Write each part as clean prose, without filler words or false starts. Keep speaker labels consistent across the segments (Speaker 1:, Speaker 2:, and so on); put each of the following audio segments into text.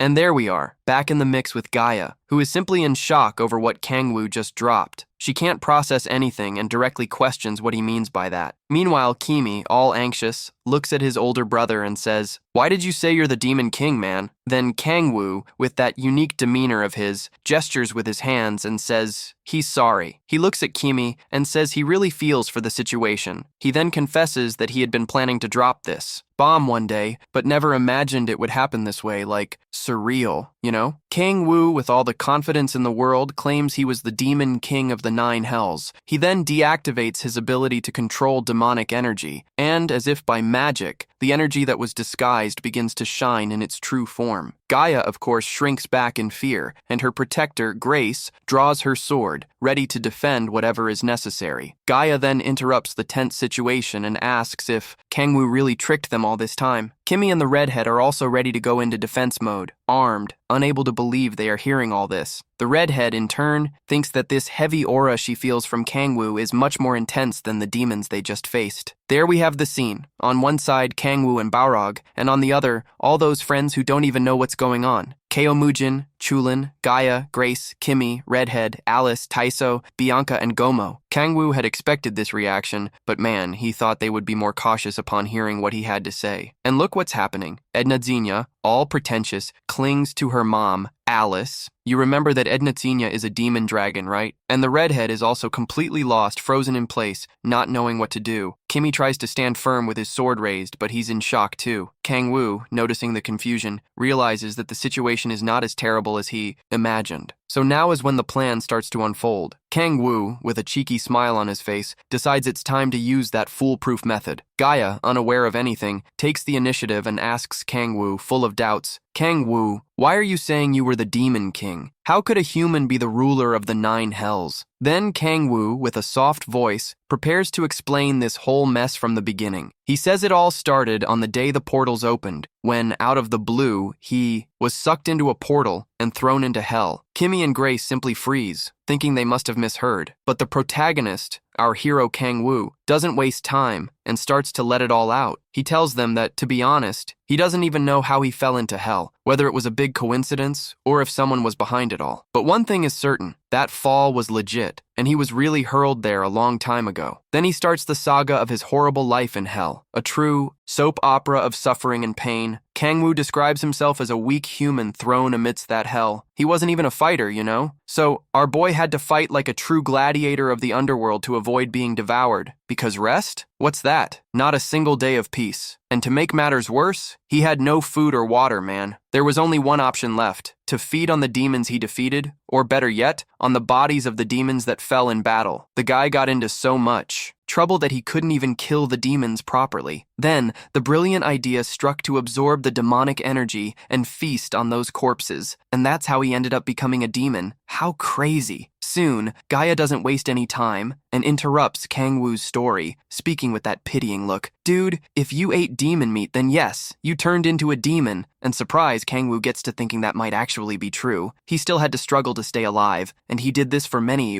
Speaker 1: And there we are, back in the mix with Gaia, who is simply in shock over what Kangwoo just dropped. She can't process anything and directly questions what he means by that. Meanwhile, Kimi, all anxious, looks at his older brother and says, "Why did you say you're the Demon King, man?" Then Kangwoo, with that unique demeanor of his, gestures with his hands and says he's sorry. He looks at Kimi and says he really feels for the situation. He then confesses that he had been planning to drop this bomb one day, but never imagined it would happen this way, like surreal, you know? Kangwoo, with all the confidence in the world, claims he was the Demon King of the 9 Hells. He then deactivates his ability to control demonic energy, and as if by magic, the energy that was disguised begins to shine in its true form. Gaia, of course, shrinks back in fear, and her protector, Grace, draws her sword, ready to defend whatever is necessary. Gaia then interrupts the tense situation and asks if Kangwoo really tricked them all this time. Kimi and the redhead are also ready to go into defense mode, armed, unable to believe they are hearing all this. The redhead, in turn, thinks that this heavy aura she feels from Kangwoo is much more intense than the demons they just faced. There we have the scene. On one side, Kangwoo and Balrog, and on the other, all those friends who don't even know what's going on. Keomujin, Chulin, Gaia, Grace, Kimi, Redhead, Alice, Taiso, Bianca, and Gomo. Kangwoo had expected this reaction, but man, he thought they would be more cautious upon hearing what he had to say. And look what's happening. Edna Xenia, all pretentious, clings to her mom, Alice. You remember that Edna Xenia is a demon dragon, right? And the redhead is also completely lost, frozen in place, not knowing what to do. Kimi tries to stand firm with his sword raised, but he's in shock too. Kangwoo, noticing the confusion, realizes that the situation is not as terrible as he imagined. So now is when the plan starts to unfold. Kangwoo, with a cheeky smile on his face, decides it's time to use that foolproof method. Gaia, unaware of anything, takes the initiative and asks Kangwoo, full of doubts, "Kangwoo, why are you saying you were the Demon King? How could a human be the ruler of the 9 Hells?" Then Kangwoo, with a soft voice, prepares to explain this whole mess from the beginning. He says it all started on the day the portals opened, when, out of the blue, he was sucked into a portal and thrown into hell. Kimi and Grace simply freeze, thinking they must have misheard. But the protagonist, our hero Kangwoo, doesn't waste time and starts to let it all out. He tells them that, to be honest, he doesn't even know how he fell into hell, whether it was a big coincidence or if someone was behind it all. But one thing is certain, that fall was legit, and he was really hurled there a long time ago. Then he starts the saga of his horrible life in hell, a true soap opera of suffering and pain. Kangwoo describes himself as a weak human thrown amidst that hell. He wasn't even a fighter, you know? So our boy had to fight like a true gladiator of the underworld to avoid being devoured. Because rest? What's that? Not a single day of peace. And to make matters worse, he had no food or water, man. There was only one option left, to feed on the demons he defeated, or better yet, on the bodies of the demons that fell in battle. The guy got into so much trouble that he couldn't even kill the demons properly. Then, the brilliant idea struck to absorb the demonic energy and feast on those corpses, and that's how he ended up becoming a demon. How crazy. Soon, Gaia doesn't waste any time and interrupts Kangwoo's story, speaking with that pitying look. "Dude, if you ate demon meat, then yes, you turned into a demon." And surprise, Kangwoo gets to thinking that might actually be true. He still had to struggle to stay alive, and he did this for many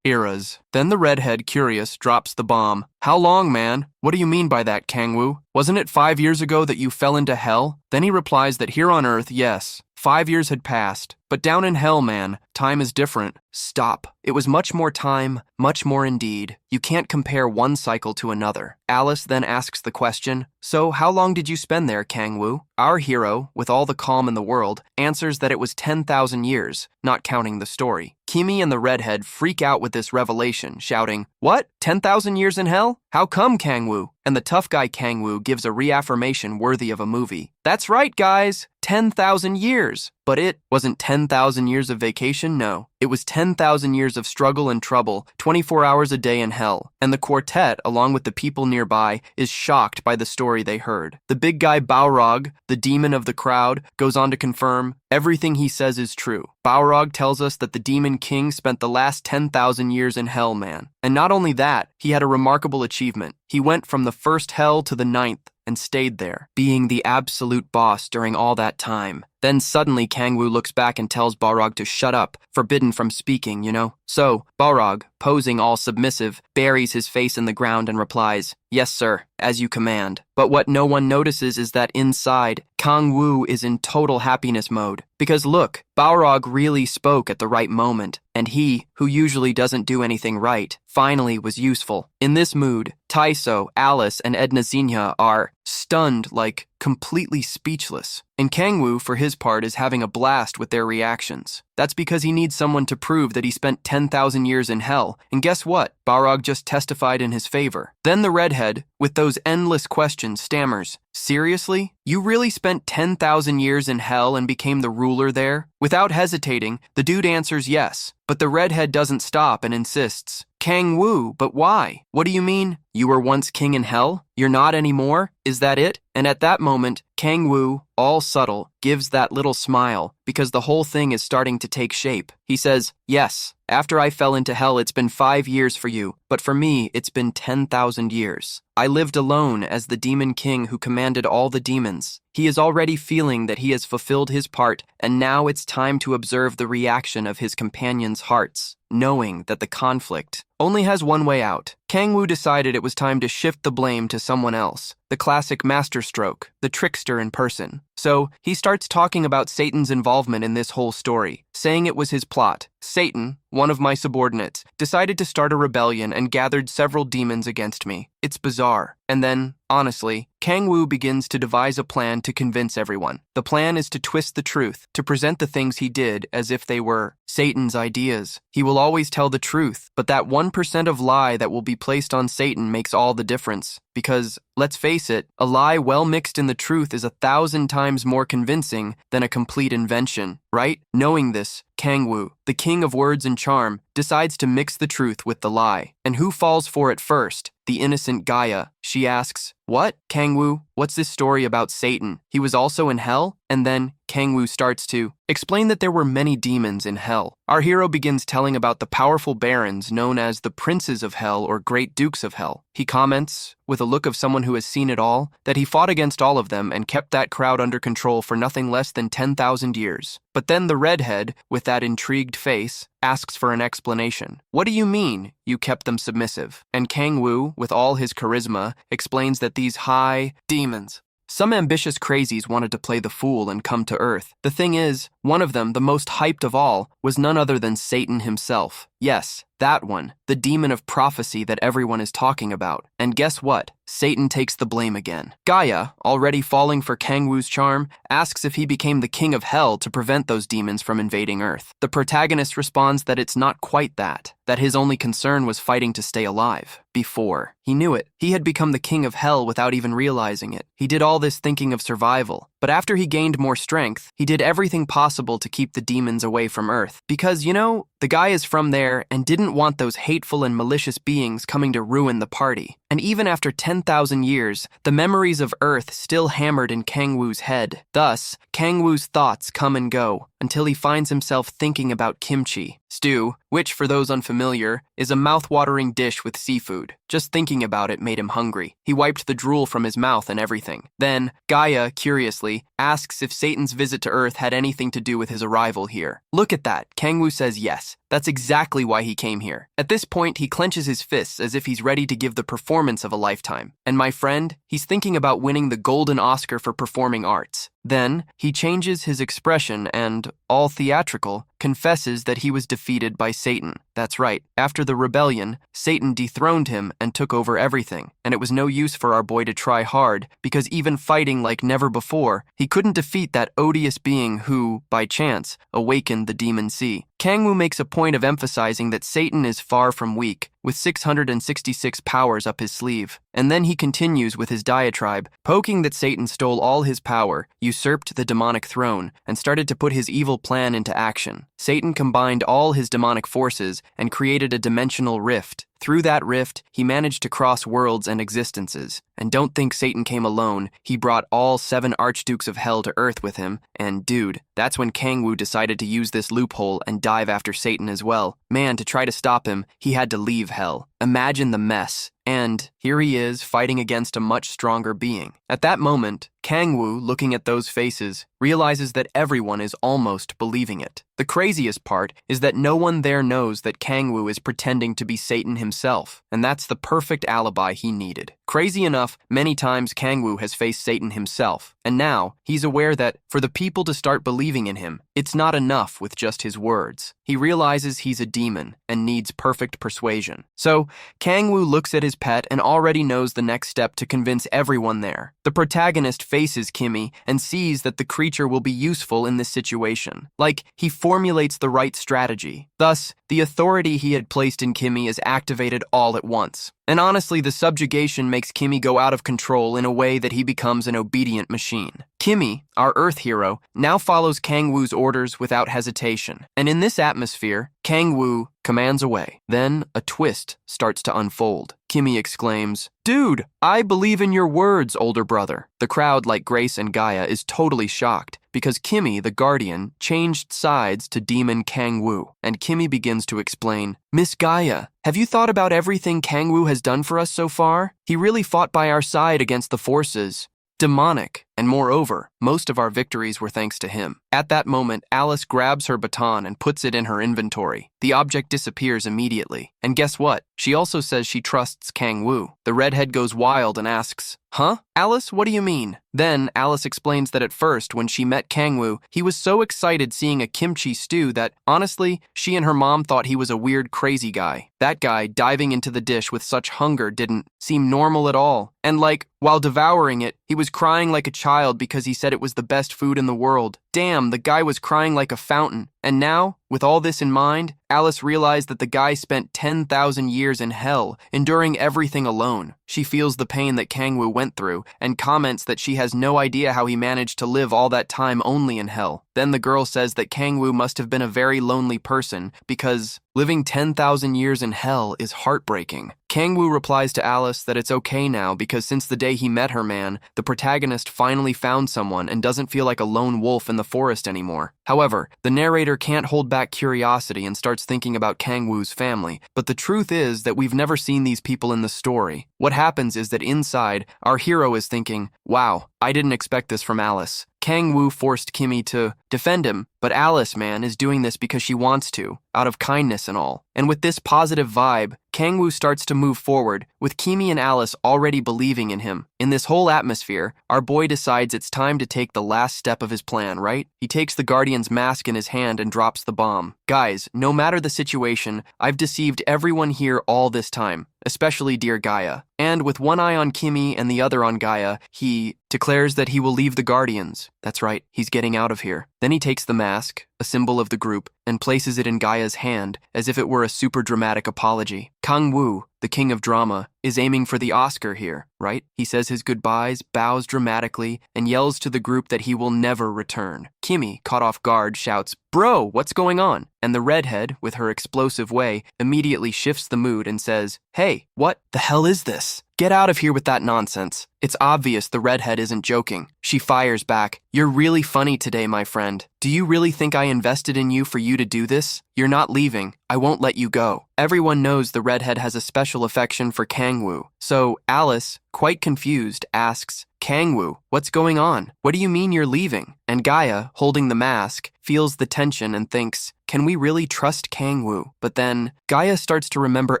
Speaker 1: eras. Then the redhead, curious, drops the bomb. "How long, man? What do you mean by that, Kangwoo? Wasn't it 5 years ago that you fell into hell?" Then he replies that here on Earth, yes, 5 years had passed. But down in hell, man, time is different. Stop. It was much more time, much more indeed. You can't compare one cycle to another. Alice then asks the question, "So how long did you spend there, Kangwoo?" Our hero, with all the calm in the world, answers that it was 10,000 years, not counting the story. Kimi and the redhead freak out with this revelation, shouting, "What? 10,000 years in hell? How come, Kangwoo?" And the tough guy Kangwoo gives a reaffirmation worthy of a movie. "That's right, guys! 10,000 years! But it wasn't 10,000 years of vacation, no. It was 10,000 years of struggle and trouble, 24 hours a day in hell." And the quartet, along with the people nearby, is shocked by the story they heard. The big guy Balrog, the demon of the crowd, goes on to confirm, everything he says is true. Balrog tells us that the Demon King spent the last 10,000 years in hell, man. And not only that, he had a remarkable achievement. He went from the first hell to the 9th, and stayed there, being the absolute boss during all that time. Then suddenly Kangwoo looks back and tells Balrog to shut up, forbidden from speaking, you know? So, Balrog, posing all submissive, buries his face in the ground and replies, "Yes, sir, as you command." But what no one notices is that inside, Kangwoo is in total happiness mode. Because look, Balrog really spoke at the right moment, and he, who usually doesn't do anything right, finally was useful. In this mood, Taiso, Alice, and Edna Xenia are stunned, like completely speechless. And Kangwoo, for his part, is having a blast with their reactions. That's because he needs someone to prove that he spent 10,000 years in hell, and guess what? Balrog just testified in his favor. Then the redhead, with those endless questions, stammers, "Seriously? You really spent 10,000 years in hell and became the ruler there?" Without hesitating, the dude answers yes, but the redhead doesn't stop and insists, "Kangwoo, but why? What do you mean? You were once king in hell? You're not anymore? Is that it?" And at that moment, Kangwoo, all subtle, gives that little smile because the whole thing is starting to take shape. He says, "Yes, after I fell into hell, it's been 5 years for you, but for me, it's been 10,000 years. I lived alone as the demon king who commanded all the demons. He is already feeling that he has fulfilled his part, and now it's time to observe the reaction of his companions' hearts, knowing that the conflict only has one way out." Kangwoo decided it was time to shift the blame to someone else, the classic masterstroke, the trickster in person. So he starts talking about Satan's involvement in this whole story, saying it was his plot. "Satan, one of my subordinates, decided to start a rebellion and gathered several demons against me. It's bizarre." And then, honestly, Kangwoo begins to devise a plan to convince everyone. The plan is to twist the truth, to present the things he did as if they were Satan's ideas. He will always tell the truth, but that 1% of lie that will be placed on Satan makes all the difference. Because, let's face it, a lie well mixed in the truth is 1,000 times more convincing than a complete invention, right? Knowing this, Kangwoo, the king of words and charm, decides to mix the truth with the lie. And who falls for it first? The innocent Gaia. She asks, "What? Kangwoo, what's this story about Satan? He was also in hell?" And then Kangwoo starts to explain that there were many demons in hell. Our hero begins telling about the powerful barons known as the princes of hell or great dukes of hell. He comments, with a look of someone who has seen it all, that he fought against all of them and kept that crowd under control for nothing less than 10,000 years. But then the redhead, with that intrigued face, asks for an explanation. "What do you mean, you kept them submissive?" And Kangwoo, with all his charisma, explains that these high demons, some ambitious crazies, wanted to play the fool and come to Earth. The thing is, one of them, the most hyped of all, was none other than Satan himself. Yes, that one, the demon of prophecy that everyone is talking about. And guess what? Satan takes the blame again. Gaia, already falling for Kangwoo's charm, asks if he became the king of hell to prevent those demons from invading Earth. The protagonist responds that it's not quite that his only concern was fighting to stay alive. Before he knew it, he had become the king of hell without even realizing it. He did all this thinking of survival. But after he gained more strength, he did everything possible to keep the demons away from Earth. Because, you know, the guy is from there and didn't want those hateful and malicious beings coming to ruin the party. And even after 10,000 years, the memories of Earth still hammered in Kangwoo's head. Thus, Kangwoo's thoughts come and go until he finds himself thinking about kimchi stew, which, for those unfamiliar, is a mouth-watering dish with seafood. Just thinking about it made him hungry. He wiped the drool from his mouth and everything. Then, Gaia, curiously, asks if Satan's visit to Earth had anything to do with his arrival here. Look at that. Kangwoo says yes. That's exactly why he came here. At this point, he clenches his fists as if he's ready to give the performance of a lifetime. And my friend, he's thinking about winning the Golden Oscar for Performing Arts. Then, he changes his expression and, all theatrical, confesses that he was defeated by Satan. That's right. After the rebellion, Satan dethroned him and took over everything. And it was no use for our boy to try hard, because even fighting like never before, he couldn't defeat that odious being who, by chance, awakened the demon sea. Kangwoo makes a point of emphasizing that Satan is far from weak, with 666 powers up his sleeve. And then he continues with his diatribe, poking that Satan stole all his power, usurped the demonic throne, and started to put his evil plan into action. Satan combined all his demonic forces and created a dimensional rift. Through that rift, he managed to cross worlds and existences. And don't think Satan came alone. He brought all 7 archdukes of hell to Earth with him. And dude, that's when Kangwoo decided to use this loophole and dive after Satan as well. Man, to try to stop him, he had to leave hell. Imagine the mess. And here he is fighting against a much stronger being. At that moment, Kangwoo, looking at those faces, realizes that everyone is almost believing it. The craziest part is that no one there knows that Kangwoo is pretending to be Satan himself, and that's the perfect alibi he needed. Crazy enough, many times Kangwoo has faced Satan himself, and now he's aware that for the people to start believing in him, it's not enough with just his words. He realizes he's a demon and needs perfect persuasion. So, Kangwoo looks at his pet and already knows the next step to convince everyone there. The protagonist faces Kimmy and sees that the creature will be useful in this situation. Like, he formulates the right strategy. Thus, the authority he had placed in Kimmy is activated all at once. And honestly, the subjugation makes Kimmy go out of control in a way that he becomes an obedient machine. Kimmy, our Earth hero, now follows Kangwoo's orders without hesitation. And in this atmosphere, Kangwoo commands away. Then, a twist starts to unfold. Kimmy exclaims, "Dude, I believe in your words, older brother." The crowd, like Grace and Gaia, is totally shocked because Kimmy, the Guardian, changed sides to Demon Kangwoo. And Kimmy begins to explain, "Miss Gaia, have you thought about everything Kangwoo has done for us so far? He really fought by our side against the forces. Demonic, and moreover, most of our victories were thanks to him." At that moment, Alice grabs her baton and puts it in her inventory. The object disappears immediately. And guess what? She also says she trusts Kangwoo. The redhead goes wild and asks, "Huh? Alice, what do you mean?" Then Alice explains that at first, when she met Kangwoo, he was so excited seeing a kimchi stew that, honestly, she and her mom thought he was a weird, crazy guy. That guy diving into the dish with such hunger didn't seem normal at all. And while devouring it, he was crying like a child because he said it was the best food in the world. Damn, the guy was crying like a fountain. And now, with all this in mind, Alice realized that the guy spent 10,000 years in hell, enduring everything alone. She feels the pain that Kangwoo went through, and comments that she has no idea how he managed to live all that time only in hell. Then the girl says that Kangwoo must have been a very lonely person, because living 10,000 years in hell is heartbreaking. Kangwoo replies to Alice that it's okay now because since the day he met her man, the protagonist finally found someone and doesn't feel like a lone wolf in the forest anymore. However, the narrator can't hold back curiosity and starts thinking about Kangwoo's family, but the truth is that we've never seen these people in the story. What happens is that inside, our hero is thinking, "Wow, I didn't expect this from Alice." Kangwoo forced Kimmy to defend him, but Alice, man, is doing this because she wants to, out of kindness and all. And with this positive vibe, Kangwoo starts to move forward, with Kimmy and Alice already believing in him. In this whole atmosphere, our boy decides it's time to take the last step of his plan, right? He takes the Guardian's mask in his hand and drops the bomb. Guys, no matter the situation, I've deceived everyone here all this time, especially dear Gaia. And with one eye on Kimmy and the other on Gaia, he declares that he will leave the Guardians. That's right, he's getting out of here. Then he takes the mask, a symbol of the group, and places it in Gaia's hand as if it were a super dramatic apology. Kangwoo, the king of drama, is aiming for the Oscar here, right? He says his goodbyes, bows dramatically, and yells to the group that he will never return. Kimmy, caught off guard, shouts, "Bro, what's going on?" And the redhead, with her explosive way, immediately shifts the mood and says, "Hey, what the hell is this? Get out of here with that nonsense." It's obvious the redhead isn't joking. She fires back, "You're really funny today, my friend. Do you really think I invested in you for you to do this? You're not leaving. I won't let you go." Everyone knows the redhead has a special affection for Kangwoo. So Alice, quite confused, asks, "Kangwoo, what's going on? What do you mean you're leaving?" And Gaia, holding the mask, feels the tension and thinks, can we really trust Kangwoo? But then, Gaia starts to remember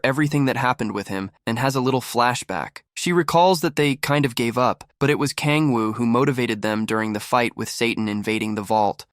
Speaker 1: everything that happened with him and has a little flashback. She recalls that they kind of gave up, but it was Kangwoo who motivated them during the fight with Satan invading the vault.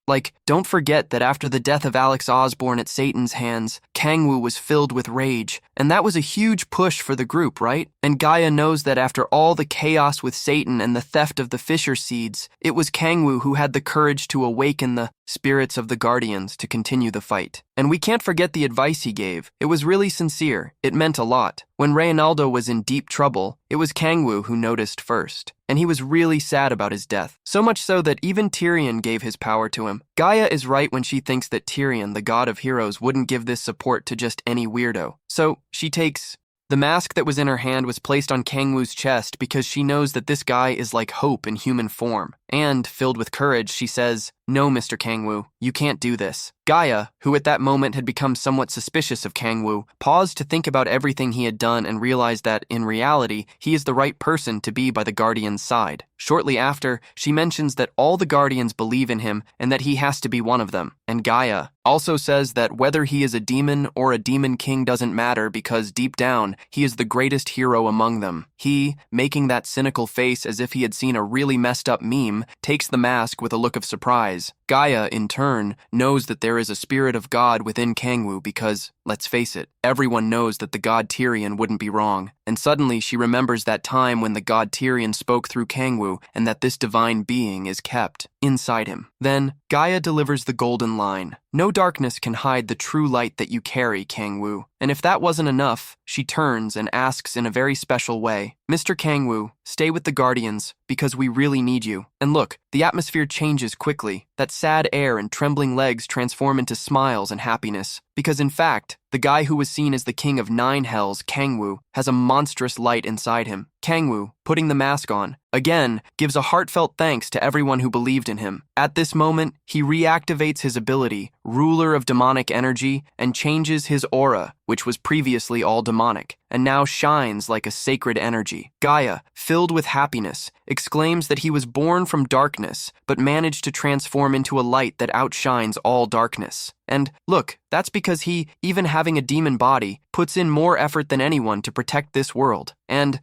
Speaker 1: Don't forget that after the death of Alex Osborne at Satan's hands, Kangwoo was filled with rage, and that was a huge push for the group, right? And Gaia knows that after all the chaos with Satan and the theft of the Fisher Seeds, it was Kangwoo who had the courage to awaken the spirits of the Guardians to continue the fight. And we can't forget the advice he gave. It was really sincere. It meant a lot. When Reynaldo was in deep trouble, it was Kangwoo who noticed first. And he was really sad about his death. So much so that even Tyrion gave his power to him. Gaia is right when she thinks that Tyrion, the god of heroes, wouldn't give this support to just any weirdo. So she takes... The mask that was in her hand was placed on Kangwoo's chest because she knows that this guy is like hope in human form. And, filled with courage, she says, "No, Mr. Kangwoo, you can't do this." Gaia, who at that moment had become somewhat suspicious of Kangwoo, paused to think about everything he had done and realized that, in reality, he is the right person to be by the Guardian's side. Shortly after, she mentions that all the Guardians believe in him and that he has to be one of them. And Gaia also says that whether he is a demon or a demon king doesn't matter because deep down, he is the greatest hero among them. He, making that cynical face as if he had seen a really messed up meme, takes the mask with a look of surprise. Gaia, in turn, knows that there is a spirit of God within Kangwoo because, let's face it, everyone knows that the god Tyrion wouldn't be wrong. And suddenly she remembers that time when the god Tyrion spoke through Kangwoo and that this divine being is kept inside him. Then, Gaia delivers the golden line. "No darkness can hide the true light that you carry, Kangwoo." And if that wasn't enough, she turns and asks in a very special way, "Mr. Kangwoo, stay with the Guardians, because we really need you." And look, the atmosphere changes quickly. That sad air and trembling legs transform into smiles and happiness. Because in fact, the guy who was seen as the king of 9 hells, Kangwoo, has a monstrous light inside him. Kangwoo, putting the mask on, again, gives a heartfelt thanks to everyone who believed in him. At this moment, he reactivates his ability, Ruler of Demonic Energy, and changes his aura, which was previously all demonic, and now shines like a sacred energy. Gaia, filled with happiness, exclaims that he was born from darkness, but managed to transform into a light that outshines all darkness. And look, that's because he, even having a demon body, puts in more effort than anyone to protect this world. And,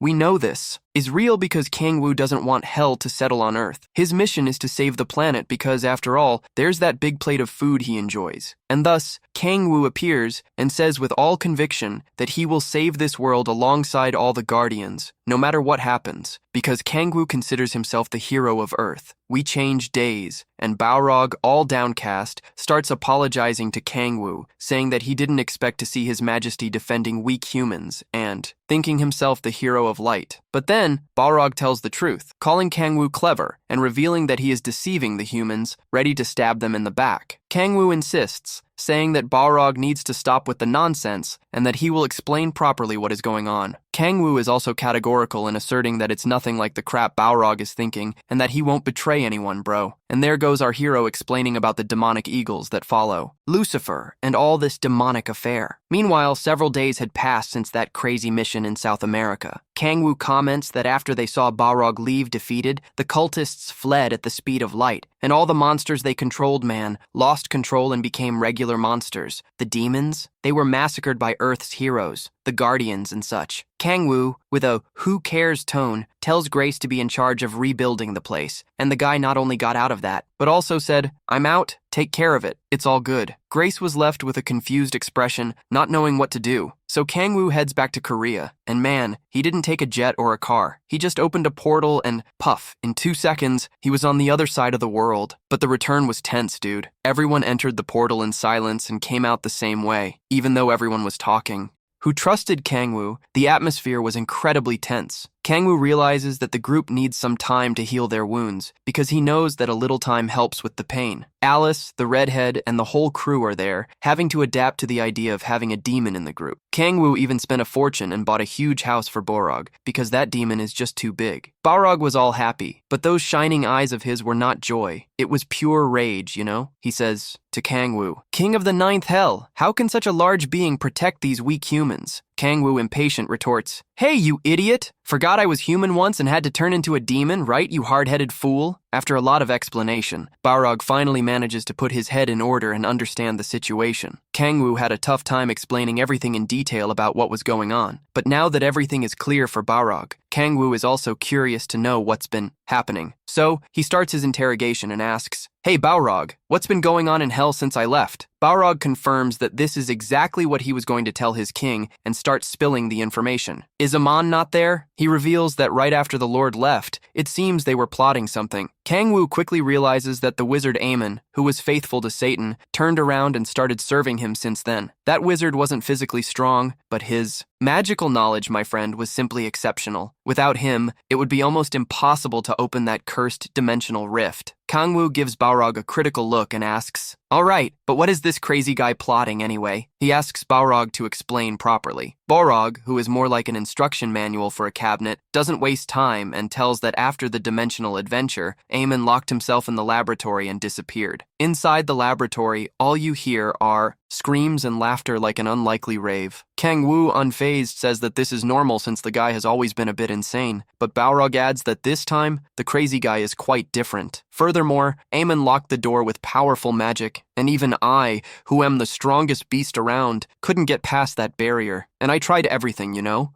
Speaker 1: we know this is real because Kangwoo doesn't want hell to settle on Earth. His mission is to save the planet because, after all, there's that big plate of food he enjoys. And thus, Kangwoo appears and says with all conviction that he will save this world alongside all the Guardians, no matter what happens, because Kangwoo considers himself the hero of Earth. We change days, and Balrog, all downcast, starts apologizing to Kangwoo, saying that he didn't expect to see His Majesty defending weak humans and thinking himself the hero of light. But then, Balrog tells the truth, calling Kangwoo clever and revealing that he is deceiving the humans, ready to stab them in the back. Kangwoo insists, saying that Balrog needs to stop with the nonsense and that he will explain properly what is going on. Kangwoo is also categorical in asserting that it's nothing like the crap Balrog is thinking and that he won't betray anyone, bro. And there goes our hero explaining about the demonic eagles that follow, Lucifer, and all this demonic affair. Meanwhile, several days had passed since that crazy mission in South America. Kangwoo comments that after they saw Balrog leave defeated, the cultists fled at the speed of light, and all the monsters they controlled, lost control and became regular monsters. The demons, they were massacred by Earth's heroes, the Guardians and such. Kangwoo, with a who cares tone, tells Grace to be in charge of rebuilding the place, and the guy not only got out of that, but also said, "I'm out, take care of it, it's all good." Grace was left with a confused expression, not knowing what to do. So Kangwoo heads back to Korea, and man, he didn't take a jet or a car. He just opened a portal and, puff, in 2 seconds, he was on the other side of the world. But the return was tense, dude. Everyone entered the portal in silence and came out the same way, even though everyone was talking. Who trusted Kangwoo, the atmosphere was incredibly tense. Kangwoo realizes that the group needs some time to heal their wounds, because he knows that a little time helps with the pain. Alice, the redhead, and the whole crew are there, having to adapt to the idea of having a demon in the group. Kangwoo even spent a fortune and bought a huge house for Balrog, because that demon is just too big. Balrog was all happy, but those shining eyes of his were not joy. It was pure rage, you know? He says to Kangwoo, "King of the 9th hell, how can such a large being protect these weak humans?" Kangwoo, impatient, retorts, "Hey, you idiot! Forgot I was human once and had to turn into a demon, right, you hard-headed fool?" After a lot of explanation, Balrog finally manages to put his head in order and understand the situation. Kangwoo had a tough time explaining everything in detail about what was going on, but now that everything is clear for Balrog, Kangwoo is also curious to know what's been happening. So, he starts his interrogation and asks, "Hey Balrog, what's been going on in hell since I left?" Balrog confirms that this is exactly what he was going to tell his king and starts spilling the information. Is Amon not there? He reveals that right after the Lord left, it seems they were plotting something. Kangwoo quickly realizes that the wizard Amon, who was faithful to Satan, turned around and started serving him since then. That wizard wasn't physically strong, but his magical knowledge, my friend, was simply exceptional. Without him, it would be almost impossible to open that cursed dimensional rift. Kangwoo gives Balrog a critical look and asks, "All right, but what is this crazy guy plotting anyway?" He asks Balrog to explain properly. Balrog, who is more like an instruction manual for a cabinet, doesn't waste time and tells that after the dimensional adventure, Aemon locked himself in the laboratory and disappeared. Inside the laboratory, all you hear are screams and laughter like an unlikely rave. Kangwoo, unfazed, says that this is normal since the guy has always been a bit insane, but Balrog adds that this time, the crazy guy is quite different. Furthermore, Aemon locked the door with powerful magic, and even I, who am the strongest beast around, couldn't get past that barrier. And I tried everything,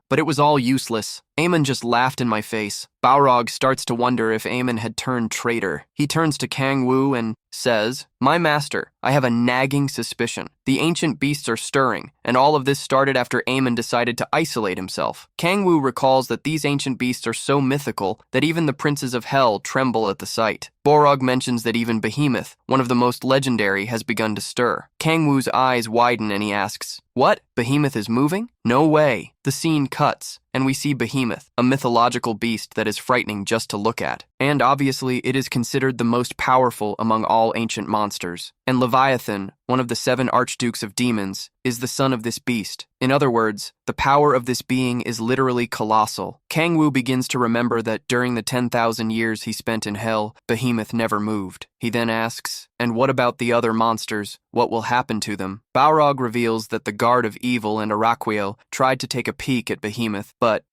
Speaker 1: but it was all useless. Aemon just laughed in my face. Balrog starts to wonder if Aemon had turned traitor. He turns to Kangwoo and says, "My master, I have a nagging suspicion. The ancient beasts are stirring, and all of this started after Aemon decided to isolate himself." Kangwoo recalls that these ancient beasts are so mythical that even the princes of hell tremble at the sight. Balrog mentions that even Behemoth, one of the most legendary, has begun to stir. Kangwoo's eyes widen and he asks, "What? Behemoth is moving? No way." The scene cuts, and we see Behemoth, a mythological beast that is frightening just to look at. And obviously, it is considered the most powerful among all ancient monsters. And Leviathan, one of the 7 archdukes of demons, is the son of this beast. In other words, the power of this being is literally colossal. Kangwoo begins to remember that during the 10,000 years he spent in hell, Behemoth never moved. He then asks, "And what about the other monsters? What will happen to them?" Balrog reveals that the Guard of Evil and Araquiel tried to take a peek at Behemoth, but,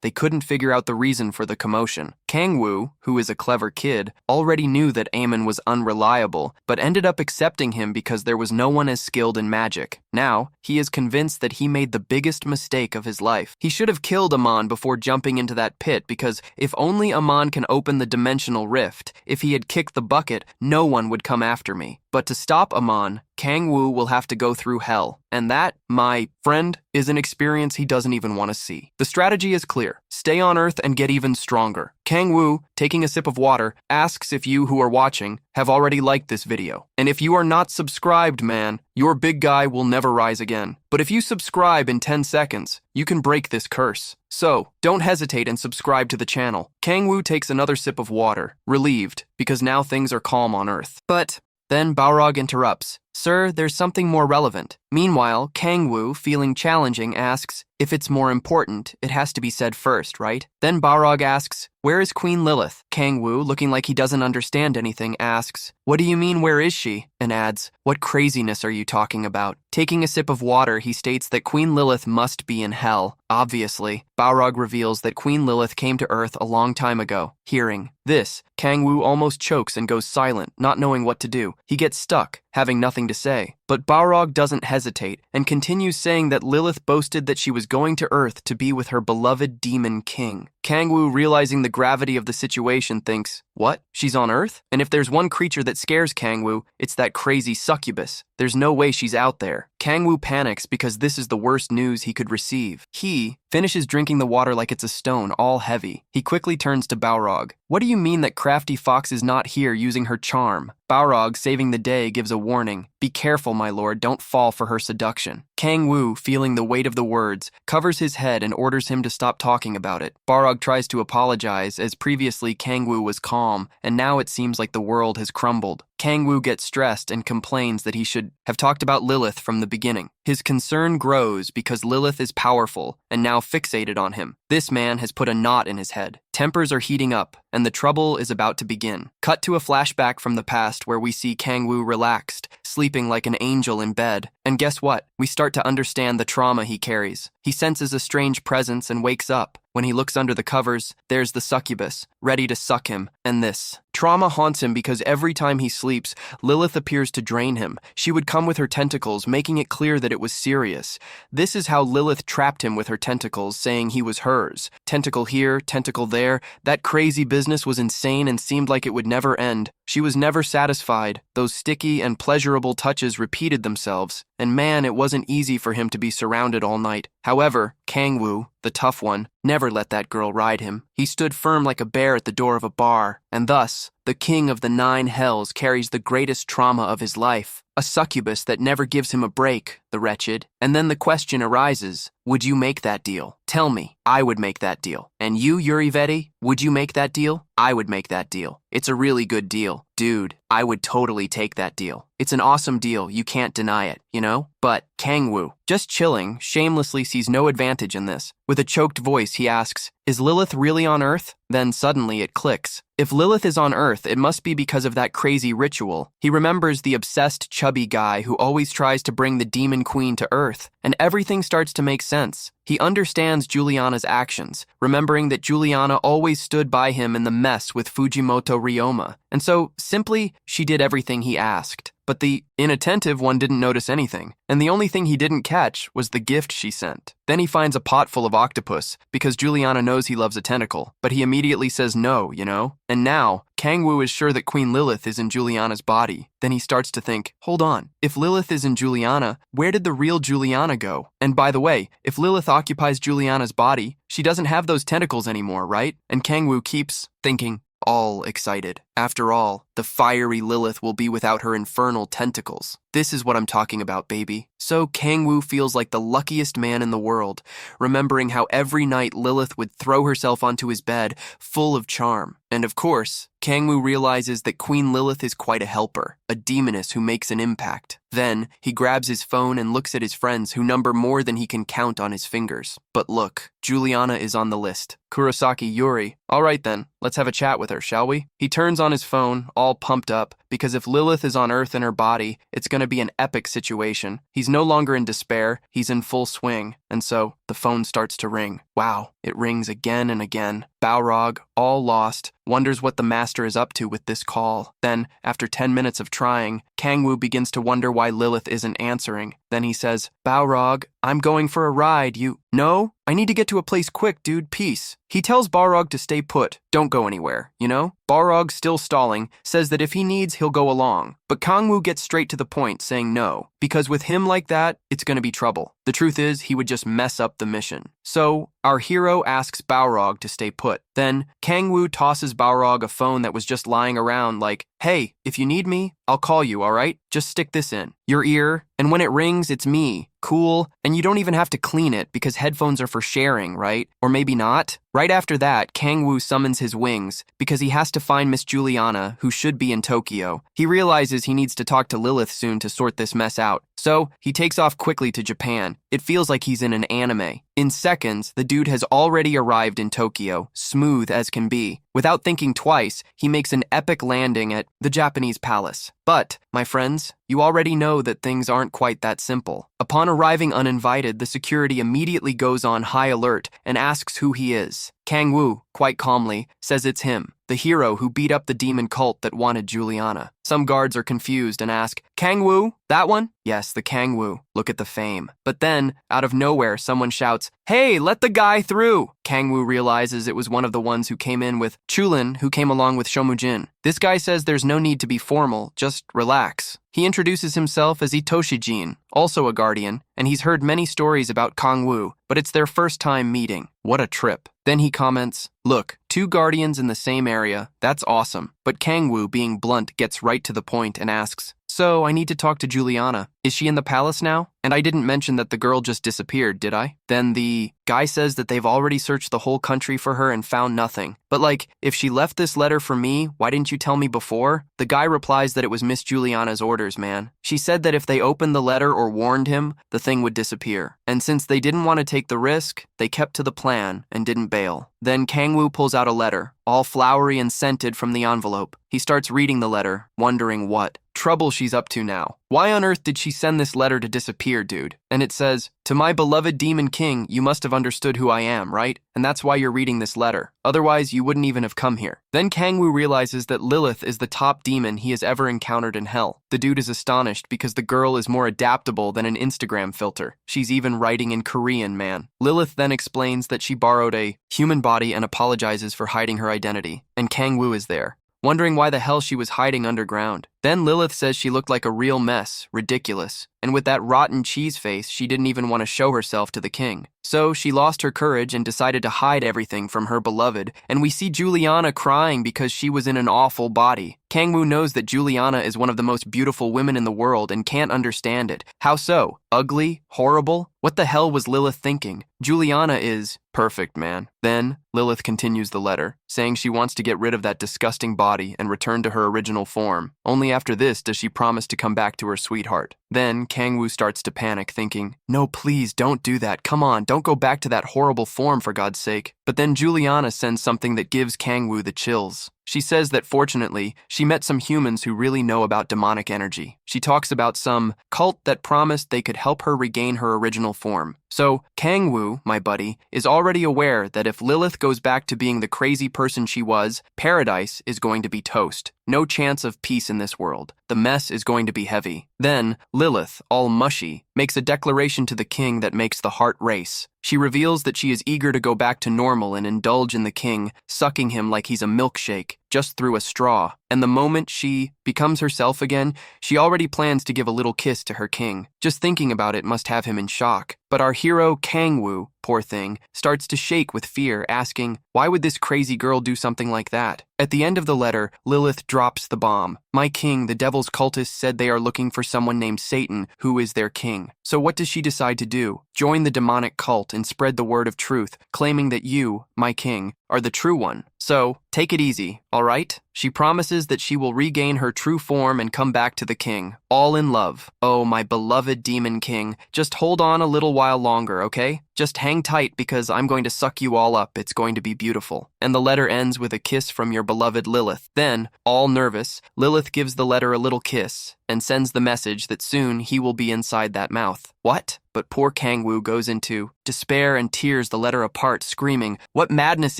Speaker 1: they couldn't figure out the reason for the commotion. Kangwoo, who is a clever kid, already knew that Aemon was unreliable, but ended up accepting him because there was no one as skilled in magic. Now, he is convinced that he made the biggest mistake of his life. He should have killed Amon before jumping into that pit because if only Amon can open the dimensional rift, if he had kicked the bucket, no one would come after me. But to stop Amon, Kangwoo will have to go through hell. And that, my friend, is an experience he doesn't even want to see. The strategy is clear. Stay on Earth and get even stronger. Kangwoo, taking a sip of water, asks if you who are watching have already liked this video. And if you are not subscribed, man, your big guy will never rise again. But if you subscribe in 10 seconds, you can break this curse. So, don't hesitate and subscribe to the channel. Kangwoo takes another sip of water, relieved, because now things are calm on Earth. But then Balrog interrupts. "Sir, there's something more relevant." Meanwhile, Kangwoo, feeling challenging, asks, "If it's more important, it has to be said first, right?" Then Balrog asks, "Where is Queen Lilith?" Kangwoo, looking like he doesn't understand anything, asks, "What do you mean, where is she?" and adds, "What craziness are you talking about?" Taking a sip of water, he states that Queen Lilith must be in hell. Obviously, Balrog reveals that Queen Lilith came to Earth a long time ago. Hearing this, Kangwoo almost chokes and goes silent, not knowing what to do. He gets stuck, having nothing to say. But Balrog doesn't hesitate and continues saying that Lilith boasted that she was going to Earth to be with her beloved demon king. Kangwoo, realizing the gravity of the situation, thinks, "What? She's on Earth?" And if there's one creature that scares Kangwoo, it's that crazy succubus. There's no way she's out there. Kangwoo panics because this is the worst news he could receive. He finishes drinking the water like it's a stone, all heavy. He quickly turns to Balrog. "What do you mean that Crafty Fox is not here using her charm?" Balrog, saving the day, gives a warning. "Be careful, my lord, don't fall for her seduction." Kangwoo, feeling the weight of the words, covers his head and orders him to stop talking about it. Balrog tries to apologize, as previously Kangwoo was calm, and now it seems like the world has crumbled. Kangwoo gets stressed and complains that he should have talked about Lilith from the beginning. His concern grows because Lilith is powerful and now fixated on him. This man has put a knot in his head. Tempers are heating up, and the trouble is about to begin. Cut to a flashback from the past where we see Kangwoo relaxed, sleeping like an angel in bed. And guess what? We start to understand the trauma he carries. He senses a strange presence and wakes up. When he looks under the covers, there's the succubus, ready to suck him, and this. Trauma haunts him because every time he sleeps, Lilith appears to drain him. She would come with her tentacles, making it clear that it was serious. This is how Lilith trapped him with her tentacles, saying he was hers. Tentacle here, tentacle there. That crazy business was insane and seemed like it would never end. She was never satisfied. Those sticky and pleasurable touches repeated themselves, and man, it wasn't easy for him to be surrounded all night. However, Kangwoo, the tough one, never let that girl ride him. He stood firm like a bear at the door of a bar, and thus, the king of the 9 hells, carries the greatest trauma of his life. A succubus that never gives him a break, the wretched. And then the question arises, would you make that deal? Tell me, I would make that deal. And you, Yuri Vedi, would you make that deal? I would make that deal. It's a really good deal. Dude, I would totally take that deal. It's an awesome deal, you can't deny it, you know? But Kangwoo, just chilling, shamelessly sees no advantage in this. With a choked voice, he asks, is Lilith really on Earth? Then suddenly it clicks. If Lilith is on Earth, it must be because of that crazy ritual. He remembers the obsessed chubby guy who always tries to bring the demon queen to Earth, and everything starts to make sense. He understands Juliana's actions, remembering that Juliana always stood by him in the mess with Fujimoto Ryoma, and so, simply, she did everything he asked. But the inattentive one didn't notice anything, and the only thing he didn't catch was the gift she sent. Then he finds a pot full of octopus, because Juliana knows he loves a tentacle, but he immediately says no, you know? And now, Kangwoo is sure that Queen Lilith is in Juliana's body. Then he starts to think, hold on, if Lilith is in Juliana, where did the real Juliana go? And by the way, if Lilith occupies Juliana's body, she doesn't have those tentacles anymore, right? And Kangwoo keeps thinking, all excited. After all, the fiery Lilith will be without her infernal tentacles. This is what I'm talking about, baby. So Kangwoo feels like the luckiest man in the world, remembering how every night Lilith would throw herself onto his bed, full of charm. And of course, Kangwoo realizes that Queen Lilith is quite a helper, a demoness who makes an impact. Then, he grabs his phone and looks at his friends who number more than he can count on his fingers. But look, Juliana is on the list. Kurosaki Yuri. All right then, let's have a chat with her, shall we? He turns on his phone, all pumped up, because if Lilith is on Earth in her body, it's going to be an epic situation. He's no longer in despair, he's in full swing, and so the phone starts to ring. Wow, it rings again and again. Balrog, all lost, wonders what the master is up to with this call. Then, after 10 minutes of trying, Kangwoo begins to wonder why Lilith isn't answering. Then he says, Balrog, I'm going for a ride, No? I need to get to a place quick, dude, peace. He tells Balrog to stay put, don't go anywhere, you know? Balrog, still stalling, says that if he needs, he'll go along. But Kangwoo gets straight to the point, saying no, because with him like that, it's gonna be trouble. The truth is, he would just mess up the mission. So, our hero asks Balrog to stay put. Then, Kangwoo tosses Balrog a phone that was just lying around like, hey, if you need me, I'll call you, alright? Just stick this in your ear, and when it rings, it's me. Cool, and you don't even have to clean it because headphones are for sharing, right? Or maybe not? Right after that, Kangwoo summons his wings because he has to find Miss Juliana, who should be in Tokyo. He realizes he needs to talk to Lilith soon to sort this mess out. So, he takes off quickly to Japan. It feels like he's in an anime. In seconds, the dude has already arrived in Tokyo, smooth as can be. Without thinking twice, he makes an epic landing at the Japanese palace. But, my friends, you already know that things aren't quite that simple. Upon arriving uninvited, the security immediately goes on high alert and asks who he is. Kangwoo, quite calmly, says it's him, the hero who beat up the demon cult that wanted Juliana. Some guards are confused and ask, Kangwoo? That one? Yes, the Kangwoo. Look at the fame. But then, out of nowhere, someone shouts, hey, let the guy through! Kangwoo realizes it was one of the ones who came in with Chulin, who came along with Shomujin. This guy says there's no need to be formal, just relax. He introduces himself as Itoshijin, also a guardian, and he's heard many stories about Kangwoo, but it's their first time meeting. What a trip. Then he comments, look, 2 guardians in the same area, that's awesome. But Kangwoo, being blunt, gets right to the point and asks, so I need to talk to Juliana. Is she in the palace now? And I didn't mention that the girl just disappeared, did I? Then the guy says that they've already searched the whole country for her and found nothing. But like, if she left this letter for me, why didn't you tell me before? The guy replies that it was Miss Juliana's orders, man. She said that if they opened the letter or warned him, the thing would disappear. And since they didn't want to take the risk, they kept to the plan and didn't bail. Then Kangwoo pulls out a letter, all flowery and scented from the envelope. He starts reading the letter, wondering what trouble she's up to now. Why on earth did she send this letter to disappear, dude? And it says, to my beloved demon king, you must have understood who I am, right? And that's why you're reading this letter. Otherwise, you wouldn't even have come here. Then Kangwoo realizes that Lilith is the top demon he has ever encountered in hell. The dude is astonished because the girl is more adaptable than an Instagram filter. She's even writing in Korean, man. Lilith then explains that she borrowed a human body and apologizes for hiding her identity. And Kangwoo is there, wondering why the hell she was hiding underground. Then Lilith says she looked like a real mess, ridiculous, and with that rotten cheese face, she didn't even want to show herself to the king. So she lost her courage and decided to hide everything from her beloved, and we see Juliana crying because she was in an awful body. Kangwoo knows that Juliana is one of the most beautiful women in the world and can't understand it. How so? Ugly? Horrible? What the hell was Lilith thinking? Juliana is perfect, man. Then, Lilith continues the letter, saying she wants to get rid of that disgusting body and return to her original form. Only after this does she promise to come back to her sweetheart. Then, Kangwoo starts to panic, thinking, no, please, don't do that. Come on, don't go back to that horrible form, for God's sake. But then Juliana sends something that gives Kangwoo the chills. She says that fortunately, she met some humans who really know about demonic energy. She talks about some cult that promised they could help her regain her original form. So, Kangwoo, my buddy, is already aware that if Lilith goes back to being the crazy person she was, paradise is going to be toast. No chance of peace in this world. The mess is going to be heavy. Then, Lilith, all mushy, makes a declaration to the king that makes the heart race. She reveals that she is eager to go back to normal and indulge in the king, sucking him like he's a milkshake, just through a straw. And the moment she becomes herself again, she already plans to give a little kiss to her king. Just thinking about it must have him in shock. But our hero, Kangwoo, poor thing, starts to shake with fear, asking, why would this crazy girl do something like that? At the end of the letter, Lilith drops the bomb. My king, the devil's cultists said they are looking for someone named Satan, who is their king. So what does she decide to do? Join the demonic cult and spread the word of truth, claiming that you, my king, are the true one. So, take it easy, all right? She promises that she will regain her true form and come back to the king, all in love. Oh, my beloved demon king, just hold on a little while longer, okay? Just hang tight because I'm going to suck you all up. It's going to be beautiful. And the letter ends with a kiss from your beloved Lilith. Then, all nervous, Lilith gives the letter a little kiss and sends the message that soon he will be inside that mouth. What? But poor Kangwoo goes into despair and tears the letter apart, screaming, what madness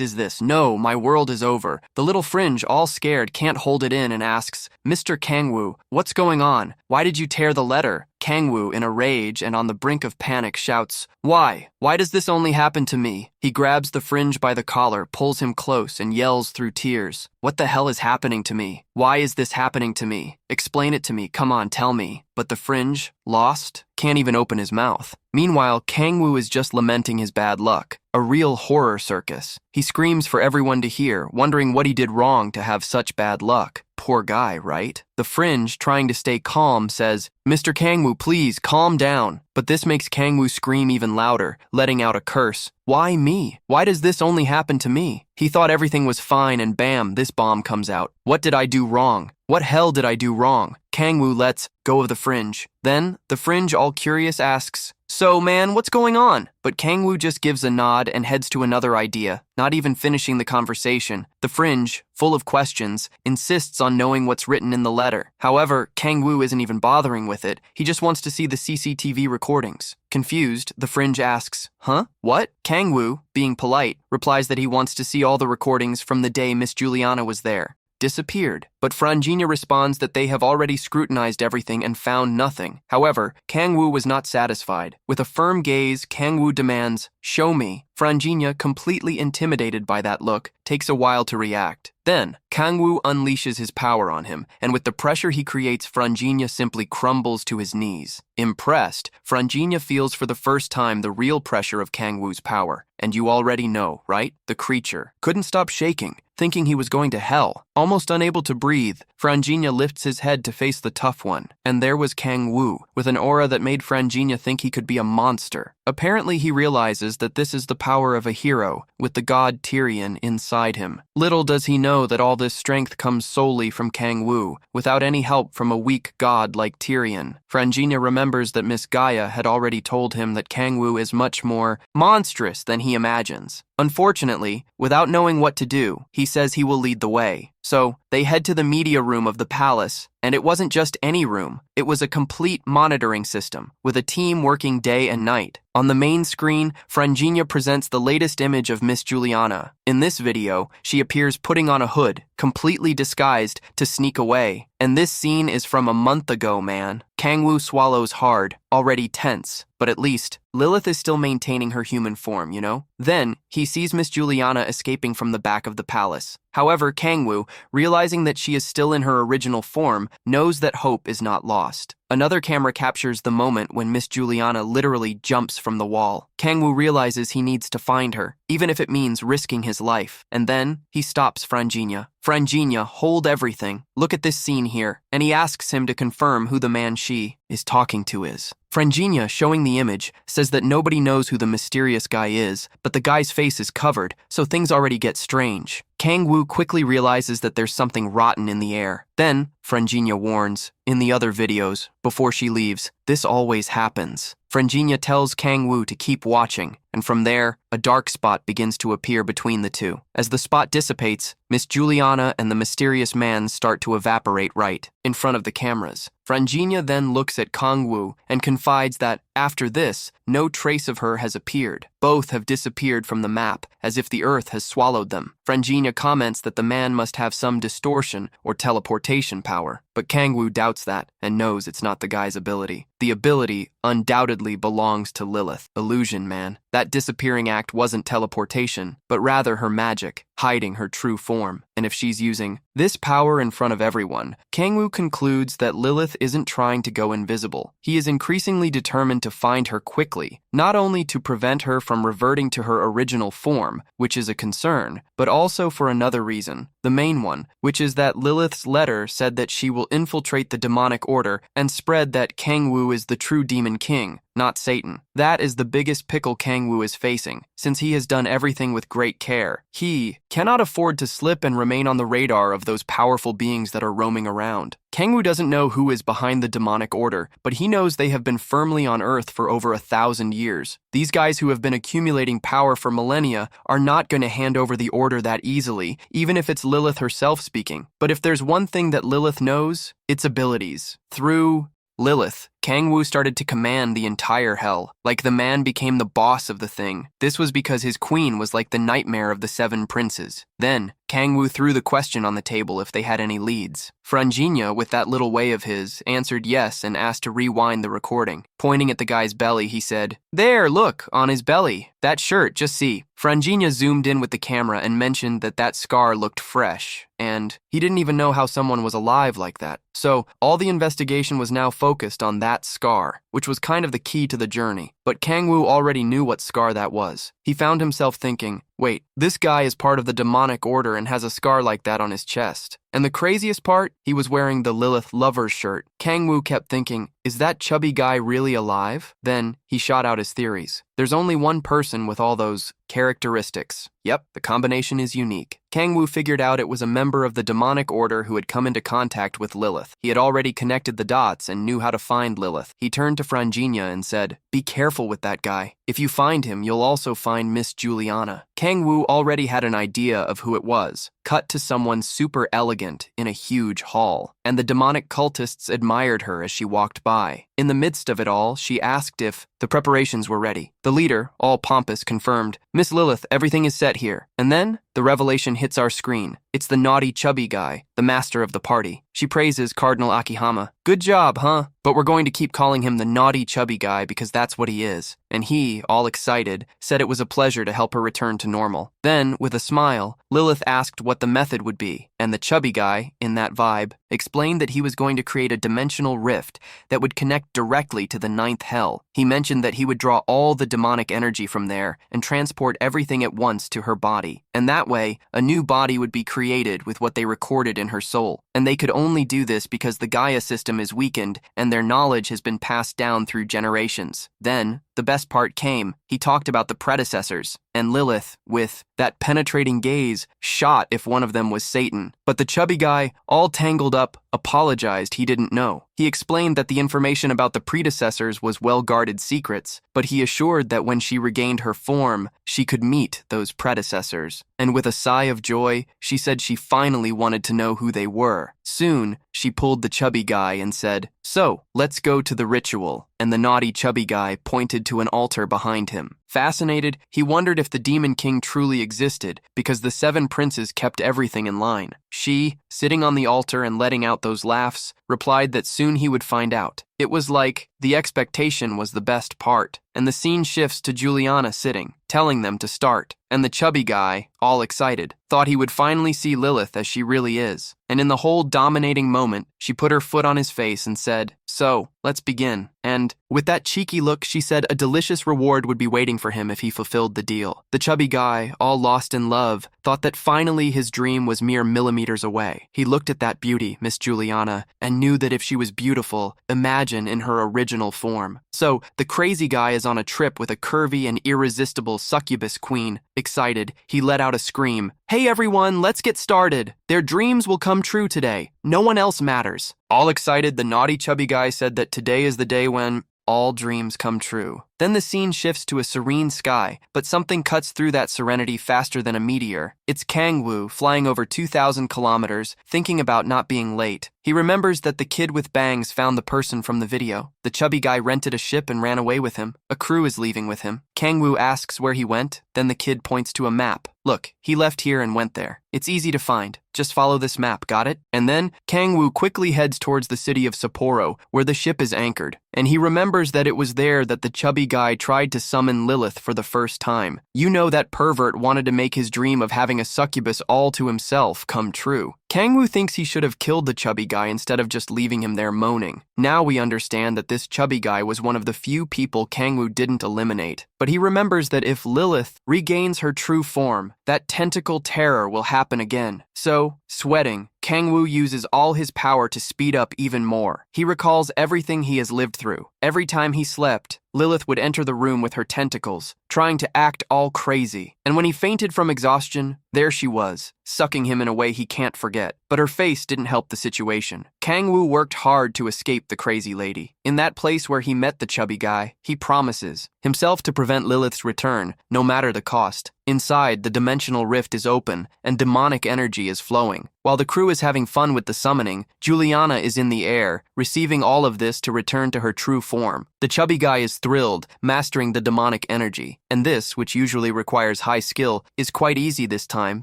Speaker 1: is this? No, my world is over. The little fringe, all scared, can't hold it in and asks, Mr. Kangwoo, what's going on? Why did you tear the letter? Kangwoo, in a rage and on the brink of panic, shouts, why? Why does this only happen to me? He grabs the fringe by the collar, pulls him close, and yells through tears, what the hell is happening to me? Why is this happening to me? Explain it to me, come on, tell me. But the fringe, lost, can't even open his mouth. Meanwhile, Kangwoo is just lamenting his bad luck. A real horror circus. He screams for everyone to hear, wondering what he did wrong to have such bad luck. Poor guy, right? The fringe, trying to stay calm, says, Mr. Kangwoo, please, calm down. But this makes Kangwoo scream even louder, letting out a curse. Why me? Why does this only happen to me? He thought everything was fine and bam, this bomb comes out. What did I do wrong? What hell did I do wrong? Kangwoo lets go of the fringe. Then, the fringe, all curious, asks, so, man, what's going on? But Kangwoo just gives a nod and heads to another idea, not even finishing the conversation. The fringe, full of questions, insists on knowing what's written in the letter. However, Kangwoo isn't even bothering with it. He just wants to see the CCTV recordings. Confused, the fringe asks, huh? What? Kangwoo, being polite, replies that he wants to see all the recordings from the day Miss Juliana was there. Disappeared. But Franginia responds that they have already scrutinized everything and found nothing. However, Kangwoo was not satisfied. With a firm gaze, Kangwoo demands, show me. Franginia, completely intimidated by that look, takes a while to react. Then, Kangwoo unleashes his power on him, and with the pressure he creates, Franginia simply crumbles to his knees. Impressed, Franginia feels for the first time the real pressure of Kangwoo's power. And you already know, right? The creature couldn't stop shaking, thinking he was going to hell. Almost unable to breathe, Franginia lifts his head to face the tough one, and there was Kangwoo, with an aura that made Franginia think he could be a monster. Apparently he realizes that this is the power of a hero, with the god Tyrion inside him. Little does he know that all this strength comes solely from Kangwoo, without any help from a weak god like Tyrion. Franginia remembers that Miss Gaia had already told him that Kangwoo is much more monstrous than he imagines. Unfortunately, without knowing what to do, he says he will lead the way. So, they head to the media room of the palace, and it wasn't just any room. It was a complete monitoring system, with a team working day and night. On the main screen, Franginia presents the latest image of Miss Juliana. In this video, she appears putting on a hood, completely disguised, to sneak away. And this scene is from a month ago, man. Kangwoo swallows hard, already tense, but at least Lilith is still maintaining her human form, you know? Then, he sees Miss Juliana escaping from the back of the palace. However, Kangwoo, realizing that she is still in her original form, knows that hope is not lost. Another camera captures the moment when Miss Juliana literally jumps from the wall. Kangwoo realizes he needs to find her, even if it means risking his life. And then he stops Frangina. Frangina, hold everything. Look at this scene here. And he asks him to confirm who the man she is talking to is. Frangina, showing the image, says that nobody knows who the mysterious guy is, but the guy's face is covered, so things already get strange. Kangwoo quickly realizes that there's something rotten in the air. Then, Frangina warns, in the other videos, before she leaves, this always happens. Frangina tells Kangwoo to keep watching, and from there, a dark spot begins to appear between the two. As the spot dissipates, Miss Juliana and the mysterious man start to evaporate right in front of the cameras. Frangina then looks at Kangwoo and confides that, after this, no trace of her has appeared. Both have disappeared from the map, as if the earth has swallowed them. Frangina comments that the man must have some distortion or teleportation power, but Kangwoo doubts that and knows it's not the guy's ability. The ability undoubtedly belongs to Lilith, Illusion Man. That disappearing act wasn't teleportation, but rather her magic, hiding her true form. And if she's using this power in front of everyone, Kangwoo concludes that Lilith isn't trying to go invisible. He is increasingly determined to find her quickly, not only to prevent her from reverting to her original form, which is a concern, but also for another reason, the main one, which is that Lilith's letter said that she will infiltrate the demonic order and spread that Kangwoo is the true demon king, not Satan. That is the biggest pickle Kangwoo is facing, since he has done everything with great care. He cannot afford to slip and remain on the radar of those powerful beings that are roaming around. Kangwoo doesn't know who is behind the demonic order, but he knows they have been firmly on Earth for over 1,000 years. These guys who have been accumulating power for millennia are not going to hand over the order that easily, even if it's Lilith herself speaking. But if there's one thing that Lilith knows, it's abilities. Through Lilith, Kangwoo started to command the entire hell, like the man became the boss of the thing. This was because his queen was like the nightmare of the 7 princes. Then, Kangwoo threw the question on the table if they had any leads. Frangina, with that little way of his, answered yes and asked to rewind the recording. Pointing at the guy's belly, he said, "There, look, on his belly. That shirt, just see." Frangina zoomed in with the camera and mentioned that that scar looked fresh, and he didn't even know how someone was alive like that. So, all the investigation was now focused on that scar, which was kind of the key to the journey. But Kangwoo already knew what scar that was. He found himself thinking, wait, this guy is part of the demonic order and has a scar like that on his chest. And the craziest part, he was wearing the Lilith lover's shirt. Kangwoo kept thinking, is that chubby guy really alive? Then he shot out his theories. There's only one person with all those characteristics. Yep, the combination is unique. Kangwoo figured out it was a member of the demonic order who had come into contact with Lilith. He had already connected the dots and knew how to find Lilith. He turned to Frangina and said, "Be careful with that guy. If you find him, you'll also find Miss Juliana." Kangwoo already had an idea of who it was. Cut to someone super elegant in a huge hall, and the demonic cultists admired her as she walked by. In the midst of it all, she asked if the preparations were ready. The leader, all pompous, confirmed, "Miss Lilith, everything is set here." And then, the revelation hits our screen. It's the naughty chubby guy, the master of the party. She praises Cardinal Akihama. "Good job, huh? But we're going to keep calling him the naughty chubby guy because that's what he is." And he, all excited, said it was a pleasure to help her return to normal. Then, with a smile, Lilith asked what the method would be, and the chubby guy, in that vibe, explained that he was going to create a dimensional rift that would connect directly to the 9th hell. He mentioned that he would draw all the demonic energy from there and transport everything at once to her body. And that way, a new body would be created with what they recorded in her soul. And they could only do this because the Gaia system is weakened and their knowledge has been passed down through generations. Then, the best part came. He talked about the predecessors, and Lilith, with that penetrating gaze, shot if one of them was Satan. But the chubby guy, all tangled up, apologized he didn't know. He explained that the information about the predecessors was well-guarded secrets, but he assured that when she regained her form, she could meet those predecessors. And with a sigh of joy, she said she finally wanted to know who they were. Soon, she pulled the chubby guy and said, "So, let's go to the ritual." And the naughty chubby guy pointed to an altar behind him. Fascinated, he wondered if the Demon King truly existed because the 7 princes kept everything in line. She, sitting on the altar and letting out those laughs, replied that soon he would find out. It was like the expectation was the best part, and the scene shifts to Juliana sitting, telling them to start, and the chubby guy, all excited, thought he would finally see Lilith as she really is. And in the whole dominating moment, she put her foot on his face and said, "So, let's begin." And, with that cheeky look, she said a delicious reward would be waiting for him if he fulfilled the deal. The chubby guy, all lost in love, thought that finally his dream was mere millimeters away. He looked at that beauty, Miss Juliana, and knew that if she was beautiful, imagine in her original form. So, the crazy guy is on a trip with a curvy and irresistible succubus queen. Excited, he let out a scream. "Hey everyone, let's get started. Their dreams will come true today. No one else matters." All excited, the naughty chubby guy said that today is the day when all dreams come true. Then the scene shifts to a serene sky, but something cuts through that serenity faster than a meteor. It's Kangwoo, flying over 2,000 kilometers, thinking about not being late. He remembers that the kid with bangs found the person from the video. The chubby guy rented a ship and ran away with him. A crew is leaving with him. Kangwoo asks where he went, then the kid points to a map. "Look, he left here and went there. It's easy to find. Just follow this map, got it?" And then Kangwoo quickly heads towards the city of Sapporo, where the ship is anchored. And he remembers that it was there that the chubby guy tried to summon Lilith for the first time. You know, that pervert wanted to make his dream of having a succubus all to himself come true. Kangwoo thinks he should have killed the chubby guy instead of just leaving him there moaning. Now we understand that this chubby guy was one of the few people Kangwoo didn't eliminate. But he remembers that if Lilith regains her true form, that tentacle terror will happen again. So, sweating, Kangwoo uses all his power to speed up even more. He recalls everything he has lived through. Every time he slept, Lilith would enter the room with her tentacles, trying to act all crazy. And when he fainted from exhaustion, there she was, sucking him in a way he can't forget. But her face didn't help the situation. Kangwoo worked hard to escape the crazy lady. In that place where he met the chubby guy, he promises himself to prevent Lilith's return, no matter the cost. Inside, the dimensional rift is open, and demonic energy is flowing. While the crew is having fun with the summoning, Juliana is in the air, receiving all of this to return to her true form. The chubby guy is thrilled, mastering the demonic energy. And this, which usually requires high skill, is quite easy this time,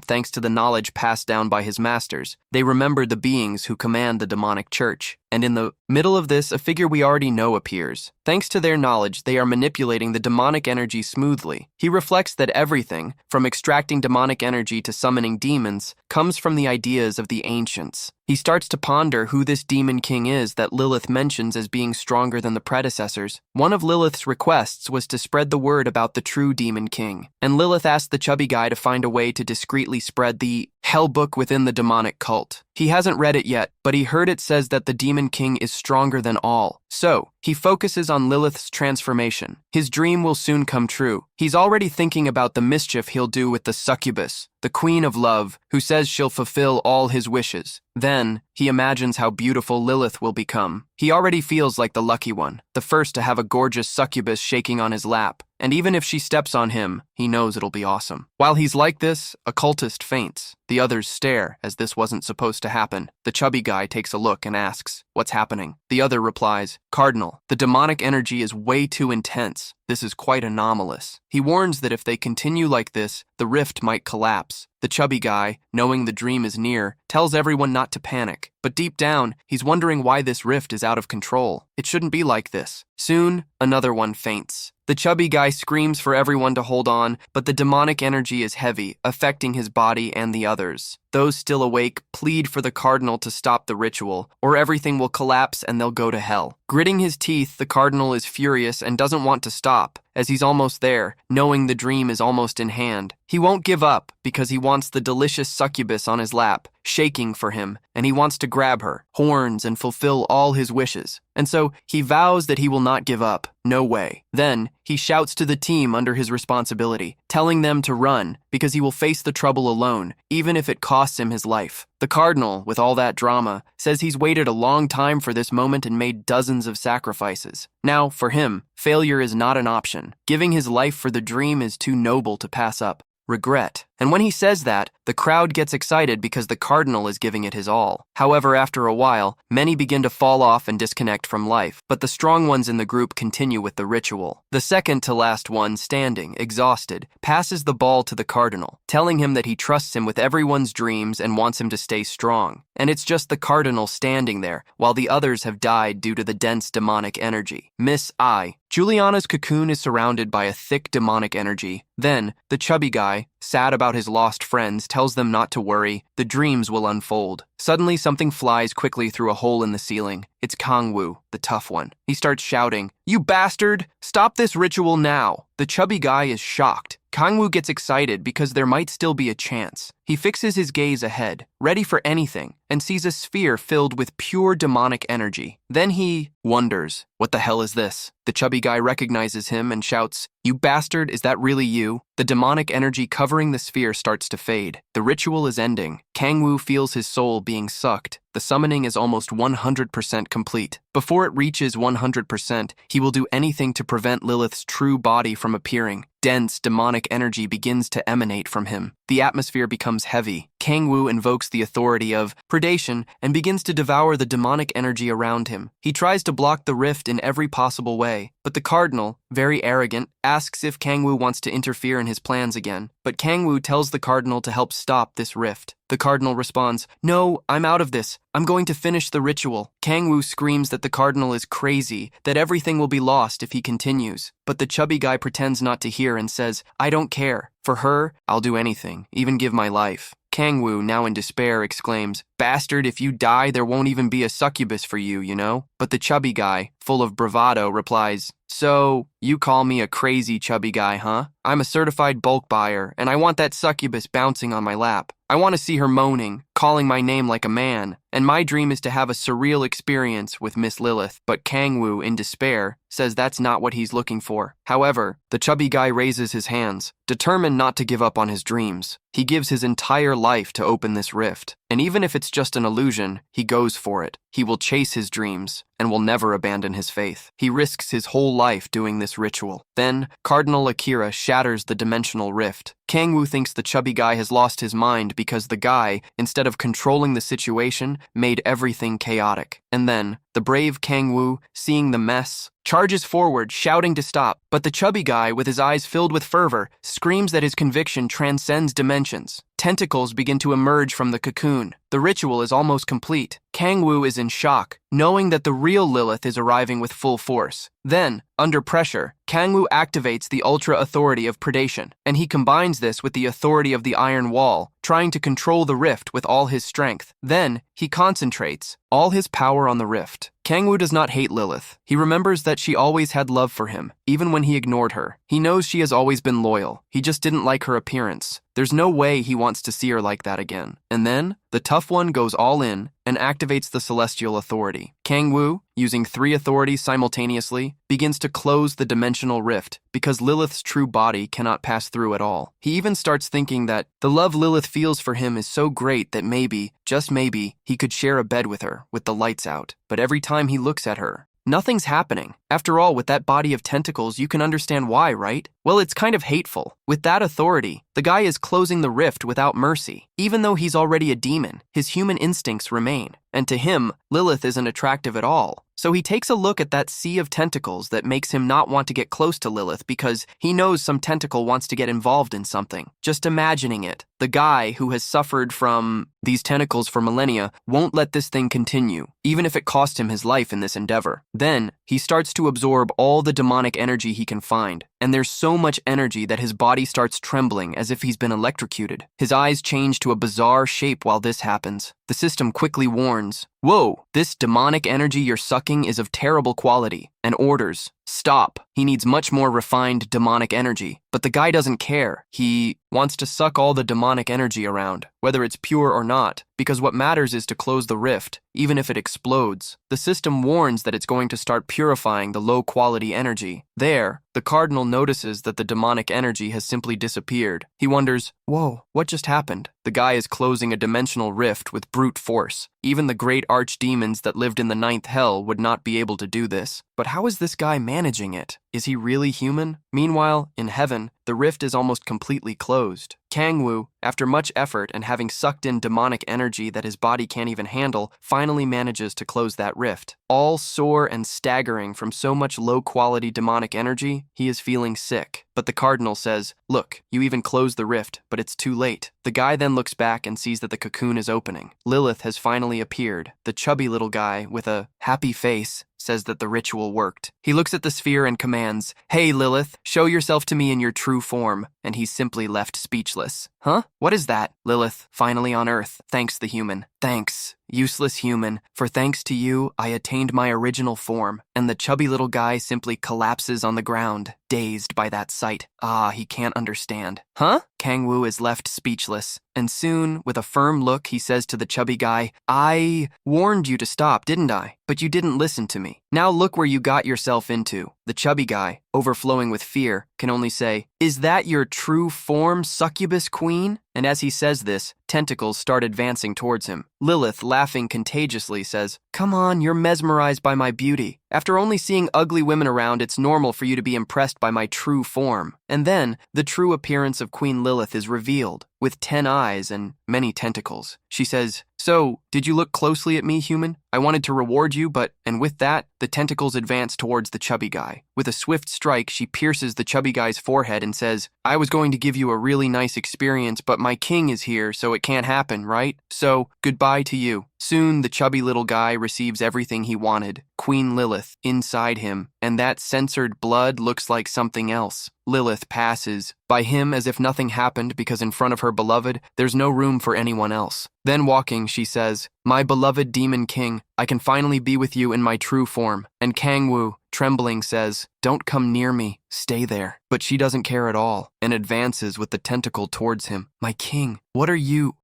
Speaker 1: thanks to the knowledge passed down by his masters. They remember the beings who command the demonic church. And in the middle of this, a figure we already know appears. Thanks to their knowledge, they are manipulating the demonic energy smoothly. He reflects that everything, from extracting demonic energy to summoning demons, comes from the ideas of the ancients. He starts to ponder who this demon king is that Lilith mentions as being stronger than the predecessors. One of Lilith's requests was to spread the word about the true demon king, and Lilith asked the chubby guy to find a way to discreetly spread the hell book within the demonic cult. He hasn't read it yet, but he heard it says that the demon king is stronger than all. So, he focuses on Lilith's transformation. His dream will soon come true. He's already thinking about the mischief he'll do with the succubus, the queen of love, who says she'll fulfill all his wishes. Then, he imagines how beautiful Lilith will become. He already feels like the lucky one, the first to have a gorgeous succubus shaking on his lap. And even if she steps on him, he knows it'll be awesome. While he's like this, a cultist faints. The others stare, as this wasn't supposed to happen. The chubby guy takes a look and asks, "What's happening?" The other replies, "Cardinal, the demonic energy is way too intense. This is quite anomalous." He warns that if they continue like this, the rift might collapse. The chubby guy, knowing the dream is near, tells everyone not to panic. But deep down, he's wondering why this rift is out of control. It shouldn't be like this. Soon, another one faints. The chubby guy screams for everyone to hold on, but the demonic energy is heavy, affecting his body and the others. Those still awake plead for the cardinal to stop the ritual, or everything will collapse and they'll go to hell. Gritting his teeth, the cardinal is furious and doesn't want to stop, as he's almost there, knowing the dream is almost in hand. He won't give up, because he wants the delicious succubus on his lap, shaking for him, and he wants to grab her, horns, and fulfill all his wishes. And so, he vows that he will not give up. No way. Then, he shouts to the team under his responsibility, telling them to run, because he will face the trouble alone, even if it costs him his life. The cardinal, with all that drama, says he's waited a long time for this moment and made dozens of sacrifices. Now, for him, failure is not an option. Giving his life for the dream is too noble to pass up. Regret. And when he says that, the crowd gets excited because the cardinal is giving it his all. However, after a while, many begin to fall off and disconnect from life, but the strong ones in the group continue with the ritual. The second to last one, standing, exhausted, passes the ball to the cardinal, telling him that he trusts him with everyone's dreams and wants him to stay strong. And it's just the cardinal standing there, while the others have died due to the dense demonic energy. Miss I. Juliana's cocoon is surrounded by a thick demonic energy. Then, the chubby guy, sad about his lost friends, tells them not to worry, the dreams will unfold. Suddenly, something flies quickly through a hole in the ceiling. It's Kangwoo, the tough one. He starts shouting, "You bastard! Stop this ritual now!" The chubby guy is shocked. Kangwoo gets excited because there might still be a chance. He fixes his gaze ahead, ready for anything, and sees a sphere filled with pure demonic energy. Then he wonders, what the hell is this? The chubby guy recognizes him and shouts, "You bastard, is that really you?" The demonic energy covering the sphere starts to fade. The ritual is ending. Kangwoo feels his soul being sucked. The summoning is almost 100% complete. Before it reaches 100%, he will do anything to prevent Lilith's true body from appearing. Dense, demonic energy begins to emanate from him. The atmosphere becomes heavy. Kangwoo invokes the authority of predation and begins to devour the demonic energy around him. He tries to block the rift in every possible way, but the cardinal, very arrogant, asks if Kangwoo wants to interfere in his plans again. But Kangwoo tells the cardinal to help stop this rift. The cardinal responds, "No, I'm out of this. I'm going to finish the ritual." Kangwoo screams that the cardinal is crazy, that everything will be lost if he continues. But the chubby guy pretends not to hear and says, "I don't care. For her, I'll do anything, even give my life." Kangwoo, now in despair, exclaims, "Bastard, if you die, there won't even be a succubus for you, you know?" But the chubby guy, full of bravado, replies, "So, you call me a crazy chubby guy, huh? I'm a certified bulk buyer, and I want that succubus bouncing on my lap. I want to see her moaning, calling my name like a man, and my dream is to have a surreal experience with Miss Lilith." But Kangwoo, in despair, says that's not what he's looking for. However, the chubby guy raises his hands, determined not to give up on his dreams. He gives his entire life to open this rift, and even if it's just an illusion, he goes for it. He will chase his dreams and will never abandon his faith. He risks his whole life doing this ritual. Then, Cardinal Akira shatters the dimensional rift. Kangwoo thinks the chubby guy has lost his mind because the guy, instead of controlling the situation, made everything chaotic. And then, the brave Kangwoo, seeing the mess, charges forward, shouting to stop. But the chubby guy, with his eyes filled with fervor, screams that his conviction transcends dimensions. Tentacles begin to emerge from the cocoon. The ritual is almost complete. Kangwoo is in shock, knowing that the real Lilith is arriving with full force. Then, under pressure, Kangwoo activates the ultra authority of predation, and he combines this with the authority of the iron wall, trying to control the rift with all his strength. Then, he concentrates all his power on the rift. Kangwoo does not hate Lilith. He remembers that she always had love for him, even when he ignored her. He knows she has always been loyal. He just didn't like her appearance. There's no way he wants to see her like that again. And then, the tough one goes all in and activates the celestial authority. Kangwoo, using 3 authorities simultaneously, begins to close the dimensional rift because Lilith's true body cannot pass through at all. He even starts thinking that the love Lilith feels for him is so great that maybe, just maybe, he could share a bed with her, with the lights out. But every time he looks at her, nothing's happening. After all, with that body of tentacles, you can understand why, right? Well, it's kind of hateful. With that authority, the guy is closing the rift without mercy. Even though he's already a demon, his human instincts remain. And to him, Lilith isn't attractive at all. So he takes a look at that sea of tentacles that makes him not want to get close to Lilith because he knows some tentacle wants to get involved in something. Just imagining it. The guy who has suffered from these tentacles for millennia won't let this thing continue, even if it cost him his life in this endeavor. Then, he starts to absorb all the demonic energy he can find, and there's so much energy that his body starts trembling as if he's been electrocuted. His eyes change to a bizarre shape while this happens. The system quickly warns, "Whoa, this demonic energy you're sucking is of terrible quality," and orders, "Stop." He needs much more refined demonic energy. But the guy doesn't care. He wants to suck all the demonic energy around, whether it's pure or not, because what matters is to close the rift, even if it explodes. The system warns that it's going to start purifying the low-quality energy. There, the cardinal notices that the demonic energy has simply disappeared. He wonders, "Whoa, what just happened?" The guy is closing a dimensional rift with brute force. Even the great archdemons that lived in the 9th hell would not be able to do this. But how is this guy managing it? Is he really human? Meanwhile, in heaven, the rift is almost completely closed. Kangwoo, after much effort and having sucked in demonic energy that his body can't even handle, finally manages to close that rift. All sore and staggering from so much low-quality demonic energy, he is feeling sick. But the cardinal says, "Look, you even closed the rift, but it's too late." The guy then looks back and sees that the cocoon is opening. Lilith has finally appeared. The chubby little guy, with a happy face, says that the ritual worked. He looks at the sphere and commands, "Hey, Lilith, show yourself to me in your true form," and he's simply left speechless. Huh? What is that? Lilith, finally on Earth, thanks the human. Thanks, useless human, for thanks to you, I attained my original form. And the chubby little guy simply collapses on the ground, dazed by that sight. He can't understand. Huh? Kangwoo is left speechless, and soon, with a firm look, he says to the chubby guy, "I warned you to stop, didn't I? But you didn't listen to me. Now look where you got yourself into." The chubby guy, overflowing with fear, can only say, "Is that your true form, succubus queen?" And as he says this, tentacles start advancing towards him. Lilith, laughing contagiously, says, "Come on, you're mesmerized by my beauty. After only seeing ugly women around, it's normal for you to be impressed by my true form." And then, the true appearance of Queen Lilith is revealed, with 10 eyes and many tentacles. She says, "So, did you look closely at me, human? I wanted to reward you, but..." And with that, the tentacles advance towards the chubby guy. With a swift strike, she pierces the chubby guy's forehead and says, "I was going to give you a really nice experience, but my king is here, so it can't happen, right? So, goodbye to you." Soon, the chubby little guy receives everything he wanted, Queen Lilith, inside him, and that censored blood looks like something else. Lilith passes by him as if nothing happened because in front of her beloved, there's no room for anyone else. Then walking, she says, "My beloved demon king, I can finally be with you in my true form." And Kangwoo, trembling, says, "Don't come near me, stay there." But she doesn't care at all and advances with the tentacle towards him. "My king, what are you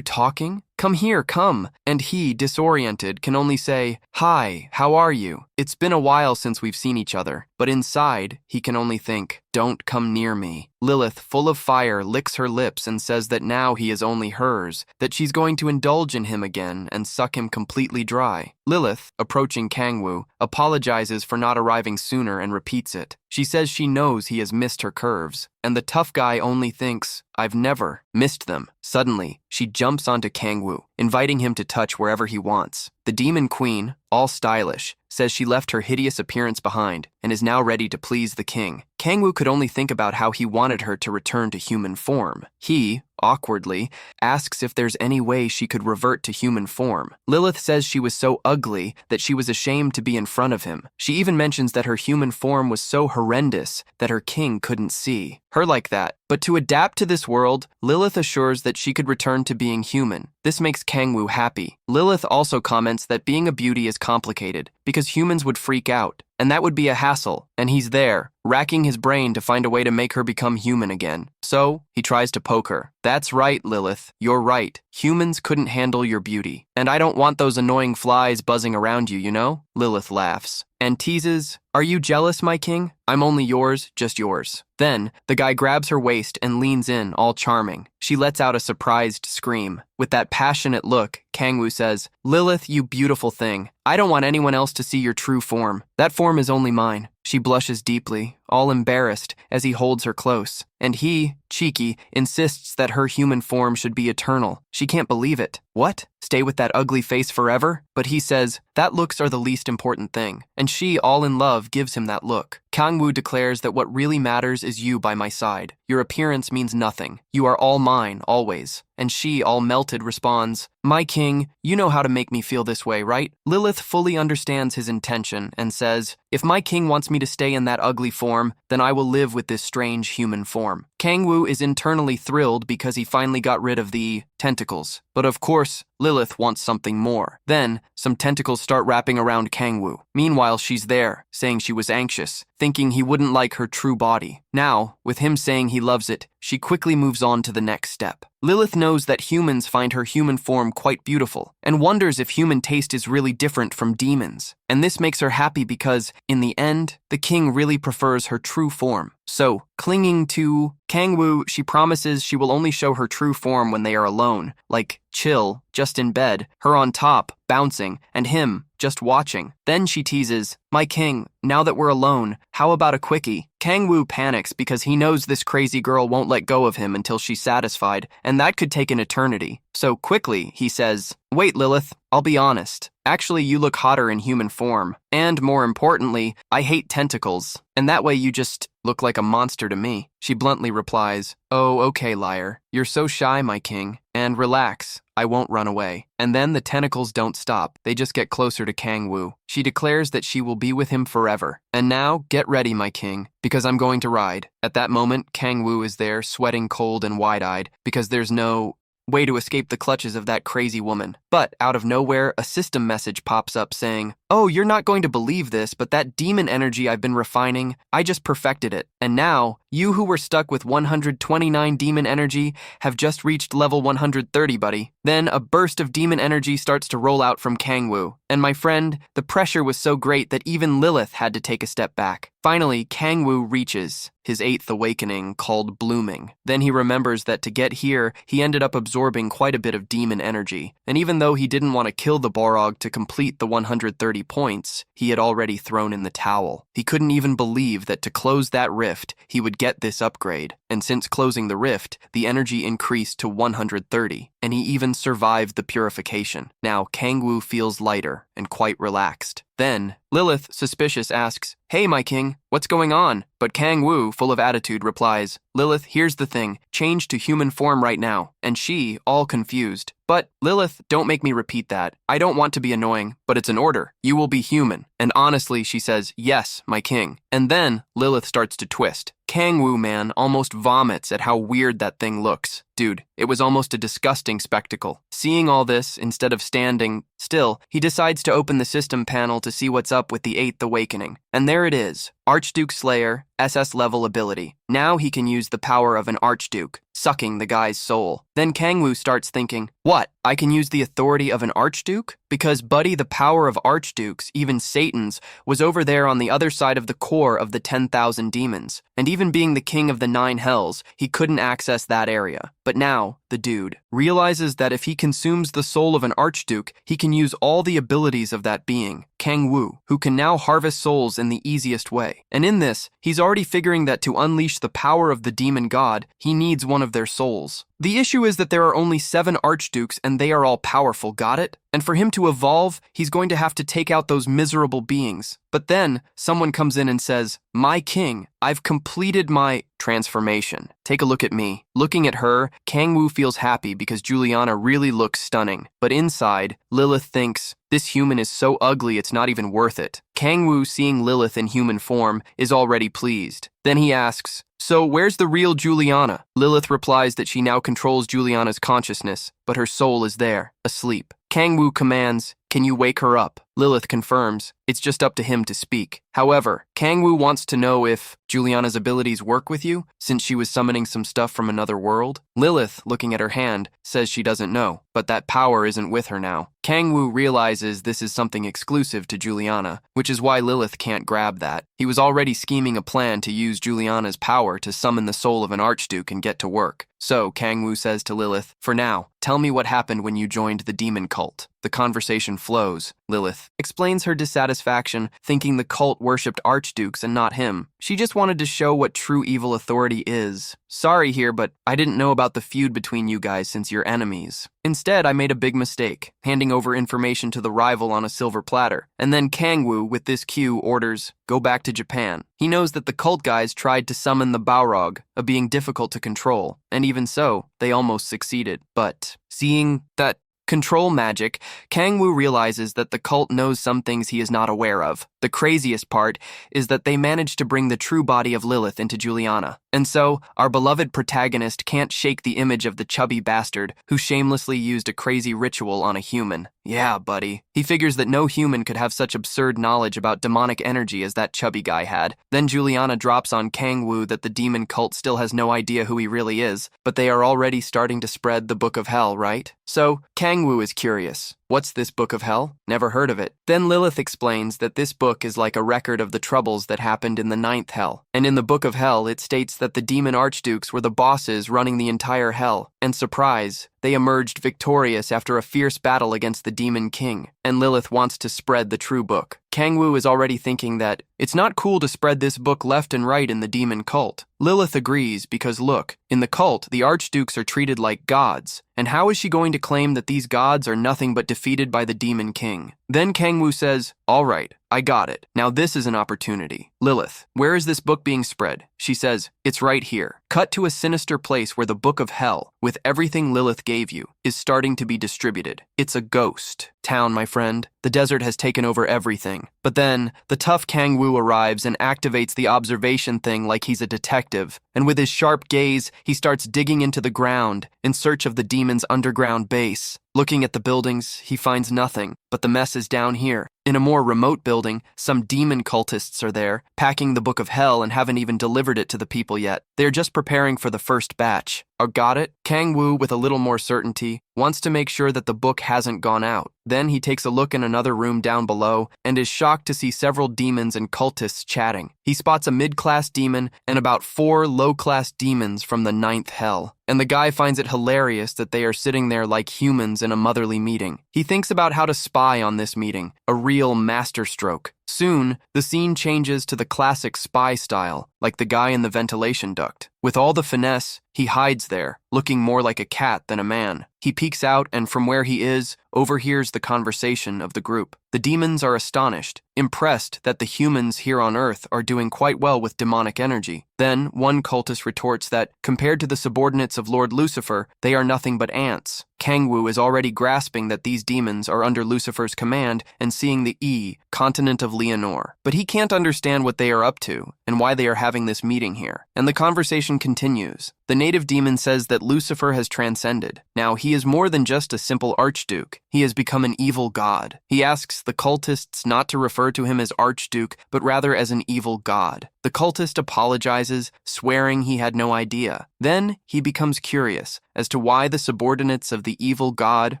Speaker 1: talking? Come here, come." And he, disoriented, can only say, "Hi, how are you? It's been a while since we've seen each other." But inside, he can only think, "Don't come near me." Lilith, full of fire, licks her lips and says that now he is only hers, that she's going to indulge in him again and suck him completely dry. Lilith, approaching Kangwoo, apologizes for not arriving sooner and repeats it. She says she knows he has missed her curves, and the tough guy only thinks, "I've never missed them." Suddenly, she jumps onto Kangwoo, inviting him to touch wherever he wants. The demon queen, all stylish, says she left her hideous appearance behind and is now ready to please the king. Kangwoo could only think about how he wanted her to return to human form. He, awkwardly, asks if there's any way she could revert to human form. Lilith says she was so ugly that she was ashamed to be in front of him. She even mentions that her human form was so horrendous that her king couldn't see her like that. But to adapt to this world, Lilith assures that she could return to being human. This makes Kangwoo happy. Lilith also comments that being a beauty is complicated because humans would freak out, and that would be a hassle, and he's there, racking his brain to find a way to make her become human again. So, he tries to poke her. "That's right, Lilith. You're right. Humans couldn't handle your beauty. And I don't want those annoying flies buzzing around you, you know?" Lilith laughs and teases, "Are you jealous, my king? I'm only yours, just yours." Then, the guy grabs her waist and leans in, all charming. She lets out a surprised scream. With that passionate look, Kangwoo says, "Lilith, you beautiful thing. I don't want anyone else to see your true form. That form is only mine." She blushes deeply, all embarrassed, as he holds her close. And he, cheeky, insists that her human form should be eternal. She can't believe it. What? Stay with that ugly face forever? But he says, that looks are the least important thing. And she, all in love, gives him that look. Kangwoo declares that what really matters is you by my side. Your appearance means nothing. You are all mine, always. And she, all melted, responds, "My king, you know how to make me feel this way, right?" Lilith fully understands his intention and says, "If my king wants me to stay in that ugly form, then I will live with this strange human form." Kangwoo is internally thrilled because he finally got rid of the tentacles. But of course, Lilith wants something more. Then, some tentacles start wrapping around Kangwoo. Meanwhile, she's there, saying she was anxious, thinking he wouldn't like her true body. Now, with him saying he loves it, she quickly moves on to the next step. Lilith knows that humans find her human form quite beautiful, and wonders if human taste is really different from demons. And this makes her happy because, in the end, the king really prefers her true form. So, clinging to Kangwoo, she promises she will only show her true form when they are alone, like chill, just in bed, her on top, bouncing, and him, just watching. Then she teases, "My king, now that we're alone, how about a quickie?" Kangwoo panics because he knows this crazy girl won't let go of him until she's satisfied, and that could take an eternity. So quickly, he says, "Wait, Lilith, I'll be honest. Actually, you look hotter in human form. And more importantly, I hate tentacles. And that way you just look like a monster to me." She bluntly replies, "Oh, okay, liar. You're so shy, my king. And relax, I won't run away." And then the tentacles don't stop. They just get closer to Kangwoo. She declares that she will be with him forever. "And now, get ready, my king, because I'm going to ride." At that moment, Kangwoo is there, sweating cold and wide-eyed, because there's no way to escape the clutches of that crazy woman. But out of nowhere, a system message pops up saying, "Oh, you're not going to believe this, but that demon energy I've been refining, I just perfected it. And now, you who were stuck with 129 demon energy have just reached level 130, buddy." Then a burst of demon energy starts to roll out from Kangwoo. And my friend, the pressure was so great that even Lilith had to take a step back. Finally, Kangwoo reaches his 8th awakening, called Blooming. Then he remembers that to get here, he ended up absorbing quite a bit of demon energy. And even though he didn't want to kill the Balrog to complete the 130 points, he had already thrown in the towel. He couldn't even believe that to close that rift, he would get this upgrade. And since closing the rift, the energy increased to 130, and he even survived the purification. Now, Kangwoo feels lighter and quite relaxed. Then, Lilith, suspicious, asks, "Hey, my king, what's going on?" But Kangwoo, full of attitude, replies, "Lilith, here's the thing. Change to human form right now." And she, all confused, "But, Lilith, don't make me repeat that. I don't want to be annoying, but it's an order. You will be human." And honestly, she says, "Yes, my king." And then, Lilith starts to twist. Kangwoo, man, almost vomits at how weird that thing looks. Dude, it was almost a disgusting spectacle. Seeing all this, instead of standing still, he decides to open the system panel to see what's up with the 8th awakening. And there it is, Archduke Slayer, SS level ability. Now he can use the power of an Archduke, sucking the guy's soul. Then Kangwoo starts thinking, what, I can use the authority of an Archduke? Because, buddy, the power of Archdukes, even Satan's, was over there on the other side of the core of the 10,000 demons. And even being the king of the 9 hells, he couldn't access that area. But now, the dude realizes that if he consumes the soul of an Archduke, he can use all the abilities of that being, Kangwoo, who can now harvest souls in the easiest way. And in this, he's already figuring that to unleash the power of the demon god, he needs one of their souls. The issue is that there are only 7 Archdukes and they are all powerful, got it? And for him to evolve, he's going to have to take out those miserable beings. But then, someone comes in and says, "My king, I've completed my transformation." Take a look at me. Looking at her, Kangwoo feels happy because Juliana really looks stunning. But inside, Lilith thinks, this human is so ugly it's not even worth it. Kangwoo, seeing Lilith in human form, is already pleased. Then he asks, "So where's the real Juliana?" Lilith replies that she now controls Juliana's consciousness, but her soul is there, asleep. Kangwoo commands, "Can you wake her up?" Lilith confirms, it's just up to him to speak. However, Kangwoo wants to know if Juliana's abilities work with you, since she was summoning some stuff from another world. Lilith, looking at her hand, says she doesn't know, but that power isn't with her now. Kangwoo realizes this is something exclusive to Juliana, which is why Lilith can't grab that. He was already scheming a plan to use Juliana's power to summon the soul of an Archduke and get to work. So, Kangwoo says to Lilith, "For now, tell me what happened when you joined the demon cult." The conversation flows. Lilith explains her dissatisfaction, thinking the cult worshipped archdukes and not him. She just wanted to show what true evil authority is. "Sorry here, but I didn't know about the feud between you guys since you're enemies. Instead, I made a big mistake, handing over information to the rival on a silver platter." And then Kangwoo, with this cue, orders, "Go back to Japan." He knows that the cult guys tried to summon the Balrog, a being difficult to control, and even so, they almost succeeded. But seeing that control magic, Kangwoo realizes that the cult knows some things he is not aware of. The craziest part is that they managed to bring the true body of Lilith into Juliana. And so, our beloved protagonist can't shake the image of the chubby bastard who shamelessly used a crazy ritual on a human. Yeah, buddy. He figures that no human could have such absurd knowledge about demonic energy as that chubby guy had. Then Juliana drops on Kangwoo that the demon cult still has no idea who he really is, but they are already starting to spread the Book of Hell, right? So, Kangwoo is curious. What's this book of hell? Never heard of it. Then Lilith explains that this book is like a record of the troubles that happened in the 9th hell. And in the book of hell, it states that the demon archdukes were the bosses running the entire hell. And surprise, they emerged victorious after a fierce battle against the demon king. And Lilith wants to spread the true book. Kangwoo is already thinking that it's not cool to spread this book left and right in the demon cult. Lilith agrees because look, in the cult, the archdukes are treated like gods. And how is she going to claim that these gods are nothing but defeated by the demon king? Then Kangwoo says, all right, I got it. Now this is an opportunity. Lilith, where is this book being spread? She says, it's right here. Cut to a sinister place where the book of hell, with everything Lilith gave you, is starting to be distributed. It's a ghost town, my friend. The desert has taken over everything. But then, the tough Kangwoo arrives and activates the observation thing like he's a detective. And with his sharp gaze, he starts digging into the ground in search of the demon's underground base. Looking at the buildings, he finds nothing, but the mess is down here. In a more remote building, some demon cultists are there, packing the book of hell and haven't even delivered it to the people yet. They're just preparing for the first batch. Got it? Kangwoo, with a little more certainty, wants to make sure that the book hasn't gone out. Then he takes a look in another room down below and is shocked to see several demons and cultists chatting. He spots a mid-class demon and about 4 low-class demons from the 9th hell. And the guy finds it hilarious that they are sitting there like humans in a motherly meeting. He thinks about how to spy on this meeting, a real masterstroke. Soon, the scene changes to the classic spy style, like the guy in the ventilation duct. With all the finesse, he hides there, looking more like a cat than a man. He peeks out and from where he is, overhears the conversation of the group. The demons are astonished, impressed that the humans here on Earth are doing quite well with demonic energy. Then, one cultist retorts that, compared to the subordinates of Lord Lucifer, they are nothing but ants. Kangwoo is already grasping that these demons are under Lucifer's command and seeing the continent of Leonore. But he can't understand what they are up to and why they are having this meeting here. And the conversation continues. The native demon says that Lucifer has transcended. Now, he is more than just a simple archduke. He has become an evil god. He asks the cultists not to refer to him as archduke, but rather as an evil god. The cultist apologizes, swearing he had no idea. Then he becomes curious as to why the subordinates of the evil god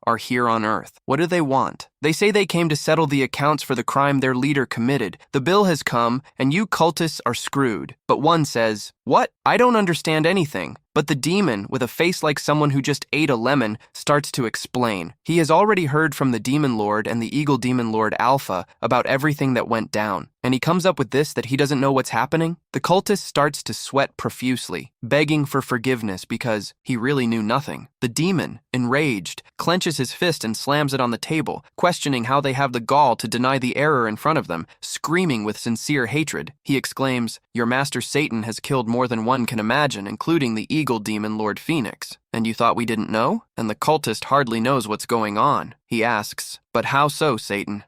Speaker 1: are here on Earth. What do they want? They say they came to settle the accounts for the crime their leader committed. The bill has come, and you cultists are screwed. But one says, what? I don't understand anything. But the demon, with a face like someone who just ate a lemon, starts to explain. He has already heard from the Demon Lord and the Eagle Demon Lord Alpha about everything that went down. And he comes up with this that he doesn't know what's happening. The cultist starts to sweat profusely, begging for forgiveness because he really knew nothing. The demon, enraged, clenches his fist and slams it on the table, questioning how they have the gall to deny the error in front of them, screaming with sincere hatred. He exclaims, "Your master Satan has killed more than one can imagine, including the Eagle Demon Lord Phoenix. And you thought we didn't know?" And the cultist hardly knows what's going on. He asks, "But how so, Satan?"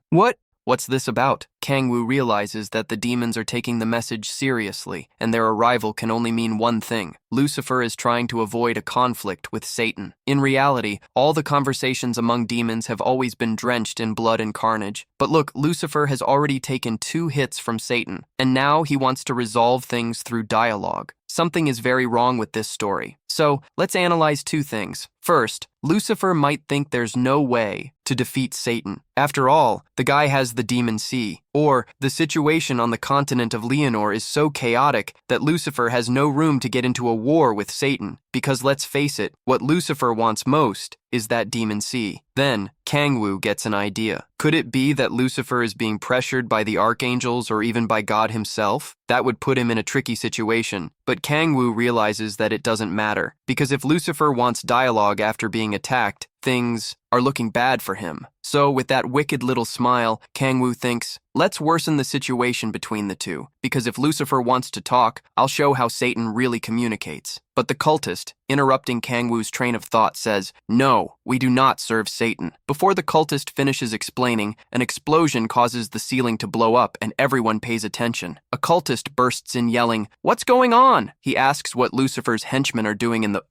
Speaker 1: What's this about? Kangwoo realizes that the demons are taking the message seriously, and their arrival can only mean one thing. Lucifer is trying to avoid a conflict with Satan. In reality, all the conversations among demons have always been drenched in blood and carnage. But look, Lucifer has already taken 2 hits from Satan, and now he wants to resolve things through dialogue. Something is very wrong with this story. So, let's analyze 2 things. First, Lucifer might think there's no way to defeat Satan. After all, the guy has the demon sea. Or, the situation on the continent of Leonore is so chaotic that Lucifer has no room to get into a war with Satan. Because let's face it, what Lucifer wants most is that demon sea. Then, Kangwoo gets an idea. Could it be that Lucifer is being pressured by the archangels or even by God himself? That would put him in a tricky situation. But Kangwoo realizes that it doesn't matter, because if Lucifer wants dialogue after being attacked, things are looking bad for him. So, with that wicked little smile, Kangwoo thinks, let's worsen the situation between the two, because if Lucifer wants to talk, I'll show how Satan really communicates. But the cultist, interrupting Kangwoo's train of thought, says, "No, we do not serve Satan." Before the cultist finishes explaining, an explosion causes the ceiling to blow up and everyone pays attention. A cultist bursts in yelling, "What's going on?" He asks what Lucifer's henchmen are doing in the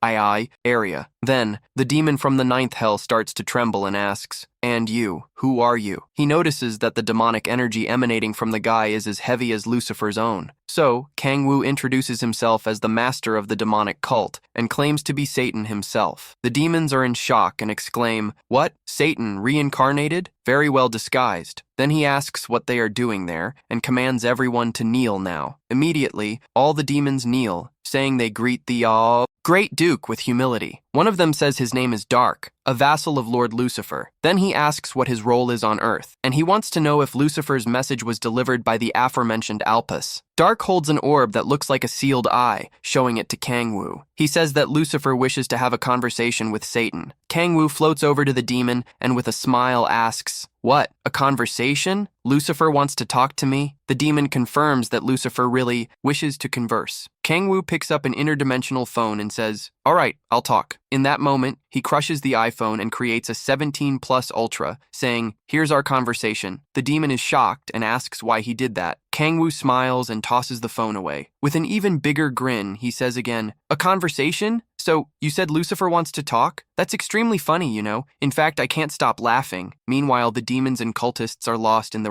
Speaker 1: area. Then, the demon from the 9th hell starts to tremble and asks, "And you, who are you?" He notices that the demonic energy emanating from the guy is as heavy as Lucifer's own. So, Kangwoo introduces himself as the master of the demonic cult and claims to be Satan himself. The demons are in shock and exclaim, "What? Satan reincarnated? Very well disguised." Then he asks what they are doing there and commands everyone to kneel now. Immediately, all the demons kneel, saying they greet the Great Duke with humility. One of them says his name is Dark, a vassal of Lord Lucifer. Then he asks what his role is on Earth, and he wants to know if Lucifer's message was delivered by the aforementioned Alpus. Dark holds an orb that looks like a sealed eye, showing it to Kangwoo. He says that Lucifer wishes to have a conversation with Satan. Kangwoo floats over to the demon and with a smile asks, "What, a conversation? Lucifer wants to talk to me?" The demon confirms that Lucifer really wishes to converse. Kangwoo picks up an interdimensional phone and says, "All right, I'll talk." In that moment, he crushes the iPhone and creates a 17 Plus Ultra, saying, "Here's our conversation." The demon is shocked and asks why he did that. Kangwoo smiles and tosses the phone away. With an even bigger grin, he says again, "A conversation? So, you said Lucifer wants to talk? That's extremely funny, you know. In fact, I can't stop laughing." Meanwhile, the demons and cultists are lost in the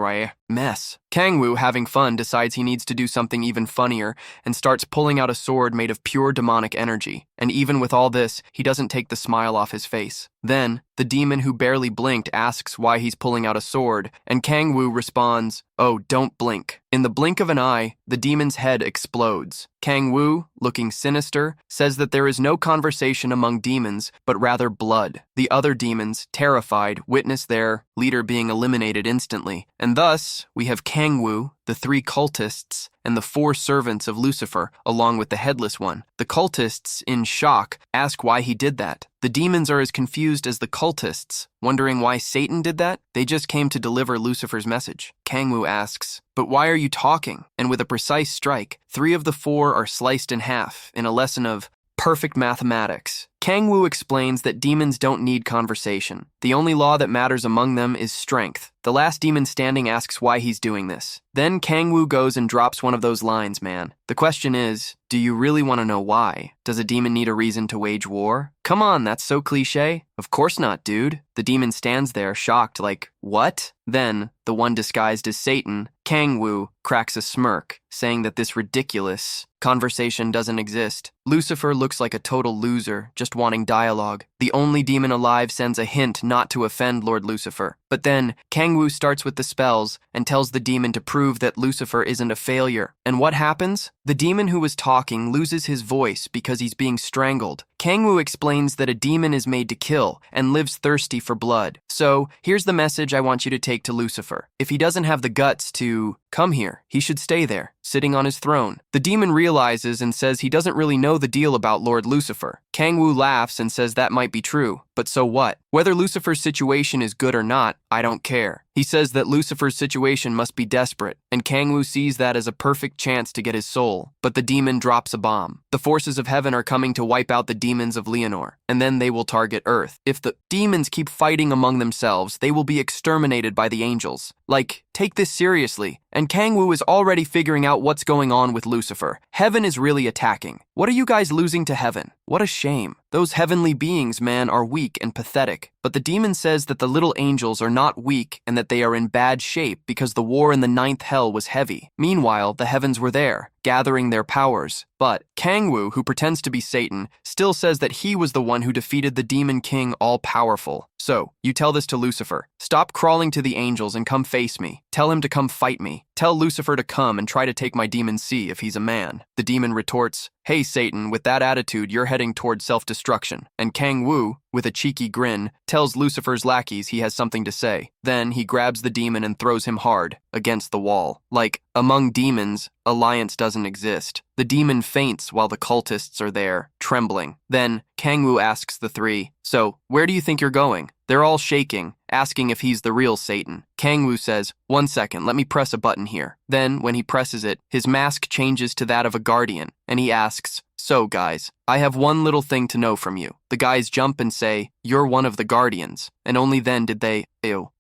Speaker 1: mess. Kangwoo, having fun, decides he needs to do something even funnier and starts pulling out a sword made of pure demonic energy. And even with all this, he doesn't take the smile off his face. Then, the demon who barely blinked asks why he's pulling out a sword, and Kangwoo responds, "Oh, don't blink." In the blink of an eye, the demon's head explodes. Kangwoo, looking sinister, says that there is no conversation among demons, but rather blood. The other demons, terrified, witness their leader being eliminated instantly. And thus, we have Kangwoo, the 3 cultists, and the 4 servants of Lucifer, along with the headless one. The cultists, in shock, ask why he did that. The demons are as confused as the cultists, wondering why Satan did that. They just came to deliver Lucifer's message. Kangwoo asks, "But why are you talking?" And with a precise strike, 3 of the 4 are sliced in half in a lesson of perfect mathematics. Kangwoo explains that demons don't need conversation. The only law that matters among them is strength. The last demon standing asks why he's doing this. Then Kangwoo goes and drops one of those lines, man. The question is, do you really want to know why? Does a demon need a reason to wage war? Come on, that's so cliche. Of course not, dude. The demon stands there, shocked, like, what? Then, the one disguised as Satan, Kangwoo, cracks a smirk, saying that this ridiculous conversation doesn't exist. Lucifer looks like a total loser, just wanting dialogue. The only demon alive sends a hint not to offend Lord Lucifer. But then, Kangwoo starts with the spells and tells the demon to prove that Lucifer isn't a failure. And what happens? The demon who was talking loses his voice because he's being strangled. Kangwoo explains that a demon is made to kill and lives thirsty for blood. So, here's the message I want you to take to Lucifer. If he doesn't have the guts to come here, he should stay there, sitting on his throne. The demon realizes and says he doesn't really know the deal about Lord Lucifer. Kangwoo laughs and says that might be true, but so what? Whether Lucifer's situation is good or not, I don't care. He says that Lucifer's situation must be desperate, and Kangwoo sees that as a perfect chance to get his soul. But the demon drops a bomb. The forces of heaven are coming to wipe out the demons of Leonore, and then they will target Earth. If the demons keep fighting among themselves, they will be exterminated by the angels. Like, take this seriously. And Kangwoo is already figuring out what's going on with Lucifer. Heaven is really attacking. What are you guys losing to heaven? What a shame. Those heavenly beings, man, are weak and pathetic. But the demon says that the little angels are not weak and that they are in bad shape because the war in the 9th hell was heavy. Meanwhile, the heavens were there, gathering their powers. But Kangwoo, who pretends to be Satan, still says that he was the one who defeated the demon king all-powerful. So, you tell this to Lucifer. Stop crawling to the angels and come face me. Tell him to come fight me. Tell Lucifer to come and try to take my demon see if he's a man. The demon retorts, "Hey Satan, with that attitude you're heading toward self-destruction." And Kangwoo, with a cheeky grin, tells Lucifer's lackeys he has something to say. Then he grabs the demon and throws him hard, against the wall. Like, among demons, alliance doesn't exist. The demon faints while the cultists are there, trembling. Then, Kangwoo asks the 3, "So, where do you think you're going?" They're all shaking, asking if he's the real Satan. Kangwoo says, "1 second, let me press a button here." Then, when he presses it, his mask changes to that of a guardian, and he asks, "So, guys, I have one little thing to know from you." The guys jump and say, "You're one of the guardians." And only then did they,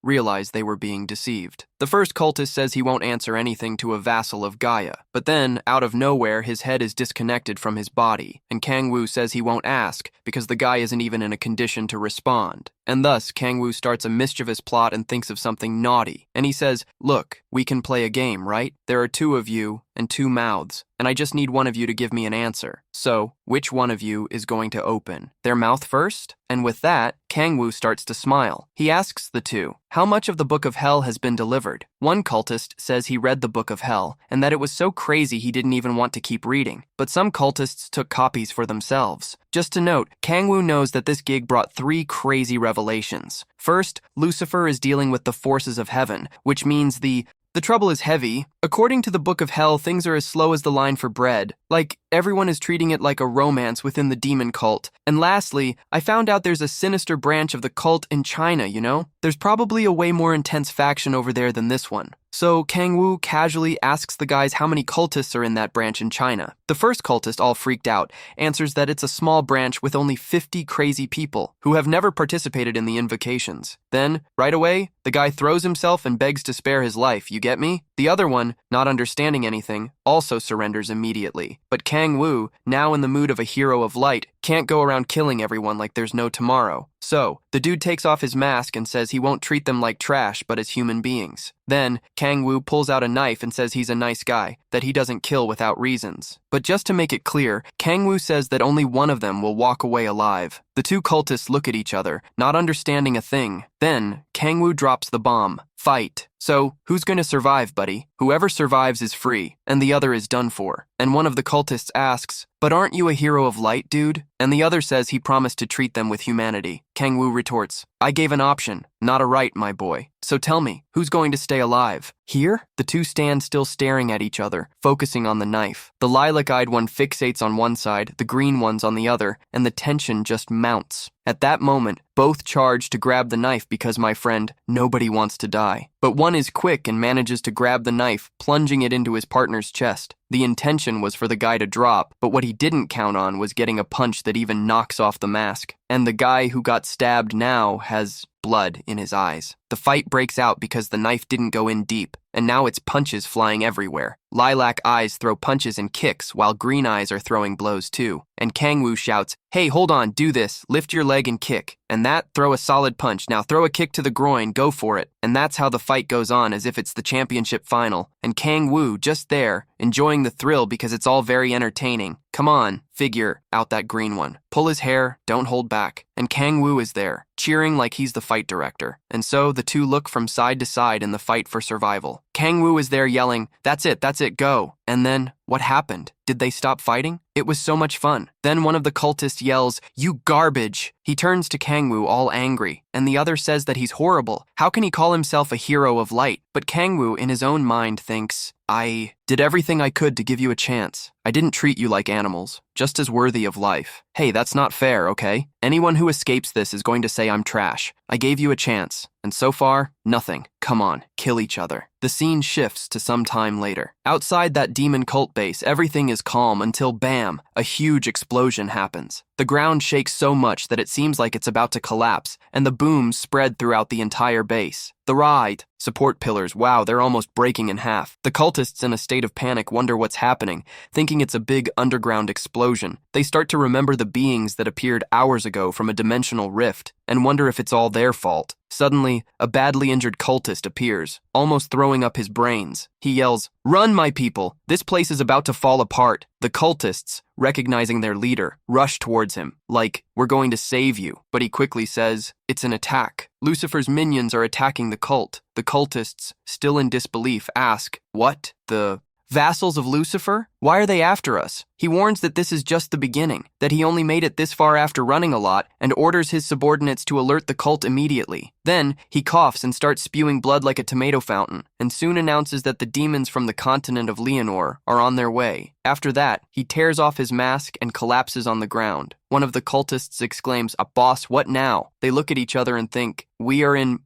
Speaker 1: realize they were being deceived. The first cultist says he won't answer anything to a vassal of Gaia. But then, out of nowhere, his head is disconnected from his body. And Kangwoo says he won't ask, because the guy isn't even in a condition to respond. and thus Kangwoo starts a mischievous plot and thinks of something naughty. And he says, "Look, we can play a game, right? There are two of you and two mouths, and I just need one of you to give me an answer. So, which one of you is going to open their mouth first?" And with that, Kangwoo starts to smile. He asks the two, "How much of the Book of Hell has been delivered?" One cultist says he read the Book of Hell, and that it was so crazy he didn't even want to keep reading. But some cultists took copies for themselves. Just to note, Kangwoo knows that this gig brought 3 crazy revelations. First, Lucifer is dealing with the forces of heaven, which means the trouble is heavy. According to the Book of Hell, things are as slow as the line for bread. Like, everyone is treating it like a romance within the demon cult. And lastly, I found out there's a sinister branch of the cult in China, you know? There's probably a way more intense faction over there than this one. So Kangwoo casually asks the guys how many cultists are in that branch in China. The first cultist, all freaked out, answers that it's a small branch with only 50 crazy people who have never participated in the invocations. Then, right away, the guy throws himself and begs to spare his life, you get me? The other one, not understanding anything, also surrenders immediately. But Kangwoo, now in the mood of a hero of light, can't go around killing everyone like there's no tomorrow. So, the dude takes off his mask and says he won't treat them like trash but as human beings. Then, Kangwoo pulls out a knife and says he's a nice guy, that he doesn't kill without reasons. But just to make it clear, Kangwoo says that only one of them will walk away alive. The two cultists look at each other, not understanding a thing. Then, Kangwoo drops the bomb. Fight. So, who's gonna survive, buddy? Whoever survives is free, and the other is done for. And one of the cultists asks, "But aren't you a hero of light, dude?" And the other says he promised to treat them with humanity. Kangwoo retorts, "I gave an option, not a right, my boy. So tell me, who's going to stay alive?" Here, the two stand still staring at each other, focusing on the knife. The lilac-eyed one fixates on one side, the green one's on the other, and the tension just mounts. At that moment, both charge to grab the knife because, my friend, nobody wants to die. But one is quick and manages to grab the knife, plunging it into his partner's chest. The intention was for the guy to drop, but what he didn't count on was getting a punch that even knocks off the mask. And the guy who got stabbed now has blood in his eyes. The fight breaks out because the knife didn't go in deep, and now it's punches flying everywhere. Lilac eyes throw punches and kicks, while green eyes are throwing blows too. And Kangwoo shouts, "Hey, hold on, do this, lift your leg and kick. And that, throw a solid punch, now throw a kick to the groin, go for it." And that's how the fight goes on as if it's the championship final. And Kangwoo, just there, enjoying the thrill because it's all very entertaining. "Come on, figure out that green one. Pull his hair, don't hold back." And Kangwoo is there, cheering like he's the fight director. And so the two look from side to side in the fight for survival. Kangwoo is there yelling, that's it, go." And then, what happened? Did they stop fighting? It was so much fun. Then one of the cultists yells, "You garbage!" He turns to Kangwoo all angry, and the other says that he's horrible. How can he call himself a hero of light? But Kangwoo, in his own mind, thinks, "I did everything I could to give you a chance. I didn't treat you like animals, just as worthy of life. Hey, that's not fair, okay? Anyone who escapes this is going to say I'm trash. I gave you a chance, and so far, nothing. Come on, kill each other." The scene shifts to some time later. Outside that demon cult base, everything is calm until bam, a huge explosion happens. The ground shakes so much that it seems like it's about to collapse, and the booms spread throughout the entire base. The right support pillars, wow, they're almost breaking in half. The cultists, in a state of panic, wonder what's happening, thinking it's a big underground explosion. They start to remember the beings that appeared hours ago from a dimensional rift, and wonder if it's all their fault. Suddenly, a badly injured cultist appears, almost throwing up his brains. He yells, "Run, my people! This place is about to fall apart." The cultists, recognizing their leader, rush towards him, like, "We're going to save you." But he quickly says, "It's an attack. Lucifer's minions are attacking the cult." The cultists, still in disbelief, ask, "What? The vassals of Lucifer? Why are they after us?" He warns that this is just the beginning, that he only made it this far after running a lot, and orders his subordinates to alert the cult immediately. Then, he coughs and starts spewing blood like a tomato fountain, and soon announces that the demons from the continent of Leonor are on their way. After that, he tears off his mask and collapses on the ground. One of the cultists exclaims, "Boss, what now?" They look at each other and think, "We are in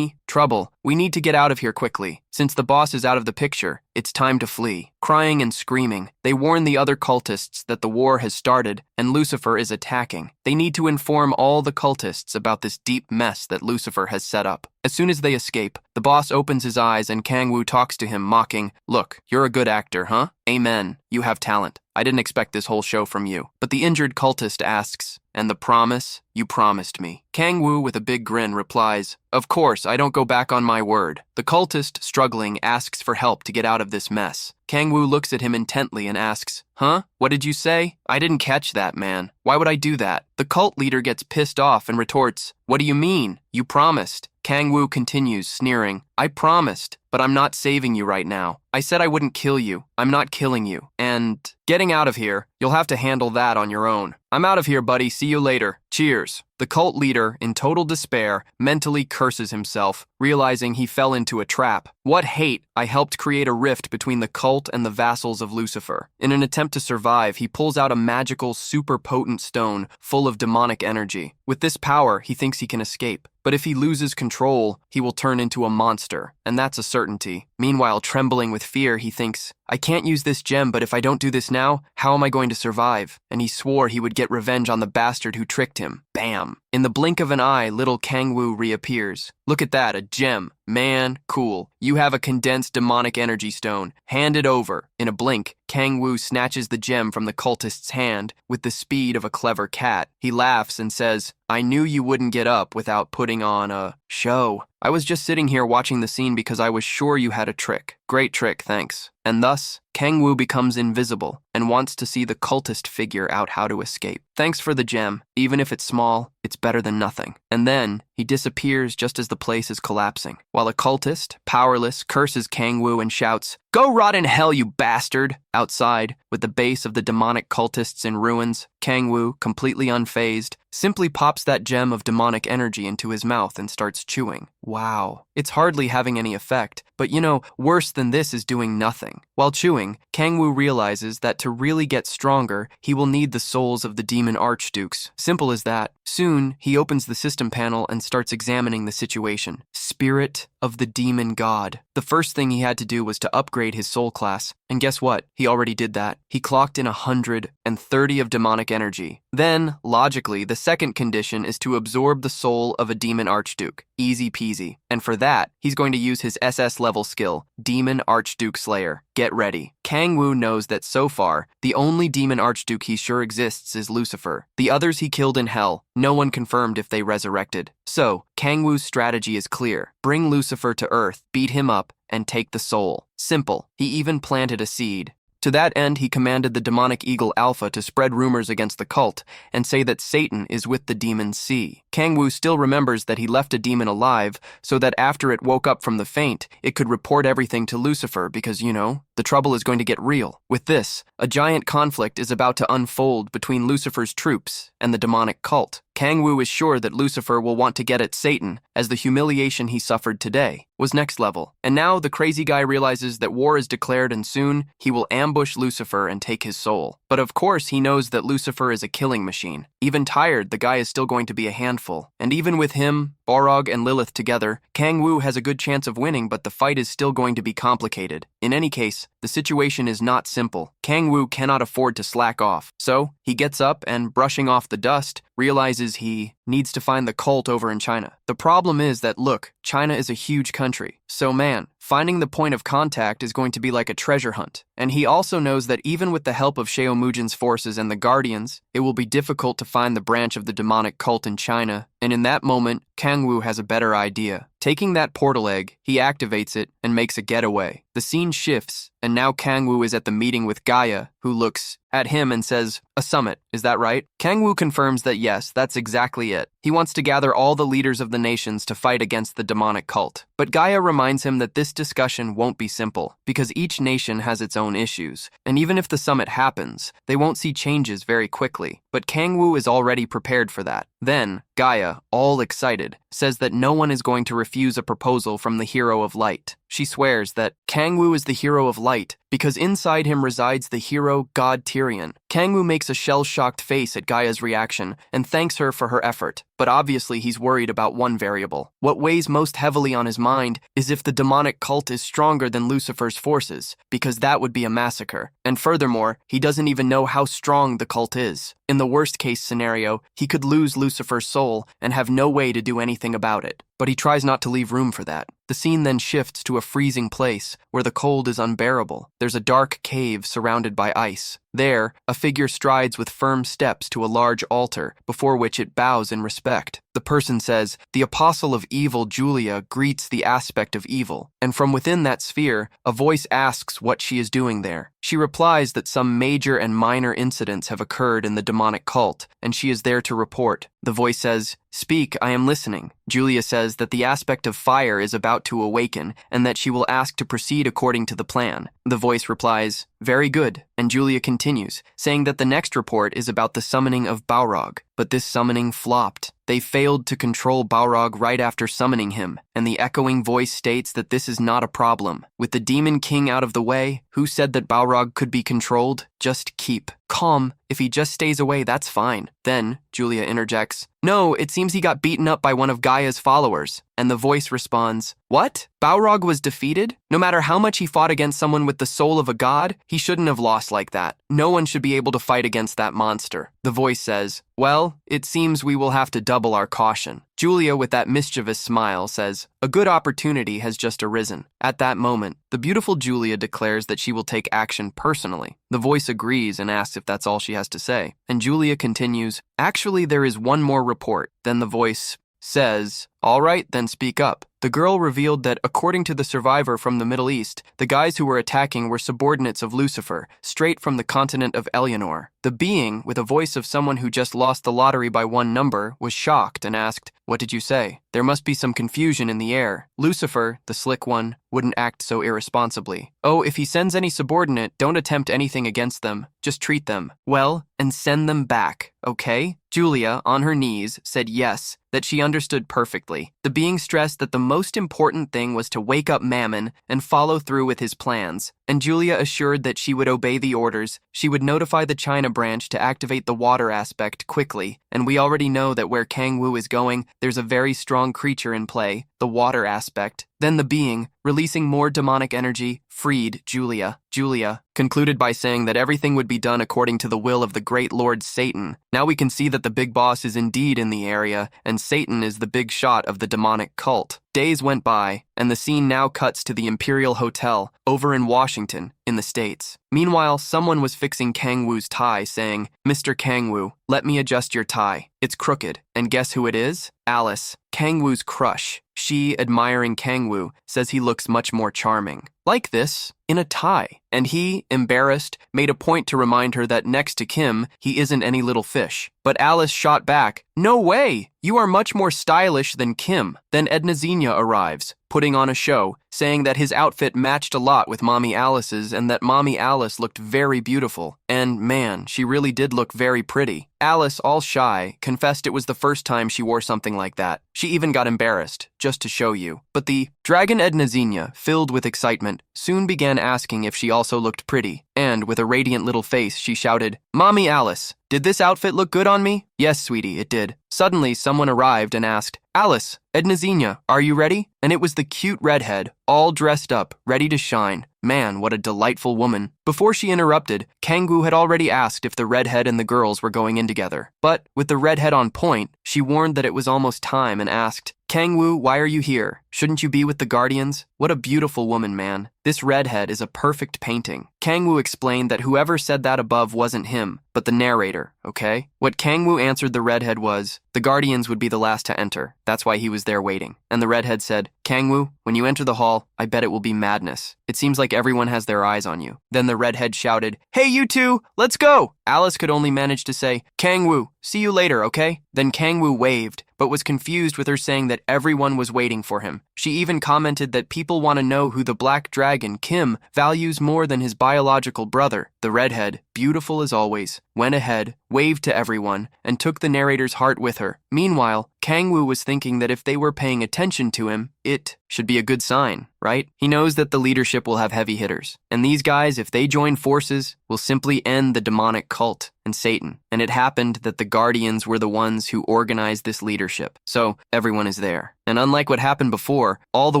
Speaker 1: trouble. We need to get out of here quickly. Since the boss is out of the picture, it's time to flee." Crying and screaming, they warn the other cultists that the war has started and Lucifer is attacking. They need to inform all the cultists about this deep mess that Lucifer has set up. As soon as they escape, the boss opens his eyes and Kangwoo talks to him, mocking, "Look, you're a good actor, huh? Amen, you have talent. I didn't expect this whole show from you. But the injured cultist asks, and the promise you promised me. Kangwoo, with a big grin, replies, of course, I don't go back on my word. The cultist, struggling, asks for help to get out of this mess. Kangwoo looks at him intently and asks, huh? What did you say? I didn't catch that, man. Why would I do that? The cult leader gets pissed off and retorts, what do you mean? You promised. Kangwoo continues, sneering, I promised, but I'm not saving you right now. I said I wouldn't kill you. I'm not killing you. And getting out of here, you'll have to handle that on your own. I'm out of here, buddy. See you later. Cheers. The cult leader, in total despair, mentally curses himself, realizing he fell into a trap. What hate! I helped create a rift between the cult and the vassals of Lucifer. In an attempt to survive, he pulls out a magical, super potent stone full of demonic energy. With this power, he thinks he can escape. But if he loses control, he will turn into a monster, and that's a certainty. Meanwhile, trembling with fear, he thinks, I can't use this gem, but if I don't do this now, how am I going to survive? And he swore he would get revenge on the bastard who tricked him. Bam! In the blink of an eye, little Kangwoo reappears. Look at that, a gem. Man, cool. You have a condensed demonic energy stone. Hand it over. In a blink, Kangwoo snatches the gem from the cultist's hand with the speed of a clever cat. He laughs and says, I knew you wouldn't get up without putting on a show. I was just sitting here watching the scene because I was sure you had a trick. Great trick, thanks. And thus, Kangwoo becomes invisible and wants to see the cultist figure out how to escape. Thanks for the gem. Even if it's small, it's better than nothing. And then, he disappears just as the place is collapsing, while a cultist, powerless, curses Kangwoo and shouts, Go rot in hell, you bastard! Outside, with the base of the demonic cultists in ruins, Kangwoo, completely unfazed, simply pops that gem of demonic energy into his mouth and starts chewing. Wow. It's hardly having any effect, but worse than this is doing nothing. While chewing, Kangwoo realizes that to really get stronger, he will need the souls of the demon archdukes. Simple as that. Soon, he opens the system panel and starts examining the situation. Spirit of the demon god. The first thing he had to do was to upgrade his soul class, and guess what? He already did that. He clocked in 130 of demonic energy. Then, logically, the second condition is to absorb the soul of a demon archduke. Easy peasy. And for that, he's going to use his SS level skill, Demon Archduke Slayer. Get ready. Kangwoo knows that so far, the only demon archduke he sure exists is Lucifer. The others he killed in hell, no one confirmed if they resurrected. So, Kangwoo's strategy is clear. Bring Lucifer to Earth, beat him up, and take the soul. Simple. He even planted a seed. To that end, he commanded the demonic eagle Alpha to spread rumors against the cult and say that Satan is with the demon C. Kangwoo still remembers that he left a demon alive so that after it woke up from the faint, it could report everything to Lucifer because, the trouble is going to get real. With this, a giant conflict is about to unfold between Lucifer's troops and the demonic cult. Kangwoo is sure that Lucifer will want to get at Satan, as the humiliation he suffered today was next level. And now the crazy guy realizes that war is declared and soon he will ambush Lucifer and take his soul. But of course he knows that Lucifer is a killing machine. Even tired, the guy is still going to be a handful. And even with him, Borog and Lilith together, Kangwoo has a good chance of winning, but the fight is still going to be complicated. In any case, the situation is not simple. Kangwoo cannot afford to slack off. So, he gets up and, brushing off the dust, realizes he needs to find the cult over in China. The problem is that, look, China is a huge country. So man, finding the point of contact is going to be like a treasure hunt. And he also knows that even with the help of Sheomujin's forces and the Guardians, it will be difficult to find the branch of the demonic cult in China. And in that moment, Kangwoo has a better idea. Taking that portal egg, he activates it and makes a getaway. The scene shifts, and now Kangwoo is at the meeting with Gaia, who looks at him and says, a summit, is that right? Kangwoo confirms that yes, that's exactly it. He wants to gather all the leaders of the nations to fight against the demonic cult. But Gaia reminds him that this discussion won't be simple, because each nation has its own issues, and even if the summit happens, they won't see changes very quickly. But Kangwoo is already prepared for that. Then, Gaia, all excited, says that no one is going to refuse a proposal from the hero of light. She swears that Kangwoo is the hero of light because inside him resides the hero god Tyrion. Kangwoo makes a shell-shocked face at Gaia's reaction and thanks her for her effort, but obviously he's worried about one variable. What weighs most heavily on his mind is if the demonic cult is stronger than Lucifer's forces, because that would be a massacre. And furthermore, he doesn't even know how strong the cult is. In the worst-case scenario, he could lose Lucifer's soul and have no way to do anything about it. but he tries not to leave room for that. The scene then shifts to a freezing place where the cold is unbearable. There's a dark cave surrounded by ice. There, a figure strides with firm steps to a large altar, before which it bows in respect. The person says, "The apostle of evil Julia greets the aspect of evil," and from within that sphere, a voice asks what she is doing there. She replies that some major and minor incidents have occurred in the demonic cult, and she is there to report. The voice says, "Speak, I am listening." Julia says that the aspect of fire is about to awaken, and that she will ask to proceed according to the plan. The voice replies, "Very good," and Julia continues, saying that the next report is about the summoning of Balrog. But this summoning flopped. They failed to control Balrog right after summoning him, and the echoing voice states that this is not a problem. With the Demon King out of the way, who said that Balrog could be controlled? Just keep calm. If he just stays away, that's fine. Then, Julia interjects, "No, it seems he got beaten up by one of Gaia's followers." And the voice responds, "What? Balrog was defeated? No matter how much he fought against someone with the soul of a god, he shouldn't have lost like that. No one should be able to fight against that monster." The voice says, "Well, it seems we will have to double our caution." Julia, with that mischievous smile, says, "A good opportunity has just arisen." At that moment, the beautiful Julia declares that she will take action personally. The voice agrees and asks if that's all she has to say. And Julia continues, "Actually, there is one more report." Then the voice says, "All right, then speak up." The girl revealed that, according to the survivor from the Middle East, the guys who were attacking were subordinates of Lucifer, straight from the continent of Eleanor. The being, with a voice of someone who just lost the lottery by one number, was shocked and asked, "What did you say?" There must be some confusion in the air. Lucifer, the slick one, wouldn't act so irresponsibly. "Oh, if he sends any subordinate, don't attempt anything against them. Just treat them well and send them back, okay?" Julia, on her knees, said yes, that she understood perfectly. The being stressed that the most important thing was to wake up Mammon and follow through with his plans, and Julia assured that she would obey the orders. She would notify the China branch to activate the water aspect quickly, and we already know that where Kangwoo is going, there's a very strong creature in play, the water aspect. Then the being, releasing more demonic energy, freed Julia. Julia concluded by saying that everything would be done according to the will of the great Lord Satan. Now we can see that the big boss is indeed in the area, and Satan is the big shot of the demonic cult. Days went by, and the scene now cuts to the Imperial Hotel, over in Washington, in the States. Meanwhile, someone was fixing Kangwoo's tie, saying, "Mr. Kangwoo, let me adjust your tie. It's crooked." And guess who it is? Alice, Kangwoo's crush. She, admiring Kangwoo, says he looks much more charming. Like this, in a tie. And he, embarrassed, made a point to remind her that next to Kim, he isn't any little fish. But Alice shot back, "No way! You are much more stylish than Kim." Then Edna Xenia arrives, putting on a show, saying that his outfit matched a lot with Mommy Alice's and that Mommy Alice looked very beautiful. And man, she really did look very pretty. Alice, all shy, confessed it was the first time she wore something like that. She even got embarrassed, just to show you. But the Dragon Edna Xenia, filled with excitement, soon began asking if she also looked pretty. And, with a radiant little face, she shouted, "Mommy Alice, did this outfit look good on me?" "Yes, sweetie, it did." Suddenly, someone arrived and asked, "Alice, Edna Xenia, are you ready?" And it was the cute redhead, all dressed up, ready to shine. Man, what a delightful woman. Before she interrupted, Kangwoo had already asked if the redhead and the girls were going in together. But, with the redhead on point, she warned that it was almost time and asked, "Kangwoo, why are you here? Shouldn't you be with the Guardians?" What a beautiful woman, man. This redhead is a perfect painting. Kangwoo explained that whoever said that above wasn't him, but the narrator, okay? What Kangwoo answered the redhead was, the Guardians would be the last to enter. That's why he was there waiting. And the redhead said, "Kangwoo, when you enter the hall, I bet it will be madness. It seems like everyone has their eyes on you." Then the redhead shouted, "Hey, you two, let's go!" Alice could only manage to say, "Kangwoo, see you later, okay?" Then Kangwoo waved, but was confused with her saying that everyone was waiting for him. She even commented that people want to know who the black dragon, Kim, values more than his biological brother. The redhead, beautiful as always, went ahead, waved to everyone, and took the narrator's heart with her. Meanwhile, Kangwoo was thinking that if they were paying attention to him, it should be a good sign, right? He knows that the leadership will have heavy hitters. And these guys, if they join forces, will simply end the demonic cult and Satan. And it happened that the Guardians were the ones who organized this leadership. So everyone is there. And unlike what happened before, all the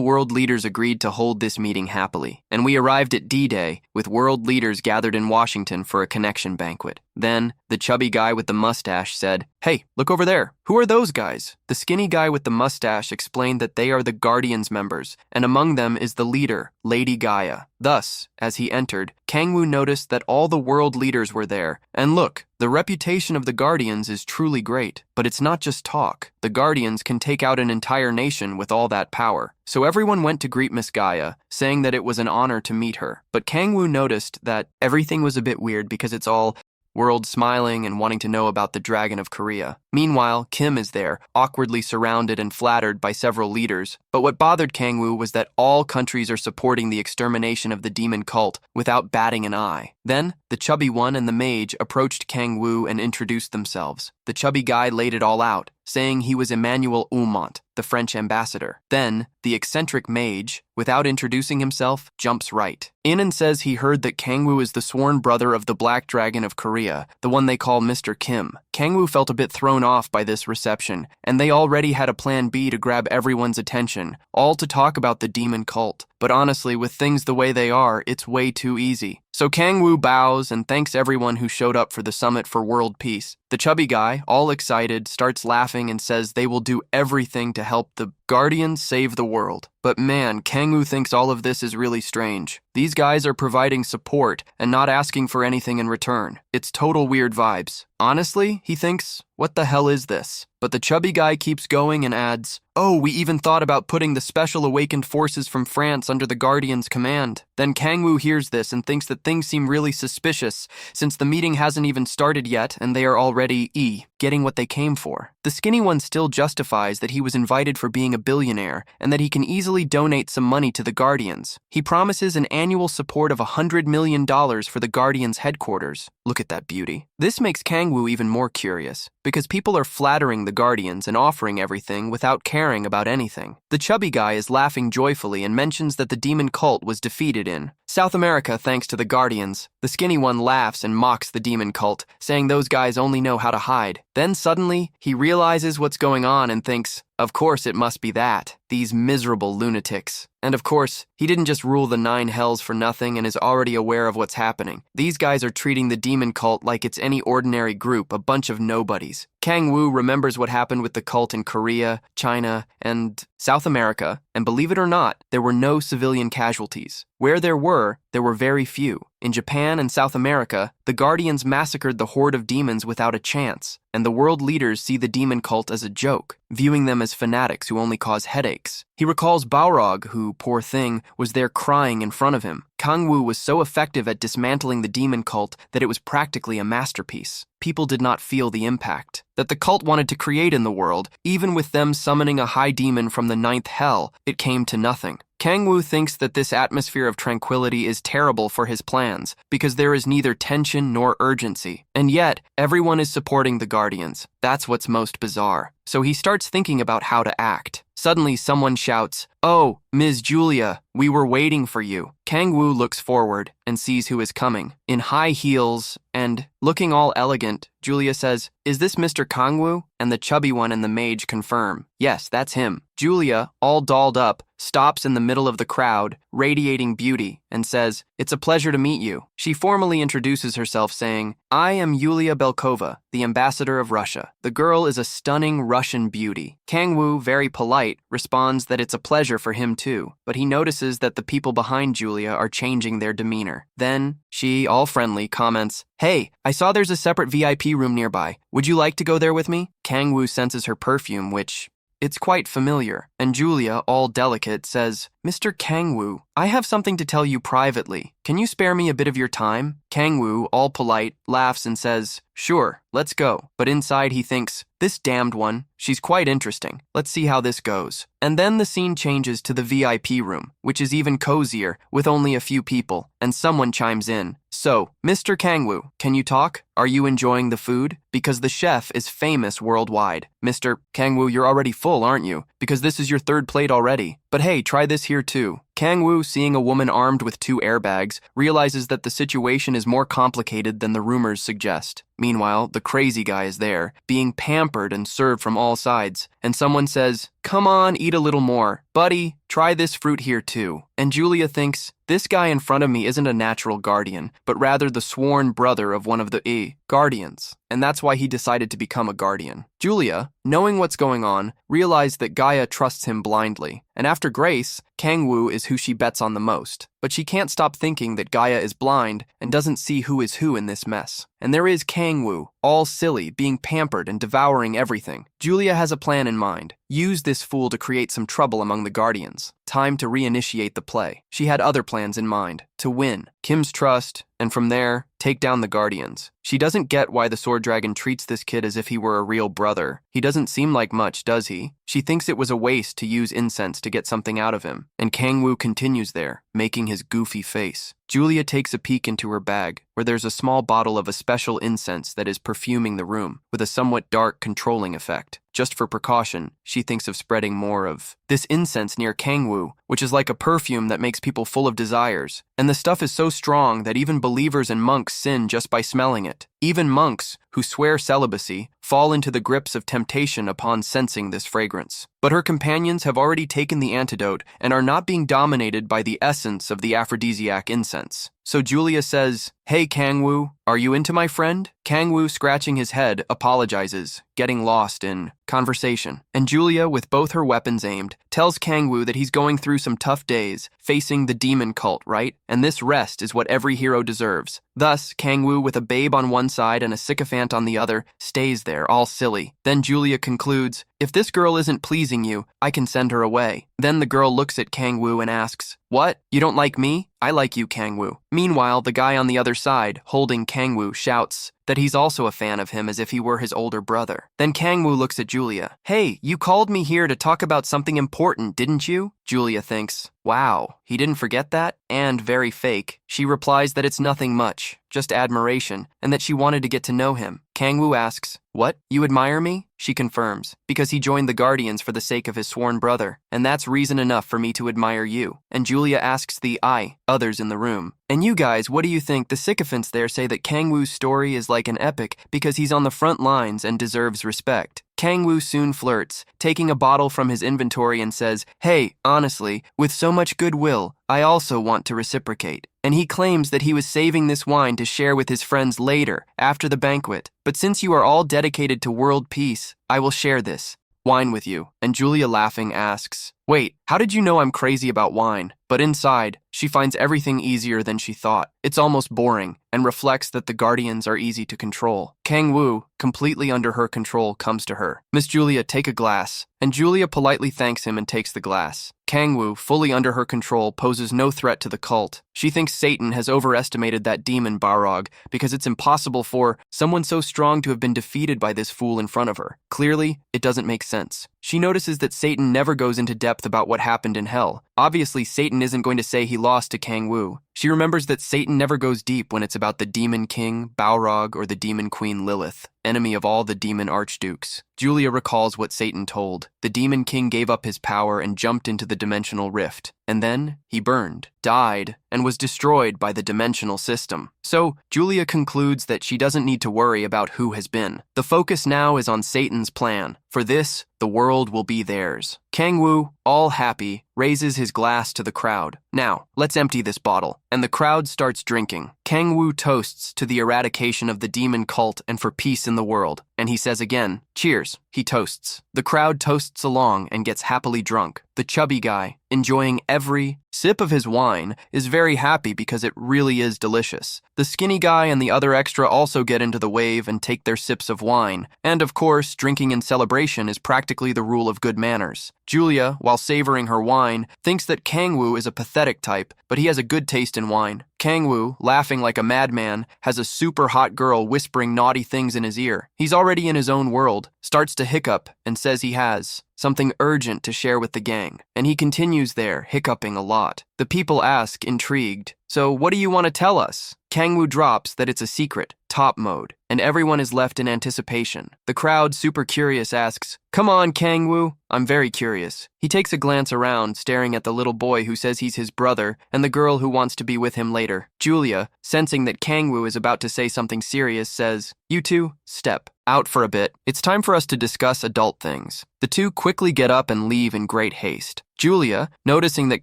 Speaker 1: world leaders agreed to hold this meeting happily. And we arrived at D-Day, with world leaders gathered in Washington for a connection banquet. Then, the chubby guy with the mustache said, "Hey, look over there. Who are those guys?" The skinny guy with the mustache explained that they are the Guardians members, and among them is the leader, Lady Gaia. Thus, as he entered, Kangwoo noticed that all the world leaders were there. And look, the reputation of the Guardians is truly great. But it's not just talk. The Guardians can take out an entire nation with all that power. So everyone went to greet Miss Gaia, saying that it was an honor to meet her. But Kangwoo noticed that everything was a bit weird because it's all world smiling and wanting to know about the Dragon of Korea. Meanwhile, Kim is there, awkwardly surrounded and flattered by several leaders. But what bothered Kangwoo was that all countries are supporting the extermination of the demon cult without batting an eye. Then, the chubby one and the mage approached Kangwoo and introduced themselves. The chubby guy laid it all out, saying he was Emmanuel Umont, the French ambassador. Then, the eccentric mage, without introducing himself, jumps right in and says he heard that Kangwoo is the sworn brother of the Black Dragon of Korea, the one they call Mr. Kim. Kangwoo felt a bit thrown off by this reception, and they already had a plan B to grab everyone's attention, all to talk about the demon cult. But honestly, with things the way they are, it's way too easy. So Kangwoo bows and thanks everyone who showed up for the Summit for World Peace. The chubby guy, all excited, starts laughing and says they will do everything to help the Guardians save the world. But man, Kangwoo thinks all of this is really strange. These guys are providing support and not asking for anything in return. It's total weird vibes. Honestly, he thinks, what the hell is this? But the chubby guy keeps going and adds, "Oh, we even thought about putting the special awakened forces from France under the Guardian's command." Then Kangwoo hears this and thinks that things seem really suspicious since the meeting hasn't even started yet and they are already getting what they came for. The skinny one still justifies that he was invited for being a billionaire and that he can easily donate some money to the Guardians. He promises an annual support of $100 million for the Guardians' headquarters. Look at that beauty. This makes Kangwoo even more curious, because people are flattering the Guardians and offering everything without caring about anything. The chubby guy is laughing joyfully and mentions that the demon cult was defeated in South America thanks to the Guardians. The skinny one laughs and mocks the demon cult, saying those guys only know how to hide. Then suddenly, he realizes what's going on and thinks, of course it must be that. These miserable lunatics. And of course, he didn't just rule the 9 hells for nothing and is already aware of what's happening. These guys are treating the demon cult like it's any ordinary group, a bunch of nobodies. Kangwoo remembers what happened with the cult in Korea, China, and South America, and believe it or not, there were no civilian casualties. Where there were very few. In Japan and South America, the Guardians massacred the horde of demons without a chance, and the world leaders see the demon cult as a joke, viewing them as fanatics who only cause headaches. He recalls Balrog, who, poor thing, was there crying in front of him. Kangwoo was so effective at dismantling the demon cult that it was practically a masterpiece. People did not feel the impact that the cult wanted to create in the world. Even with them summoning a high demon from the 9th hell, it came to nothing. Kangwoo thinks that this atmosphere of tranquility is terrible for his plans because there is neither tension nor urgency. And yet, everyone is supporting the Guardians. That's what's most bizarre. So he starts thinking about how to act. Suddenly, someone shouts, "Oh, Ms. Julia, we were waiting for you." Kangwoo looks forward and sees who is coming. In high heels and looking all elegant, Julia says, "Is this Mr. Kangwoo?" And the chubby one and the mage confirm, "Yes, that's him." Julia, all dolled up, stops in the middle of the crowd, radiating beauty, and says, "It's a pleasure to meet you." She formally introduces herself saying, "I am Yulia Belkova, the ambassador of Russia." The girl is a stunning Russian beauty. Kangwoo, very polite, responds that it's a pleasure for him too, but he notices that the people behind Julia are changing their demeanor. Then, she, all friendly, comments, "Hey, I saw there's a separate VIP room nearby. Would you like to go there with me?" Kangwoo senses her perfume, which it's quite familiar, and Julia, all delicate, says, "Mr. Kangwoo, I have something to tell you privately. Can you spare me a bit of your time?" Kangwoo, all polite, laughs and says, "Sure, let's go." But inside he thinks, "This damned one, she's quite interesting. Let's see how this goes." And then the scene changes to the VIP room, which is even cozier, with only a few people, and someone chimes in. "So, Mr. Kangwoo, can you talk? Are you enjoying the food? Because the chef is famous worldwide." "Mr. Kangwoo, you're already full, aren't you? Because this is your 3rd plate already. But hey, try this here too." Kangwoo, seeing a woman armed with 2 airbags, realizes that the situation is more complicated than the rumors suggest. Meanwhile, the crazy guy is there, being pampered and served from all sides, and someone says, "Come on, eat a little more. Buddy, try this fruit here too." And Julia thinks, this guy in front of me isn't a natural guardian, but rather the sworn brother of one of the guardians, and that's why he decided to become a guardian. Julia, knowing what's going on, realized that Gaia trusts him blindly, and after Grace, Kangwoo is who she bets on the most. But she can't stop thinking that Gaia is blind and doesn't see who is who in this mess. And there is Kangwoo, all silly, being pampered and devouring everything. Julia has a plan in mind. Use this fool to create some trouble among the Guardians. Time to reinitiate the play. She had other plans in mind. To win Kim's trust, and from there, take down the Guardians. She doesn't get why the Sword Dragon treats this kid as if he were a real brother. He doesn't seem like much, does he? She thinks it was a waste to use incense to get something out of him. And Kangwoo continues there, making his goofy face. Julia takes a peek into her bag, where there's a small bottle of a special incense that is perfuming the room, with a somewhat dark, controlling effect. Just for precaution, she thinks of spreading more of this incense near Kangwoo, which is like a perfume that makes people full of desires. And the stuff is so strong that even believers and monks sin just by smelling it. Even monks, who swear celibacy, fall into the grips of temptation upon sensing this fragrance. But her companions have already taken the antidote and are not being dominated by the essence of the aphrodisiac incense. So Julia says, "Hey Kangwoo, are you into my friend?" Kangwoo, scratching his head, apologizes, getting lost in conversation. And Julia, with both her weapons aimed, tells Kangwoo that he's going through some tough days, facing the demon cult, right? And this rest is what every hero deserves. Thus, Kangwoo, with a babe on one side and a sycophant on the other, stays there, all silly. Then Julia concludes, "If this girl isn't pleasing you, I can send her away." Then the girl looks at Kangwoo and asks, "What? You don't like me? I like you, Kangwoo." Meanwhile, the guy on the other side, holding Kangwoo, shouts that he's also a fan of him as if he were his older brother. Then Kangwoo looks at Julia. "Hey, you called me here to talk about something important, didn't you?" Julia thinks, wow, he didn't forget that? And very fake. She replies that it's nothing much, just admiration, and that she wanted to get to know him. Kangwoo asks, "What? You admire me?" She confirms, because he joined the Guardians for the sake of his sworn brother, and that's reason enough for me to admire you. And Julia asks the others in the room, "And you guys, what do you think?" The sycophants there say that Kangwoo's story is like an epic because he's on the front lines and deserves respect. Kangwoo soon flirts, taking a bottle from his inventory and says, "Hey, honestly, with so much goodwill, I also want to reciprocate." And he claims that he was saving this wine to share with his friends later, after the banquet. "But since you are all dedicated to world peace, I will share this wine with you." And Julia, laughing, asks, "Wait, how did you know I'm crazy about wine?" But inside, she finds everything easier than she thought. It's almost boring, and reflects that the Guardians are easy to control. Kangwoo, completely under her control, comes to her. "Miss Julia, take a glass." And Julia politely thanks him and takes the glass. Kangwoo, fully under her control, poses no threat to the cult. She thinks Satan has overestimated that demon Balrog because it's impossible for someone so strong to have been defeated by this fool in front of her. Clearly, it doesn't make sense. She notices that Satan never goes into depth about what happened in hell. Obviously, Satan isn't going to say he lost to Kangwoo. She remembers that Satan never goes deep when it's about the Demon King, Balrog, or the Demon Queen Lilith, enemy of all the demon archdukes. Julia recalls what Satan told. The Demon King gave up his power and jumped into the dimensional rift. And then he burned, died, and was destroyed by the dimensional system. So, Julia concludes that she doesn't need to worry about who has been. The focus now is on Satan's plan. For this, the world will be theirs. Kangwoo, all happy, raises his glass to the crowd. "Now, let's empty this bottle." And the crowd starts drinking. Kangwoo toasts to the eradication of the demon cult and for peace in the world. And he says again, "Cheers." He toasts. The crowd toasts along and gets happily drunk. The chubby guy, enjoying every sip of his wine, is very happy because it really is delicious. The skinny guy and the other extra also get into the wave and take their sips of wine. And of course, drinking in celebration is practically the rule of good manners. Julia, while savoring her wine, thinks that Kangwoo is a pathetic type, but he has a good taste in wine. Kangwoo, laughing like a madman, has a super hot girl whispering naughty things in his ear. He's already in his own world, starts to hiccup, and says he has something urgent to share with the gang. And he continues there, hiccuping a lot. The people ask, intrigued, "So what do you want to tell us?" Kangwoo drops that it's a secret, top mode, and everyone is left in anticipation. The crowd, super curious, asks, "Come on, Kangwoo." I'm very curious. He takes a glance around, staring at the little boy who says he's his brother and the girl who wants to be with him later. Julia, sensing that Kangwoo is about to say something serious, says, "You two, step out for a bit. It's time for us to discuss adult things." The two quickly get up and leave in great haste. Julia, noticing that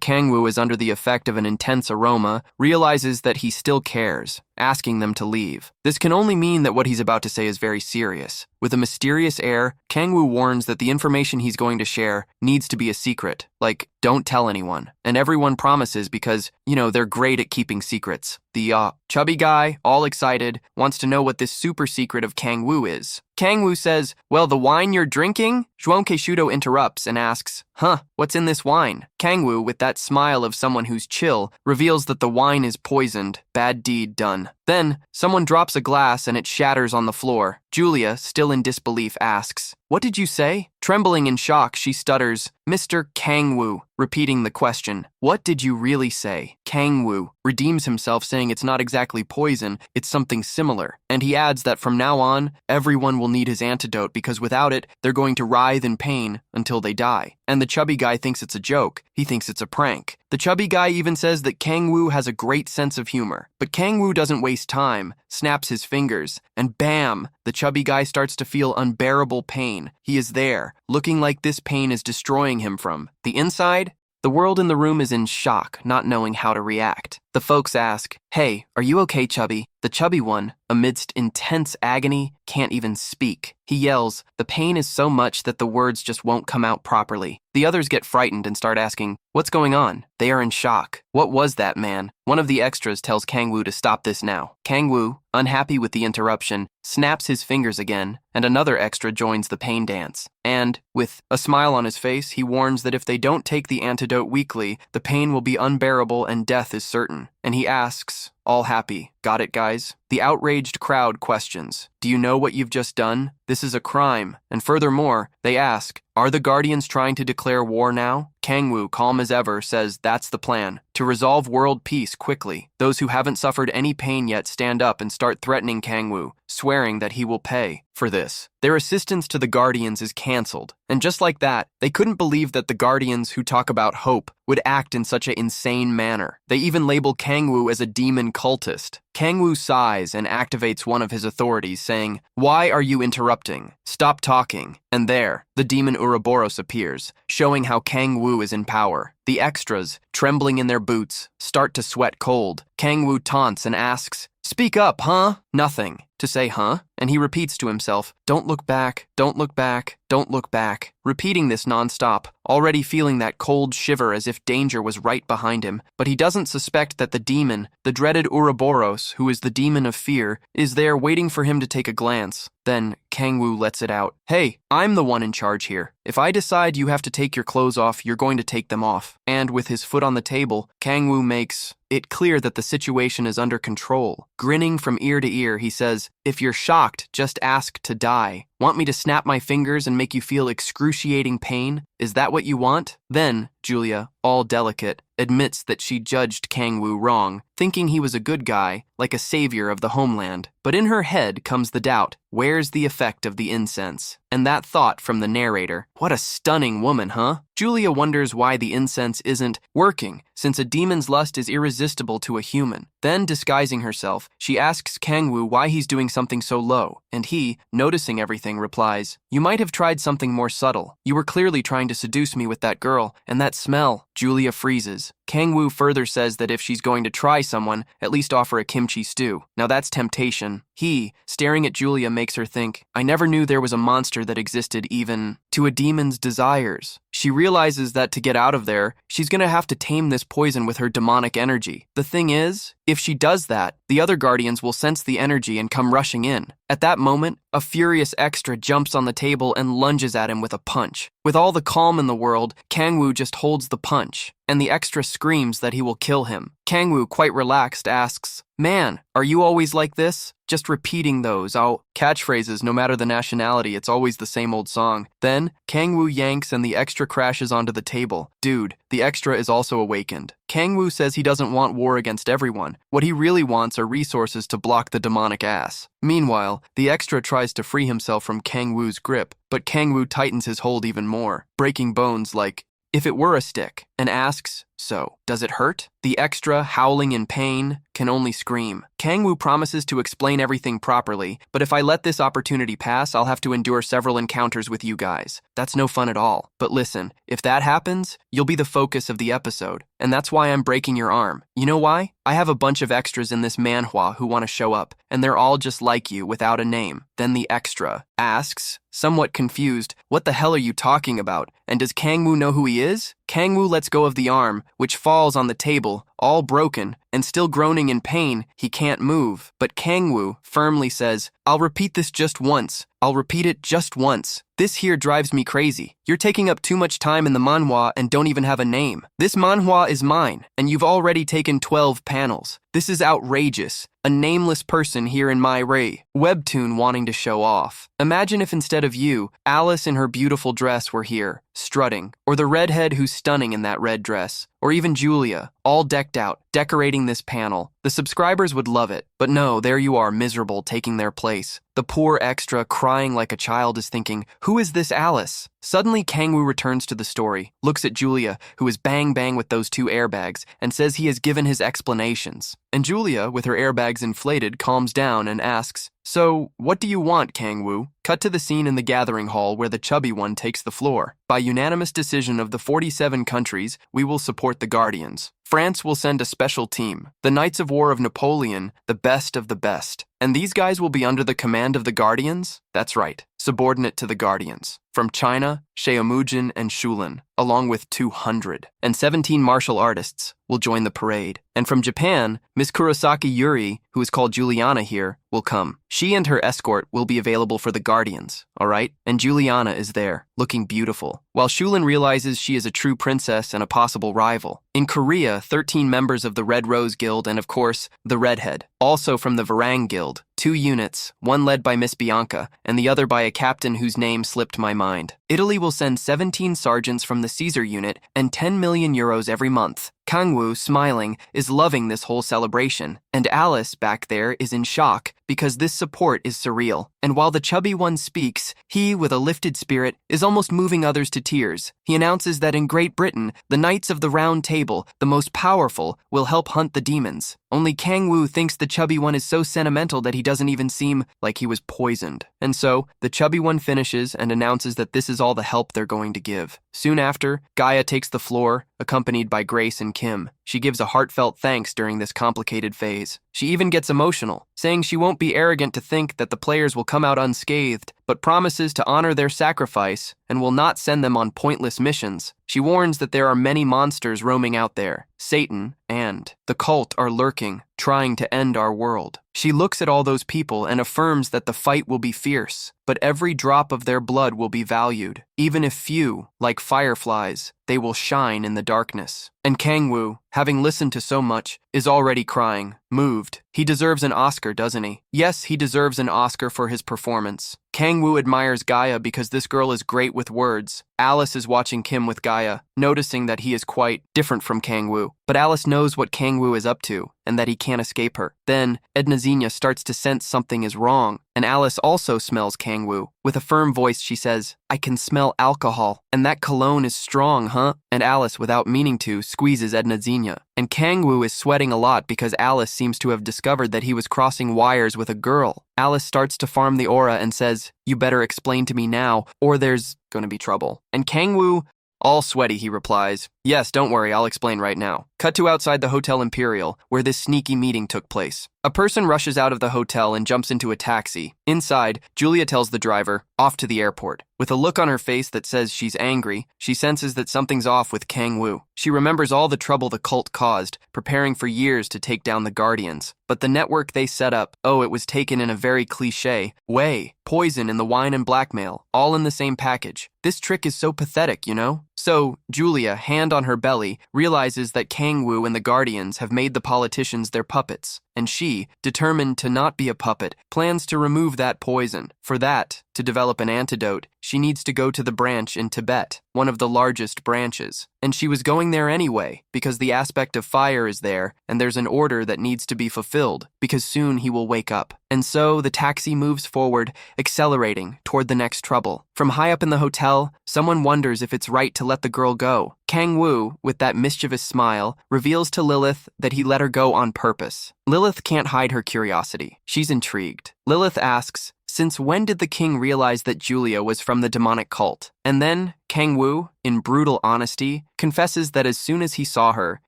Speaker 1: Kangwoo is under the effect of an intense aroma, realizes that he still cares, asking them to leave. This can only mean that what he's about to say is very serious. With a mysterious air, Kangwoo warns that the information he's going to share needs to be a secret, like, don't tell anyone. And everyone promises because, they're great at keeping secrets. The chubby guy, all excited, wants to know what this super secret of Kangwoo is. Kangwoo says, "Well, the wine you're drinking?" Zhuangke Shudo interrupts and asks, "Huh, what's in this wine?" Kangwoo, with that smile of someone who's chill, reveals that the wine is poisoned. Bad deed done. Then, someone drops a glass and it shatters on the floor. Julia, still in disbelief, asks, "What did you say?" Trembling in shock, she stutters, "Mr. Kangwoo," repeating the question. "What did you really say?" Kangwoo redeems himself, saying it's not exactly poison, it's something similar. And he adds that from now on, everyone will need his antidote because without it, they're going to writhe in pain until they die. And the chubby guy thinks it's a joke. He thinks it's a prank. The chubby guy even says that Kangwoo has a great sense of humor. But Kangwoo doesn't waste time, snaps his fingers, and bam, the chubby guy starts to feel unbearable pain. He is there, looking like this pain is destroying him from the inside. The world in the room is in shock, not knowing how to react. The folks ask, "Hey, are you okay, chubby?" The chubby one, amidst intense agony, can't even speak. He yells, the pain is so much that the words just won't come out properly. The others get frightened and start asking, "What's going on?" They are in shock. "What was that, man?" One of the extras tells Kangwoo to stop this now. Kangwoo, unhappy with the interruption, snaps his fingers again, and another extra joins the pain dance. And, with a smile on his face, he warns that if they don't take the antidote weekly, the pain will be unbearable and death is certain. And he asks, all happy, "Got it, guys?" The outraged crowd questions, "Do you know what you've just done? This is a crime." And furthermore, they ask, "Are the Guardians trying to declare war now?" Kangwoo, calm as ever, says that's the plan. To resolve world peace quickly, those who haven't suffered any pain yet stand up and start threatening Kangwoo, swearing that he will pay for this. Their assistance to the Guardians is cancelled. And just like that, they couldn't believe that the Guardians who talk about hope would act in such an insane manner. They even label Kangwoo as a demon cultist. Kangwoo sighs and activates one of his authorities, saying, "Why are you interrupting? Stop talking." And there, the demon Ouroboros appears, showing how Kangwoo is in power. The extras, trembling in their boots, start to sweat cold. Kangwoo taunts and asks, "Speak up, huh?" Nothing to say, huh? And he repeats to himself, "Don't look back, don't look back, don't look back," repeating this nonstop, already feeling that cold shiver as if danger was right behind him. But he doesn't suspect that the demon, the dreaded Ouroboros, who is the demon of fear, is there waiting for him to take a glance. Then Kangwoo lets it out. "Hey, I'm the one in charge here. If I decide you have to take your clothes off, you're going to take them off." And with his foot on the table, Kangwoo makes it clear that the situation is under control. Grinning from ear to ear, he says, "If you're shocked, just ask to die. Want me to snap my fingers and make you feel excruciating pain? Is that what you want?" Then, Julia, all delicate, admits that she judged Kangwoo wrong, thinking he was a good guy, like a savior of the homeland. But in her head comes the doubt, where's the effect of the incense? And that thought from the narrator, what a stunning woman, huh? Julia wonders why the incense isn't working, since a demon's lust is irresistible to a human. Then, disguising herself, she asks Kangwoo why he's doing something so low, and he, noticing everything, replies, "You might have tried something more subtle. You were clearly trying to seduce me with that girl, and that smell." Julia freezes. Kangwoo further says that if she's going to try someone, at least offer a kimchi stew. Now that's temptation. He, staring at Julia, makes her think, I never knew there was a monster that existed even to a demon's desires. She realizes that to get out of there, she's gonna have to tame this poison with her demonic energy. The thing is, if she does that, the other guardians will sense the energy and come rushing in. At that moment, a furious extra jumps on the table and lunges at him with a punch. With all the calm in the world, Kangwoo just holds the punch. and the extra screams that he will kill him. Kangwoo, quite relaxed, asks, "Man, are you always like this?" Just repeating those catchphrases, no matter the nationality, it's always the same old song. Then, Kangwoo yanks and the extra crashes onto the table. Dude, the extra is also awakened. Kangwoo says he doesn't want war against everyone. What he really wants are resources to block the demonic ass. Meanwhile, the extra tries to free himself from Kangwoo's grip, but Kangwoo tightens his hold even more, breaking bones like, if it were a stick, and asks, "So, does it hurt?" The extra, howling in pain, can only scream. Kangwoo promises to explain everything properly, but if I let this opportunity pass, I'll have to endure several encounters with you guys. That's no fun at all. But listen, if that happens, you'll be the focus of the episode, and that's why I'm breaking your arm. You know why? I have a bunch of extras in this manhwa who want to show up, and they're all just like you without a name. Then the extra asks, somewhat confused, "What the hell are you talking about? And does Kangwoo know who he is?" Kangwoo lets go of the arm, which falls on the table, all broken, and still groaning in pain, he can't move. But Kangwoo firmly says, "I'll repeat this just once. I'll repeat it just once. This here drives me crazy. You're taking up too much time in the manhwa and don't even have a name. This manhwa is mine, and you've already taken 12 panels. This is outrageous. A nameless person here in my Webtoon wanting to show off. Imagine if instead of you, Alice in her beautiful dress were here, strutting, or the redhead who's stunning in that red dress, or even Julia, all decked out, decorating this panel. The subscribers would love it, but no, there you are, miserable, taking their place. The poor extra, crying like a child, is thinking, who is this Alice? Suddenly, Kangwoo returns to the story, looks at Julia, who is bang with those 2 airbags, and says he has given his explanations. And Julia, with her airbags inflated, calms down and asks, "So, what do you want, Kangwoo?" Cut to the scene in the gathering hall where the chubby one takes the floor. By unanimous decision of the 47 countries, we will support the Guardians. France will send a special team, the Knights of War of Napoleon, the best of the best. And these guys will be under the command of the Guardians? That's right, subordinate to the Guardians. From China, Sheomujin and Shulin, along with 217 martial artists, will join the parade. And from Japan, Miss Kurosaki Yuri, who is called Juliana here, will come. She and her escort will be available for the Guardians, alright? And Juliana is there, looking beautiful, while Shulin realizes she is a true princess and a possible rival. In Korea, 13 members of the Red Rose Guild and, of course, the Redhead. Also from the Varang Guild, 2 units, one led by Miss Bianca and the other by a captain whose name slipped my mind. Italy will send 17 sergeants from the Caesar unit and 10 million euros every month. Kangwoo, smiling, is loving this whole celebration, and Alice, back there, is in shock because this support is surreal. And while the chubby one speaks, he, with a lifted spirit, is almost moving others to tears. He announces that in Great Britain, the Knights of the Round Table, the most powerful, will help hunt the demons. Only Kangwoo thinks the chubby one is so sentimental that he doesn't even seem like he was poisoned. And so, the chubby one finishes and announces that this is all the help they're going to give. Soon after, Gaia takes the floor, accompanied by Grace and Kim. She gives a heartfelt thanks during this complicated phase. She even gets emotional, saying she won't be arrogant to think that the players will come out unscathed, but promises to honor their sacrifice and will not send them on pointless missions. She warns that there are many monsters roaming out there. Satan and the cult are lurking, trying to end our world. She looks at all those people and affirms that the fight will be fierce, but every drop of their blood will be valued. Even if few, like fireflies, they will shine in the darkness. And Kangwoo, having listened to so much, is already crying, moved. He deserves an Oscar, doesn't he? Yes, he deserves an Oscar for his performance. Kangwoo admires Gaia because this girl is great with words. Alice is watching Kim with Gaia, noticing that he is quite different from Kangwoo. But Alice knows what Kangwoo is up to, and that he can't escape her. Then, Edna Xenia starts to sense something is wrong, and Alice also smells Kangwoo. With a firm voice, she says, "I can smell alcohol, and that cologne is strong, huh?" And Alice, without meaning to, squeezes Edna Xenia. And Kangwoo is sweating a lot because Alice seems to have discovered that he was crossing wires with a girl. Alice starts to farm the aura and says, "You better explain to me now, or there's gonna be trouble." And Kangwoo, all sweaty, he replies, "Yes, don't worry, I'll explain right now." Cut to outside the Hotel Imperial, where this sneaky meeting took place. A person rushes out of the hotel and jumps into a taxi. Inside, Julia tells the driver, off to the airport. With a look on her face that says she's angry, she senses that something's off with Kangwoo. She remembers all the trouble the cult caused, preparing for years to take down the Guardians. But the network they set up, it was taken in a very cliché way. Poison in the wine and blackmail, all in the same package. This trick is so pathetic, you know? So, Julia, hand on her belly, realizes that Kangwoo and the Guardians have made the politicians their puppets, and she, determined to not be a puppet, plans to remove that poison. For that, to develop an antidote, she needs to go to the branch in Tibet, one of the largest branches. And she was going there anyway, because the aspect of fire is there, and there's an order that needs to be fulfilled, because soon he will wake up. And so the taxi moves forward, accelerating toward the next trouble. From high up in the hotel, someone wonders if it's right to let the girl go. Kangwoo, with that mischievous smile, reveals to Lilith that he let her go on purpose. Lilith can't hide her curiosity. She's intrigued. Lilith asks, since when did the king realize that Julia was from the demonic cult? And then, Kangwoo, in brutal honesty, confesses that as soon as he saw her,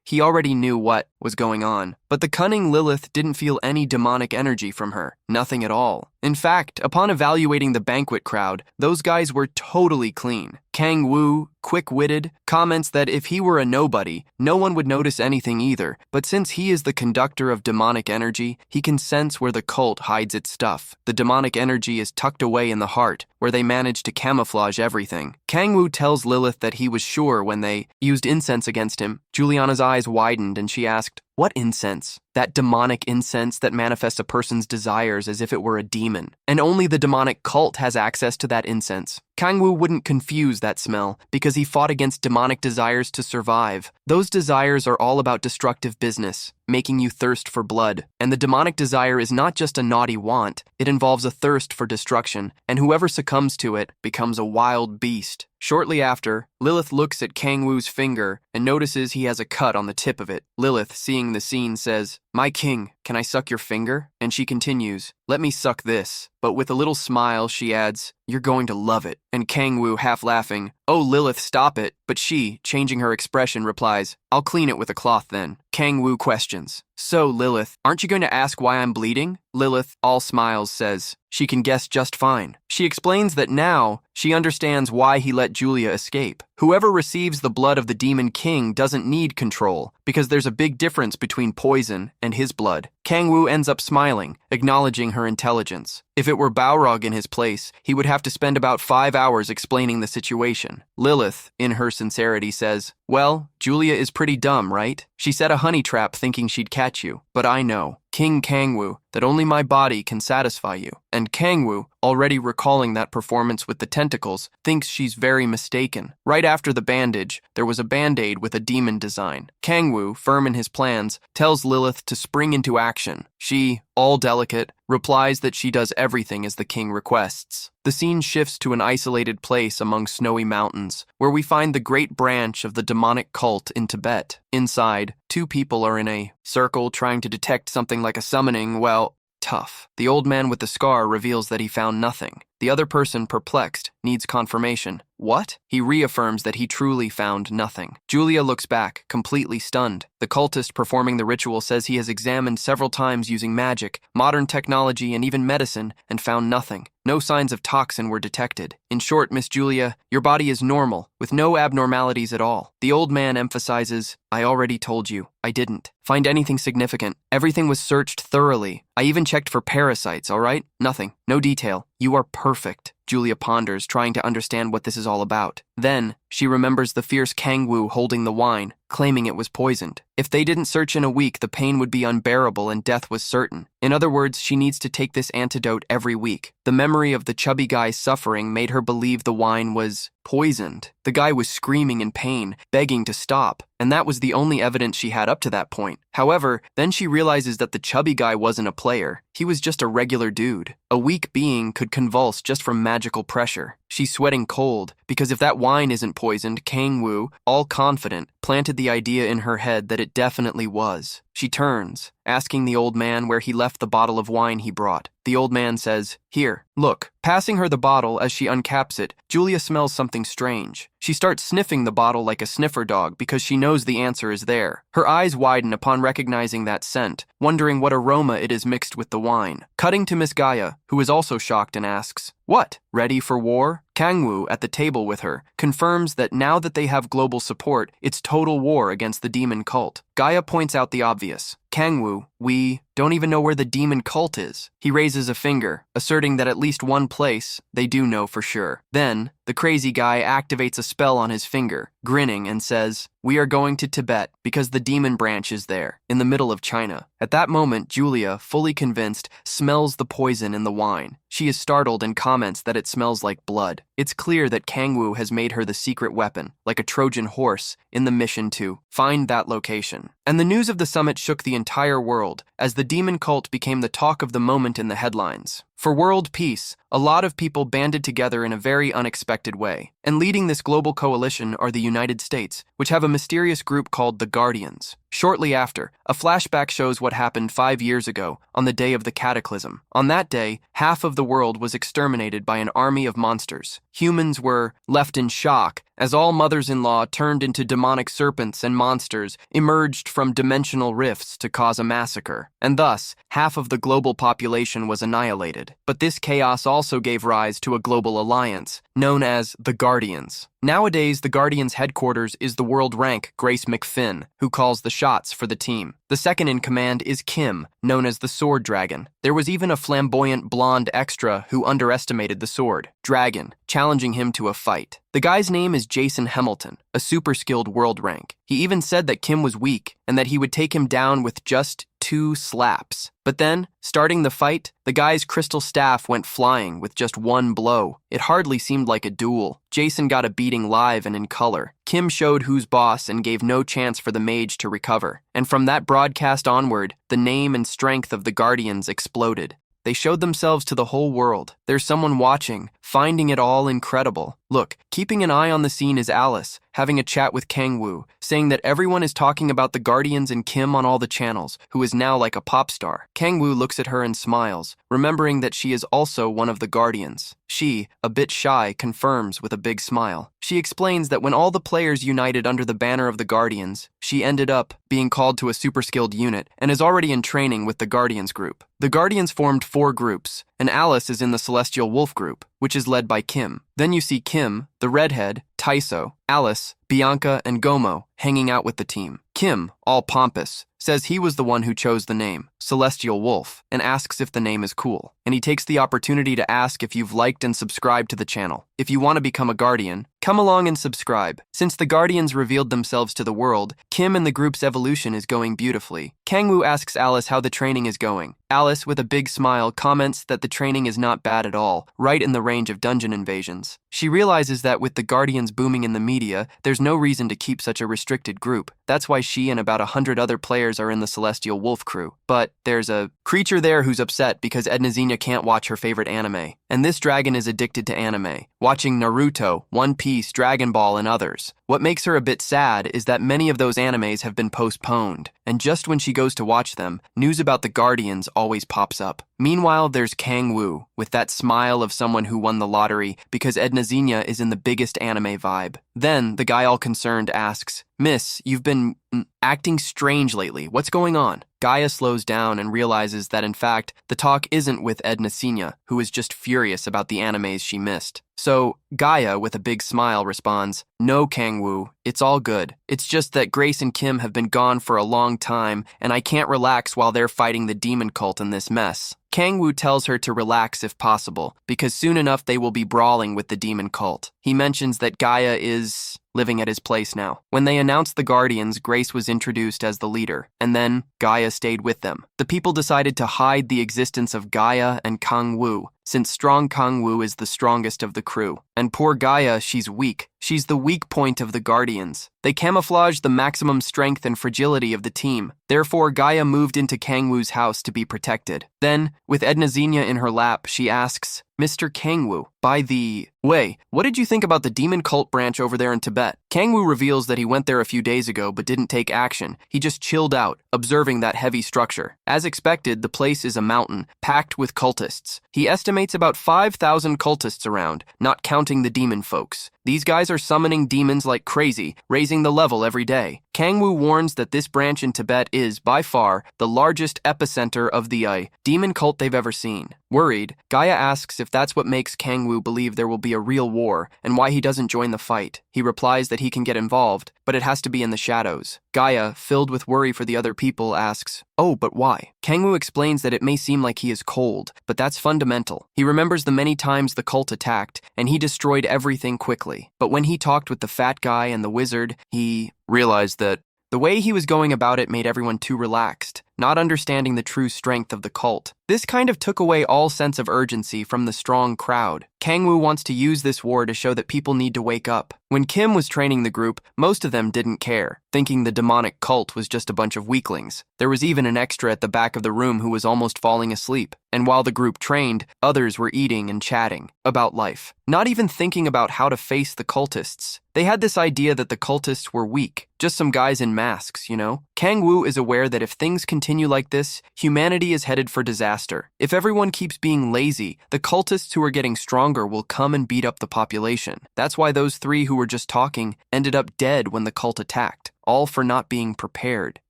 Speaker 1: he already knew what was going on. But the cunning Lilith didn't feel any demonic energy from her. Nothing at all. In fact, upon evaluating the banquet crowd, those guys were totally clean. Kangwoo, quick-witted, comments that if he were a nobody, no one would notice anything either, but since he is the conductor of demonic energy, he can sense where the cult hides its stuff. The demonic energy is tucked away in the heart, where they manage to camouflage everything. Kangwoo tells Lilith that he was sure when they used incense against him. Juliana's eyes widened and she asked, what incense? That demonic incense that manifests a person's desires as if it were a demon. And only the demonic cult has access to that incense. Kangwoo wouldn't confuse that smell because he fought against demonic desires to survive. Those desires are all about destructive business, making you thirst for blood. And the demonic desire is not just a naughty want, it involves a thirst for destruction, and whoever succumbs to it becomes a wild beast. Shortly after, Lilith looks at Kangwoo's finger and notices he has a cut on the tip of it. Lilith, seeing the scene, says, my king, can I suck your finger? And she continues, let me suck this. But with a little smile, she adds, you're going to love it. And Kangwoo, half laughing, oh Lilith, stop it. But she, changing her expression, replies, I'll clean it with a cloth then. Kangwoo questions, so Lilith, aren't you going to ask why I'm bleeding? Lilith, all smiles, says, she can guess just fine. She explains that now she understands why he let Julia escape. Whoever receives the blood of the demon king doesn't need control, because there's a big difference between poison and his blood. Kangwoo ends up smiling, acknowledging her intelligence. If it were Balrog in his place, he would have to spend about 5 hours explaining the situation. Lilith, in her sincerity, says, well, Julia is pretty dumb, right? She set a honey trap thinking she'd catch you. But I know, King Kangwoo, that only my body can satisfy you. And Kangwoo, already recalling that performance with the tentacles, thinks she's very mistaken. Right after the bandage, there was a band-aid with a demon design. Kangwoo, firm in his plans, tells Lilith to spring into action. She, all delicate, replies that she does everything as the king requests. The scene shifts to an isolated place among snowy mountains, where we find the great branch of the demonic cult in Tibet. Inside, 2 people are in a circle trying to detect something like a summoning, well, tough. The old man with the scar reveals that he found nothing. The other person, perplexed, needs confirmation. What? He reaffirms that he truly found nothing. Julia looks back, completely stunned. The cultist performing the ritual says he has examined several times using magic, modern technology, and even medicine, and found nothing. No signs of toxin were detected. In short, Miss Julia, your body is normal, with no abnormalities at all. The old man emphasizes, I already told you, I didn't find anything significant. Everything was searched thoroughly. I even checked for parasites, all right? Nothing. No detail. You are perfect. Julia ponders, trying to understand what this is all about. Then, she remembers the fierce Kangwoo holding the wine, claiming it was poisoned. If they didn't search in a week, the pain would be unbearable and death was certain. In other words, she needs to take this antidote every week. The memory of the chubby guy's suffering made her believe the wine was poisoned. The guy was screaming in pain, begging to stop, and that was the only evidence she had up to that point. However, then she realizes that the chubby guy wasn't a player. He was just a regular dude. A weak being could convulse just from magical pressure. She's sweating cold, because if that wine isn't poisoned, Kangwoo, all confident, planted the idea in her head that it definitely was. She turns, asking the old man where he left the bottle of wine he brought. The old man says, here, look. Passing her the bottle as she uncaps it, Julia smells something strange. She starts sniffing the bottle like a sniffer dog because she knows the answer is there. Her eyes widen upon recognizing that scent, wondering what aroma it is mixed with the wine. Cutting to Miss Gaia, who is also shocked and asks, what? Ready for war? Kangwoo, at the table with her, confirms that now that they have global support, it's total war against the demon cult. Gaia points out the obvious. Kangwoo, we don't even know where the demon cult is. He raises a finger, asserting that at least one place they do know for sure. Then, the crazy guy activates a spell on his finger, grinning, and says, "We are going to Tibet because the demon branch is there, in the middle of China." At that moment, Julia, fully convinced, smells the poison in the wine. She is startled and comments that it smells like blood. It's clear that Kangwoo has made her the secret weapon, like a Trojan horse, in the mission to find that location. And the news of the summit shook the entire world, as the demon cult became the talk of the moment in the headlines. For world peace, a lot of people banded together in a very unexpected way. And leading this global coalition are the United States, which have a mysterious group called the Guardians. Shortly after, a flashback shows what happened 5 years ago, on the day of the cataclysm. On that day, half of the world was exterminated by an army of monsters. Humans were left in shock, as all mothers-in-law turned into demonic serpents and monsters emerged from dimensional rifts to cause a massacre. And thus, half of the global population was annihilated. But this chaos also gave rise to a global alliance, known as the Guardians. Nowadays, the Guardians' headquarters is the world rank Grace McFinn, who calls the shots for the team. The second in command is Kim, known as the Sword Dragon. There was even a flamboyant blonde extra who underestimated the Sword Dragon, challenging him to a fight. The guy's name is Jason Hamilton, a super skilled world rank. He even said that Kim was weak and that he would take him down with just 2 slaps. But then, starting the fight, the guy's crystal staff went flying with just 1 blow. It hardly seemed like a duel. Jason got a beating live and in color. Kim showed who's boss and gave no chance for the mage to recover. And from that broadcast onward, the name and strength of the Guardians exploded. They showed themselves to the whole world. There's someone watching, finding it all incredible. Look, keeping an eye on the scene is Alice, having a chat with Kangwoo, saying that everyone is talking about the Guardians and Kim on all the channels, who is now like a pop star. Kangwoo looks at her and smiles, remembering that she is also one of the Guardians. She, a bit shy, confirms with a big smile. She explains that when all the players united under the banner of the Guardians, she ended up being called to a super skilled unit and is already in training with the Guardians group. The Guardians formed 4 groups, and Alice is in the Celestial Wolf group, which is led by Kim. Then you see Kim, the redhead, Taiso, Alice, Bianca, and Gomo hanging out with the team. Kim, all pompous, says he was the one who chose the name, Celestial Wolf, and asks if the name is cool. And he takes the opportunity to ask if you've liked and subscribed to the channel. If you want to become a Guardian, come along and subscribe. Since the Guardians revealed themselves to the world, Kim and the group's evolution is going beautifully. Kangwoo asks Alice how the training is going. Alice, with a big smile, comments that the training is not bad at all, right in the range of dungeon invasions. She realizes that with the Guardians booming in the media, there's no reason to keep such a restricted group. That's why she and about 100 other players are in the Celestial Wolf crew. But there's a creature there who's upset because Edna Xenia can't watch her favorite anime. And this dragon is addicted to anime, watching Naruto, One Piece, Dragon Ball, and others. What makes her a bit sad is that many of those animes have been postponed, and just when she goes to watch them, news about the Guardians always pops up. Meanwhile, there's Kangwoo, with that smile of someone who won the lottery because Edna Xenia is in the biggest anime vibe. Then, the guy all concerned asks, "Miss, you've been acting strange lately. What's going on?" Gaia slows down and realizes that in fact, the talk isn't with Edna Xenia, who is just furious about the animes she missed. So, Gaia, with a big smile, responds, "No, Kangwoo, it's all good. It's just that Grace and Kim have been gone for a long time, and I can't relax while they're fighting the demon cult in this mess." Kangwoo tells her to relax if possible, because soon enough they will be brawling with the demon cult. He mentions that Gaia is living at his place now. When they announced the Guardians, Grace was introduced as the leader, and then Gaia stayed with them. The people decided to hide the existence of Gaia and Kangwoo, since strong Kangwoo is the strongest of the crew. And poor Gaia, she's weak. She's the weak point of the Guardians. They camouflaged the maximum strength and fragility of the team. Therefore, Gaia moved into Kangwoo's house to be protected. Then, with Edna Xenia in her lap, she asks, "Mr. Kangwoo, by the way, what did you think about the demon cult branch over there in Tibet?" Kangwoo reveals that he went there a few days ago but didn't take action. He just chilled out, observing that heavy structure. As expected, the place is a mountain, packed with cultists. He estimates about 5,000 cultists around, not counting the demon folks. These guys are summoning demons like crazy, raising the level every day. Kangwoo warns that this branch in Tibet is, by far, the largest epicenter of the demon cult they've ever seen. Worried, Gaia asks if that's what makes Kangwoo believe there will be a real war and why he doesn't join the fight. He replies that he can get involved, but it has to be in the shadows. Gaia, filled with worry for the other people, asks, "Oh, but why?" Kangwoo explains that it may seem like he is cold, but that's fundamental. He remembers the many times the cult attacked, and he destroyed everything quickly. But when he talked with the fat guy and the wizard, he realized that the way he was going about it made everyone too relaxed, not understanding the true strength of the cult. This kind of took away all sense of urgency from the strong crowd. Kangwoo wants to use this war to show that people need to wake up. When Kim was training the group, most of them didn't care, thinking the demonic cult was just a bunch of weaklings. There was even an extra at the back of the room who was almost falling asleep. And while the group trained, others were eating and chatting about life, not even thinking about how to face the cultists. They had this idea that the cultists were weak, just some guys in masks, you know? Kangwoo is aware that if things continue like this, humanity is headed for disaster. If everyone keeps being lazy, the cultists who are getting stronger will come and beat up the population. That's why those three who were just talking ended up dead when the cult attacked, all for not being prepared.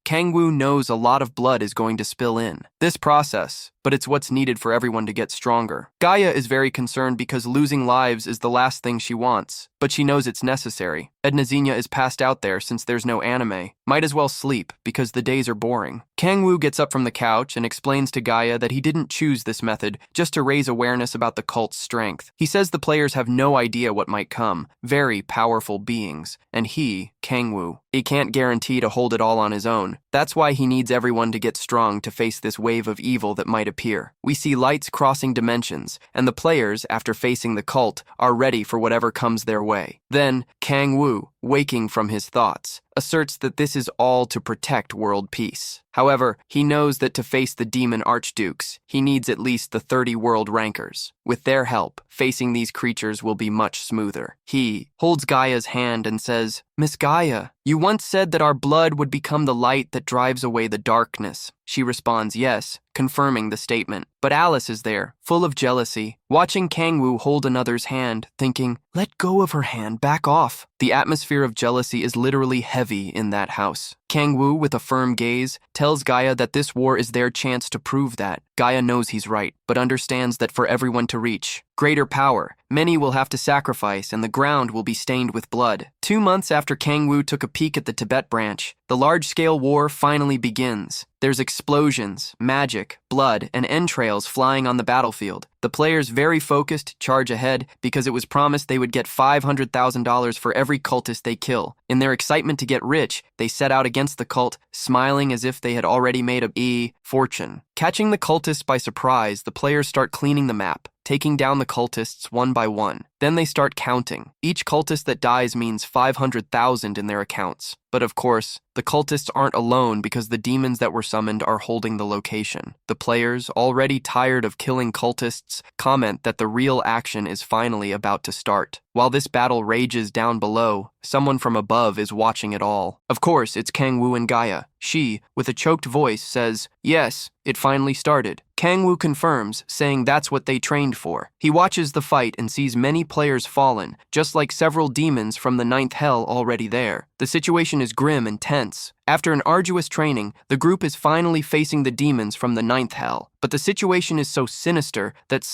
Speaker 1: Kangwoo knows a lot of blood is going to spill in this process, but it's what's needed for everyone to get stronger. Gaia is very concerned because losing lives is the last thing she wants, but she knows it's necessary. Ednazinia is passed out there since there's no anime. Might as well sleep because the days are boring. Kangwoo gets up from the couch and explains to Gaia that he didn't choose this method just to raise awareness about the cult's strength. He says the players have no idea what might come, very powerful beings, and he, Kangwoo, he can't guarantee to hold it all on his own. That's why he needs everyone to get strong to face this wave of evil that might appear. We see lights crossing dimensions, and the players, after facing the cult, are ready for whatever comes their way. Then, Kangwoo, waking from his thoughts, asserts that this is all to protect world peace. However, he knows that to face the demon archdukes, he needs at least the 30 world rankers. With their help, facing these creatures will be much smoother. He holds Gaia's hand and says, "Miss Gaia, you once said that our blood would become the light that drives away the darkness." She responds yes, confirming the statement. But Alice is there, full of jealousy, watching Kangwoo hold another's hand, thinking, "Let go of her hand, back off." The atmosphere of jealousy is literally heavy in that house. Kangwoo, with a firm gaze, tells Gaia that this war is their chance to prove that. Gaia knows he's right, but understands that for everyone to reach greater power, many will have to sacrifice and the ground will be stained with blood. 2 months after Kangwoo took a peek at the Tibet branch, the large-scale war finally begins. There's explosions, magic, blood, and entrails flying on the battlefield. The players, very focused, charge ahead because it was promised they would get $500,000 for every cultist they kill. In their excitement to get rich, they set out against the cult, smiling as if they had already made a fortune. Catching the cultists by surprise, the players start cleaning the map, taking down the cultists one by one. Then they start counting. Each cultist that dies means 500,000 in their accounts. But of course, the cultists aren't alone because the demons that were summoned are holding the location. The players, already tired of killing cultists, comment that the real action is finally about to start. While this battle rages down below, someone from above is watching it all. Of course, it's Kangwoo and Gaia. She, with a choked voice, says, "Yes, it finally started." Kangwoo confirms, saying that's what they trained for. He watches the fight and sees many players fallen, just like several demons from the 9th hell already there. The situation is grim and tense. After an arduous training, the group is finally facing the demons from the 9th hell. But the situation is so sinister that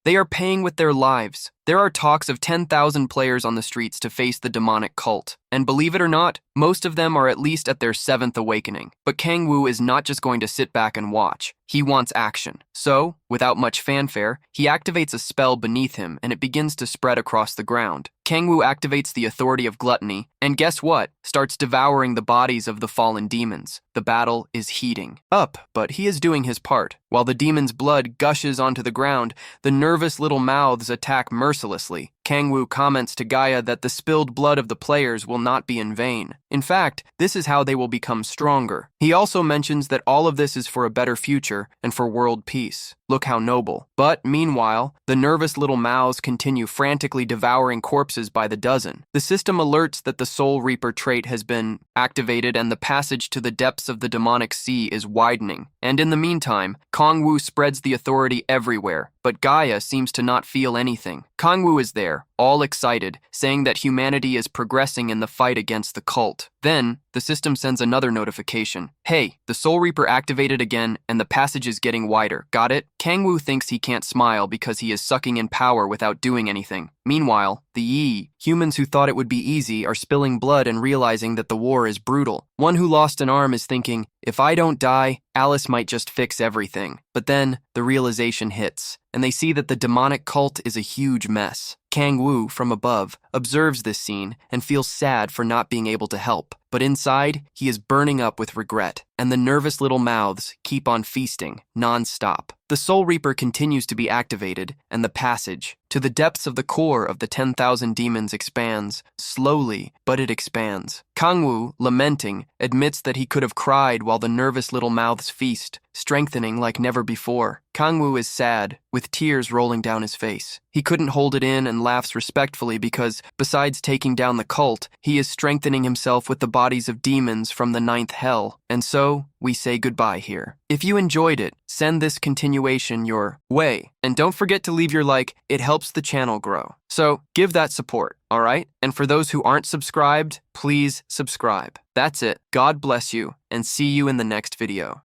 Speaker 1: they are paying with their lives. There are talks of 10,000 players on the streets to face the demonic cult. And believe it or not, most of them are at least at their 7th awakening. But Kangwoo is not just going to sit back and watch. He wants action. So, without much fanfare, he activates a spell beneath him and it begins to spread across the ground. Kangwoo activates the authority of gluttony, and guess what? Starts devouring the bodies of the fallen demons. The battle is heating up, but he is doing his part. While the demon's blood gushes onto the ground, the nervous little mouths attack mercilessly. Kangwoo comments to Gaia that the spilled blood of the players will not be in vain. In fact, this is how they will become stronger. He also mentions that all of this is for a better future and for world peace. Look how noble. But, meanwhile, the nervous little mouths continue frantically devouring corpses by the dozen. The system alerts that the Soul Reaper trait has been activated and the passage to the depths of the demonic sea is widening. And in the meantime, Kangwoo spreads the authority everywhere, but Gaia seems to not feel anything. Kangwoo is there, all excited, saying that humanity is progressing in the fight against the cult. Then, the system sends another notification. Hey, the Soul Reaper activated again and the passage is getting wider. Got it? Kangwoo thinks he can't smile because he is sucking in power without doing anything. Meanwhile, the Yi, humans who thought it would be easy, are spilling blood and realizing that the war is brutal. One who lost an arm is thinking, if I don't die, Alice might just fix everything. But then, the realization hits, and they see that the demonic cult is a huge mess. Kangwoo, from above, observes this scene and feels sad for not being able to help. But inside, he is burning up with regret, and the nervous little mouths keep on feasting, non-stop. The Soul Reaper continues to be activated, and the passage to the depths of the core of the 10,000 demons expands, slowly, but it expands. Kangwoo, lamenting, admits that he could have cried while the nervous little mouths feast, strengthening like never before. Kangwoo is sad, with tears rolling down his face. He couldn't hold it in and laughs respectfully because, besides taking down the cult, he is strengthening himself with the bodies of demons from the 9th hell. And so, we say goodbye here. If you enjoyed it, send this continuation your way. And don't forget to leave your like, it helps the channel grow. So, give that support, alright? And for those who aren't subscribed, please subscribe. That's it. God bless you, and see you in the next video.